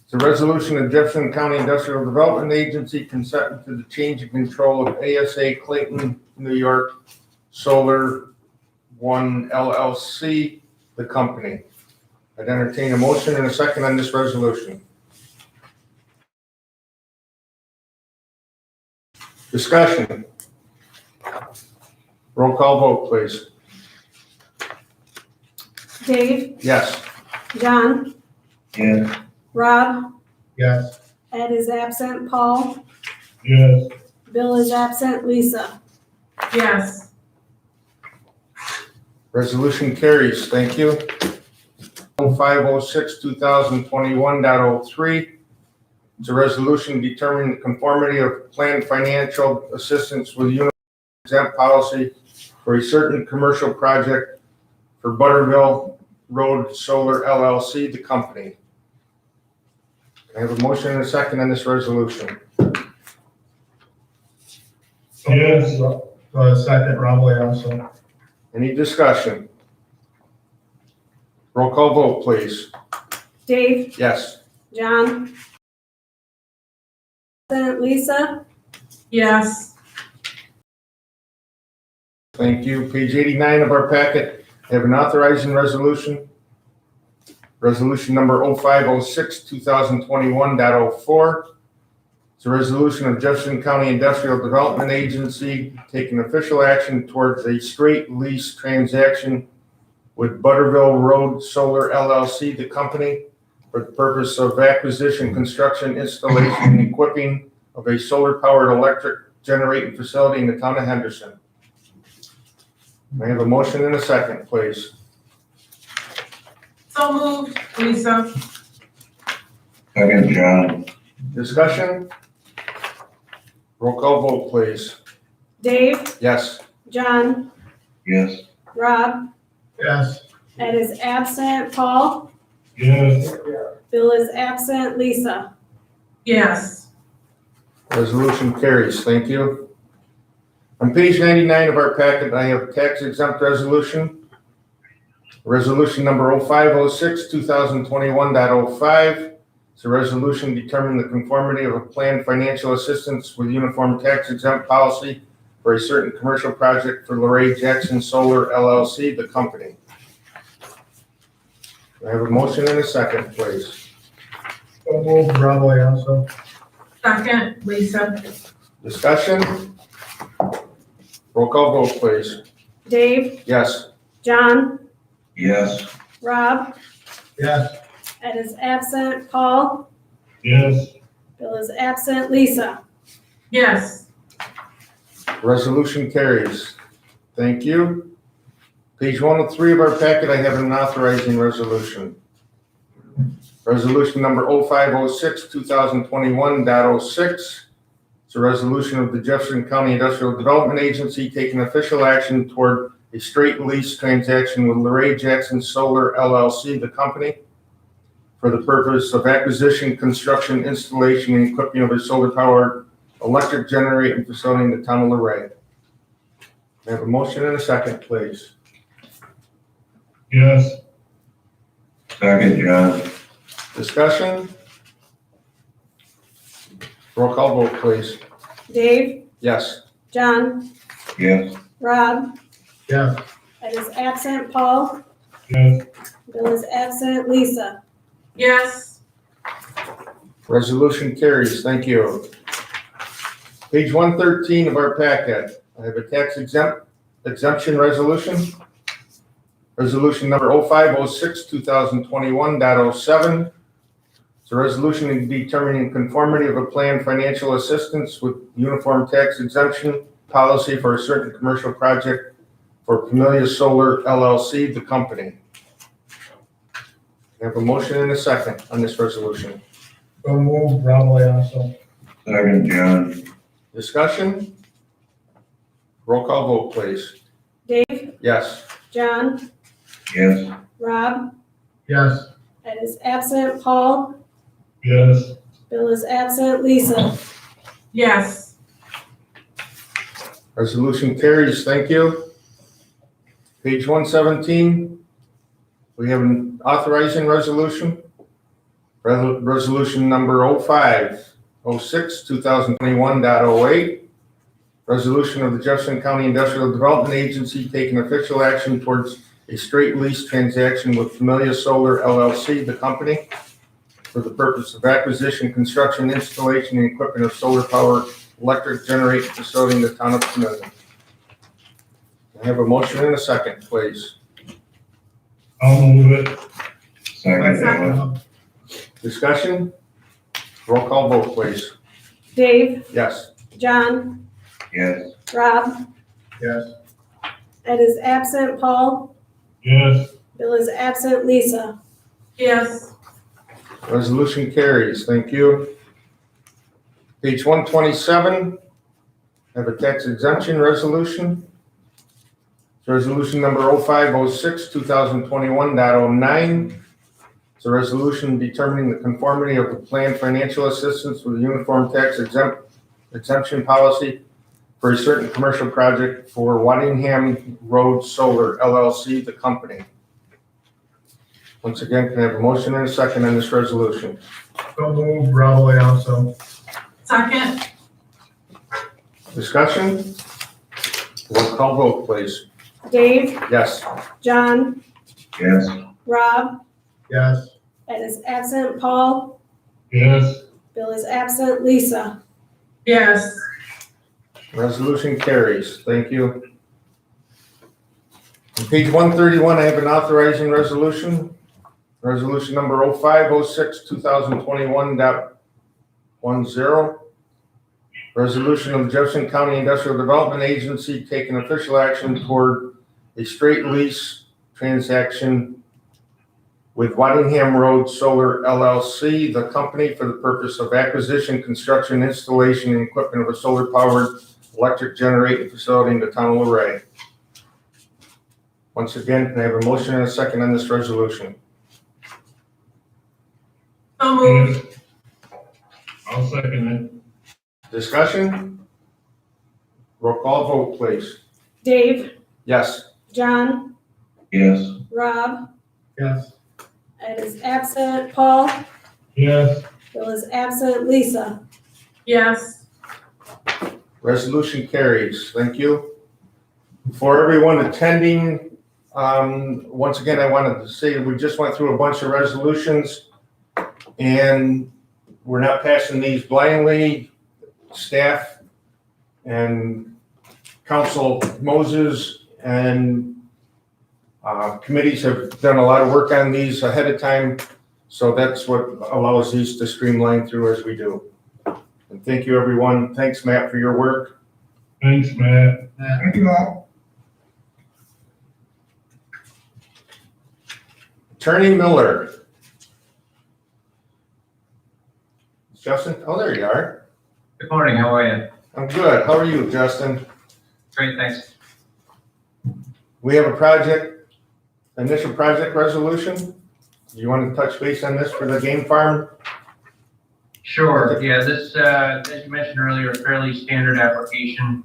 [SPEAKER 4] It's a resolution of Jefferson County Industrial Development Agency consenting to the change of control of ASA Clayton, New York Solar One LLC, the company. I'd entertain a motion and a second on this resolution. Discussion. Roll call vote, please.
[SPEAKER 7] Dave,
[SPEAKER 4] Yes.
[SPEAKER 7] John,
[SPEAKER 12] Yes.
[SPEAKER 7] Rob,
[SPEAKER 3] Yes.
[SPEAKER 7] Ed is absent, Paul,
[SPEAKER 12] Yes.
[SPEAKER 7] Bill is absent, Lisa.
[SPEAKER 9] Yes.
[SPEAKER 4] Resolution carries. Thank you. 0506, 2021.03. It's a resolution determining the conformity of planned financial assistance with uniform exempt policy for a certain commercial project for Butterville Road Solar LLC, the company. I have a motion and a second on this resolution.
[SPEAKER 12] Yes.
[SPEAKER 3] Second, Rob also.
[SPEAKER 4] Any discussion? Roll call vote, please.
[SPEAKER 7] Dave,
[SPEAKER 4] Yes.
[SPEAKER 7] John, Lisa.
[SPEAKER 9] Yes.
[SPEAKER 4] Thank you. Page 89 of our packet, I have an authorizing resolution. Resolution number 0506, 2021.04. It's a resolution of Jefferson County Industrial Development Agency taking official action towards a straight lease transaction with Butterville Road Solar LLC, the company, for the purpose of acquisition, construction, installation, and equipping of a solar-powered electric generating facility in the town of Henderson. May I have a motion and a second, please?
[SPEAKER 9] So moved, Lisa.
[SPEAKER 12] Second, John.
[SPEAKER 4] Discussion? Roll call vote, please.
[SPEAKER 7] Dave,
[SPEAKER 4] Yes.
[SPEAKER 7] John,
[SPEAKER 12] Yes.
[SPEAKER 7] Rob,
[SPEAKER 3] Yes.
[SPEAKER 7] Ed is absent, Paul,
[SPEAKER 12] Yes.
[SPEAKER 7] Bill is absent, Lisa.
[SPEAKER 9] Yes.
[SPEAKER 4] Resolution carries. Thank you. On page 99 of our packet, I have tax exempt resolution. Resolution number 0506, 2021.05. It's a resolution determining the conformity of a planned financial assistance with uniform tax exempt policy for a certain commercial project for Lorraine Jackson Solar LLC, the company. I have a motion and a second, please.
[SPEAKER 3] So moved, Rob also.
[SPEAKER 9] Second, Lisa.
[SPEAKER 4] Discussion? Roll call vote, please.
[SPEAKER 7] Dave,
[SPEAKER 4] Yes.
[SPEAKER 7] John,
[SPEAKER 12] Yes.
[SPEAKER 7] Rob,
[SPEAKER 3] Yes.
[SPEAKER 7] Ed is absent, Paul,
[SPEAKER 12] Yes.
[SPEAKER 7] Bill is absent. Lisa?
[SPEAKER 9] Yes.
[SPEAKER 4] Resolution carries. Thank you. Page 103 of our packet, I have an authorizing resolution. Resolution number 0506, 2021.06. It's a resolution of the Jefferson County Industrial Development Agency taking official action toward a straight lease transaction with Luray Jackson Solar LLC, the company, for the purpose of acquisition, construction, installation, and equipping of a solar-powered electric generating facility in the town of Luray. I have a motion and a second, please.
[SPEAKER 12] Yes. Second, John.
[SPEAKER 4] Discussion? Roll call vote, please.
[SPEAKER 7] Dave?
[SPEAKER 4] Yes.
[SPEAKER 7] John?
[SPEAKER 12] Yes.
[SPEAKER 7] Rob?
[SPEAKER 3] Yes.
[SPEAKER 7] Ed is absent. Paul?
[SPEAKER 12] Yes.
[SPEAKER 7] Bill is absent. Lisa?
[SPEAKER 9] Yes.
[SPEAKER 4] Resolution carries. Thank you. Page 113 of our packet, I have a tax exemption resolution. Resolution number 0506, 2021.07. It's a resolution determining conformity of a planned financial assistance with uniform tax exemption policy for a certain commercial project for Camellia Solar LLC, the company. I have a motion and a second on this resolution.
[SPEAKER 3] So move, Rob Leonso.
[SPEAKER 12] Second, John.
[SPEAKER 4] Discussion? Roll call vote, please.
[SPEAKER 7] Dave?
[SPEAKER 4] Yes.
[SPEAKER 7] John?
[SPEAKER 12] Yes.
[SPEAKER 7] Rob?
[SPEAKER 3] Yes.
[SPEAKER 7] Ed is absent. Paul?
[SPEAKER 12] Yes.
[SPEAKER 7] Bill is absent. Lisa?
[SPEAKER 9] Yes.
[SPEAKER 4] Resolution carries. Thank you. Page 117, we have an authorizing resolution. Resolution number 0506, 2021.08. Resolution of the Jefferson County Industrial Development Agency taking official action towards a straight lease transaction with Camellia Solar LLC, the company, for the purpose of acquisition, construction, installation, and equipment of solar power electric generating facility in the town of Camellia. I have a motion and a second, please.
[SPEAKER 12] I'll move it. Second, John.
[SPEAKER 4] Discussion? Roll call vote, please.
[SPEAKER 7] Dave?
[SPEAKER 4] Yes.
[SPEAKER 7] John?
[SPEAKER 12] Yes.
[SPEAKER 7] Rob?
[SPEAKER 3] Yes.
[SPEAKER 7] Ed is absent. Paul?
[SPEAKER 12] Yes.
[SPEAKER 7] Bill is absent. Lisa?
[SPEAKER 9] Yes.
[SPEAKER 4] Resolution carries. Thank you. Page 127, I have a tax exemption resolution. It's resolution number 0506, 2021.09. It's a resolution determining the conformity of the planned financial assistance with the uniform tax exemption policy for a certain commercial project for Waddingham Road Solar LLC, the company. Once again, can I have a motion and a second on this resolution?
[SPEAKER 3] So move, Rob Leonso.
[SPEAKER 9] Second.
[SPEAKER 4] Discussion? Roll call vote, please.
[SPEAKER 7] Dave?
[SPEAKER 4] Yes.
[SPEAKER 7] John?
[SPEAKER 12] Yes.
[SPEAKER 7] Rob?
[SPEAKER 3] Yes.
[SPEAKER 7] Ed is absent. Paul?
[SPEAKER 12] Yes.
[SPEAKER 7] Bill is absent. Lisa?
[SPEAKER 9] Yes.
[SPEAKER 4] Resolution carries. Thank you. On page 131, I have an authorizing resolution. Resolution number 0506, 2021.10. Resolution of the Jefferson County Industrial Development Agency taking official action toward a straight lease transaction with Waddingham Road Solar LLC, the company, for the purpose of acquisition, construction, installation, and equipment of a solar-powered electric generating facility in the town of Luray. Once again, can I have a motion and a second on this resolution?
[SPEAKER 9] So moved.
[SPEAKER 12] I'll second it.
[SPEAKER 4] Discussion? Roll call vote, please.
[SPEAKER 7] Dave?
[SPEAKER 4] Yes.
[SPEAKER 7] John?
[SPEAKER 12] Yes.
[SPEAKER 7] Rob?
[SPEAKER 3] Yes.
[SPEAKER 7] Ed is absent. Paul?
[SPEAKER 12] Yes.
[SPEAKER 7] Bill is absent. Lisa?
[SPEAKER 9] Yes.
[SPEAKER 4] Resolution carries. Thank you. For everyone attending, once again, I wanted to say we just went through a bunch of resolutions and we're not passing these blindly. Staff and Council Moses and committees have done a lot of work on these ahead of time. So that's what allows these to streamline through as we do. And thank you, everyone. Thanks, Matt, for your work.
[SPEAKER 12] Thanks, Matt.
[SPEAKER 15] Thank you all.
[SPEAKER 4] Attorney Miller. Justin, oh, there you are.
[SPEAKER 14] Good morning, how are you?
[SPEAKER 4] I'm good. How are you, Justin?
[SPEAKER 14] Great, thanks.
[SPEAKER 4] We have a initial project resolution. Do you want to touch base on this for the game farm?
[SPEAKER 14] Sure, yeah, this, as you mentioned earlier, a fairly standard application.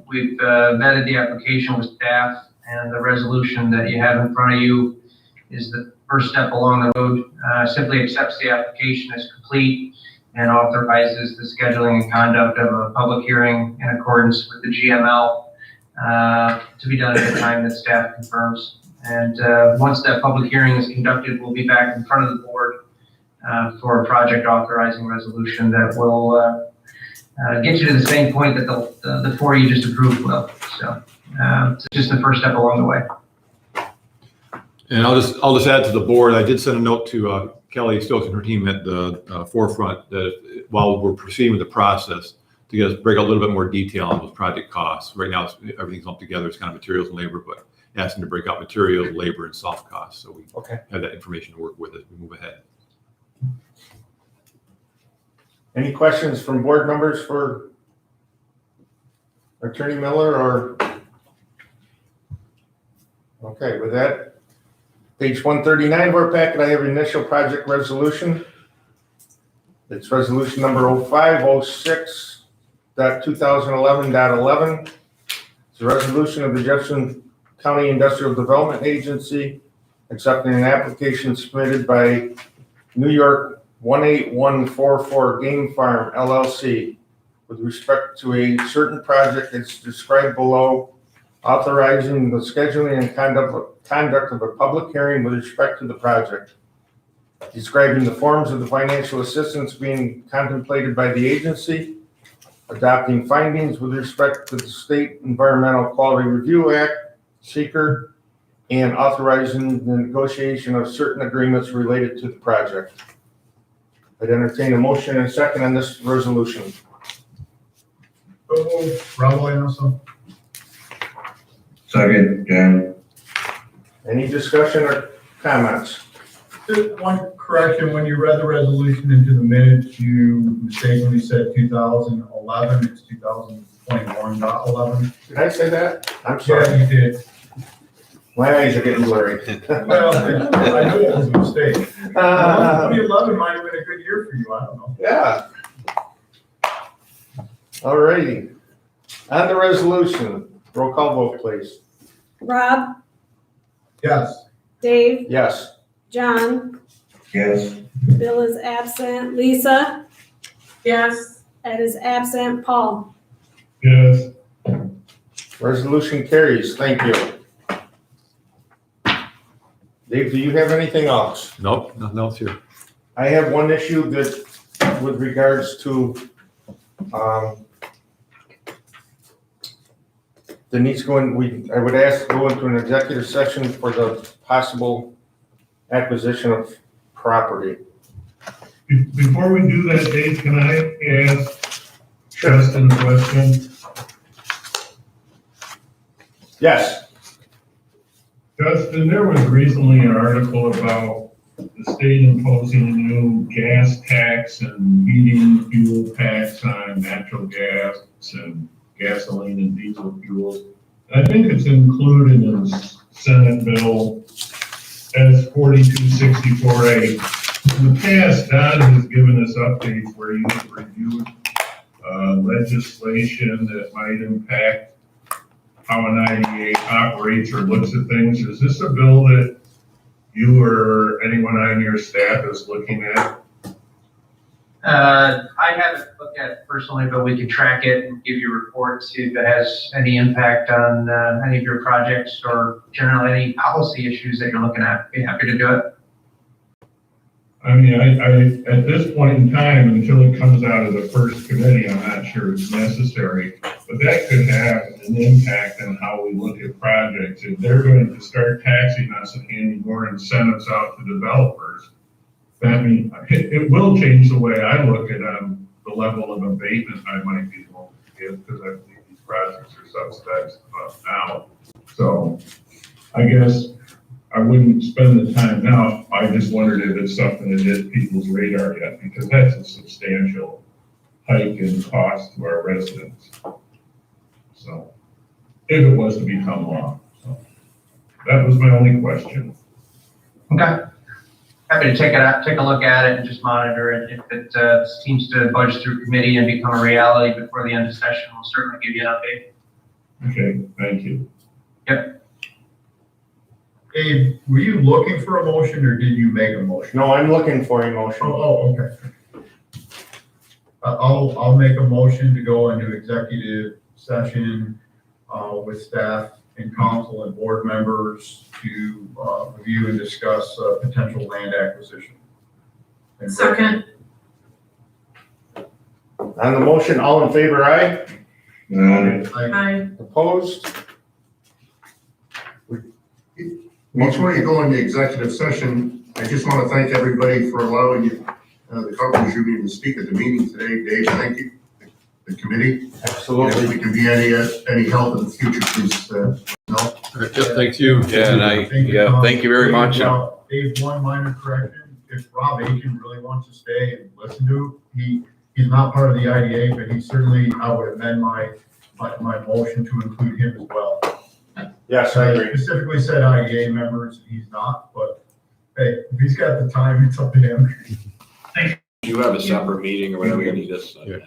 [SPEAKER 14] We've vetted the application with staff, and the resolution that you have in front of you is the first step along the road. Simply accepts the application as complete and authorizes the scheduling and conduct of a public hearing in accordance with the GML to be done at the time that staff confirms. And once that public hearing is conducted, we'll be back in front of the board for a project authorizing resolution that will get you to the same point that the four you just approved will. So it's just the first step along the way.
[SPEAKER 6] And I'll just add to the board, I did send a note to Kelly Stokes and her team at the forefront that while we're proceeding with the process, to break out a little bit more detail on those project costs. Right now, everything's lumped together. It's kind of materials and labor, but asking to break out materials, labor, and soft costs. So we have that information to work with as we move ahead.
[SPEAKER 4] Any questions from board members for Attorney Miller or? Okay, with that, page 139 of our packet, I have initial project resolution. It's resolution number 0506.2011.11. It's a resolution of the Jefferson County Industrial Development Agency accepting an application submitted by New York 18144 Game Farm LLC with respect to a certain project that's described below, authorizing the scheduling and conduct of a public hearing with respect to the project, describing the forms of the financial assistance being contemplated by the agency, adopting findings with respect to the State Environmental Quality Review Act, SEEKR, and authorizing the negotiation of certain agreements related to the project. I'd entertain a motion and a second on this resolution.
[SPEAKER 3] Raul Anderson.
[SPEAKER 12] Second, Jan.
[SPEAKER 4] Any discussion or comments?
[SPEAKER 3] Just one correction, when you read the resolution into the minutes, you mistakenly said 2011, it's 2021.11.
[SPEAKER 4] Did I say that? I'm sorry.
[SPEAKER 3] Yeah, you did.
[SPEAKER 4] My eyes are getting blurry.
[SPEAKER 3] Well, I knew it was a mistake. 2011 might have been a good year for you, I don't know.
[SPEAKER 4] Yeah. All righty. On the resolution, roll call vote, please.
[SPEAKER 7] Rob,
[SPEAKER 3] Yes.
[SPEAKER 7] Dave,
[SPEAKER 4] Yes.
[SPEAKER 7] John,
[SPEAKER 12] Yes.
[SPEAKER 7] Bill is absent, Lisa,
[SPEAKER 9] Yes.
[SPEAKER 7] Ed is absent, Paul.
[SPEAKER 12] Yes.
[SPEAKER 4] Resolution carries. Thank you. Dave, do you have anything else?
[SPEAKER 6] Nope, nothing else here.
[SPEAKER 4] I have one issue that with regards to that needs going, I would ask to go into an executive session for the possible acquisition of property.
[SPEAKER 12] Before we do that, Dave, can I ask Justin a question?
[SPEAKER 4] Yes.
[SPEAKER 12] Justin, there was recently an article about the state imposing a new gas tax and heating fuel tax on natural gas and gasoline and diesel fuels. I think it's included in Senate Bill S 4264A. In the past, Don has given us updates where you've reviewed legislation that might impact how an IDA operates or looks at things. Is this a bill that you or anyone on your staff is looking at?
[SPEAKER 14] I haven't looked at it personally, but we can track it and give you a report, see if it has any impact on any of your projects or generally any policy issues that you're looking at. Be happy to do it.
[SPEAKER 12] I mean, I at this point in time, until it comes out of the first committee, I'm not sure it's necessary, but that could have an impact on how we look at projects. If they're going to start taxing us and handing more incentives out to developers, that means it will change the way I look at the level of abatement I might be able to give, because I believe these projects are subsidized now. So I guess I wouldn't spend the time now. I just wondered if it's something that hit people's radar yet, because that's a substantial hike in cost to our residents. So if it was to become law, so that was my only question.
[SPEAKER 14] Okay. Happy to take it out, take a look at it and just monitor it. If it seems to budge through committee and become a reality before the end of session, we'll certainly give you an update.
[SPEAKER 12] Okay, thank you.
[SPEAKER 3] Dave, were you looking for a motion or did you make a motion?
[SPEAKER 4] No, I'm looking for a motion.
[SPEAKER 3] Okay. I'll make a motion to go into executive session with staff and council and board members to review and discuss potential land acquisition.
[SPEAKER 9] Second.
[SPEAKER 4] On the motion, all in favor, aye?
[SPEAKER 9] Aye.
[SPEAKER 4] Opposed?
[SPEAKER 8] Before you go into executive session, I just want to thank everybody for allowing you, the Carpenters Union to speak at the meeting today. Dave, thank you. The committee.
[SPEAKER 4] Absolutely.
[SPEAKER 8] If we can be any help in the future, please, no.
[SPEAKER 6] All right, Jeff, thank you.
[SPEAKER 13] Yeah, and thank you very much.
[SPEAKER 3] Dave, one minor correction. If Rob Aiken really wants to stay and listen to, he's not part of the IDA, but he certainly, I would amend my motion to include him as well.
[SPEAKER 4] Yes, I agree.
[SPEAKER 3] Specifically said IDA members, he's not, but hey, if he's got the time, it's up to him.
[SPEAKER 2] You have a separate meeting or whatever you need us.
[SPEAKER 6] Yeah.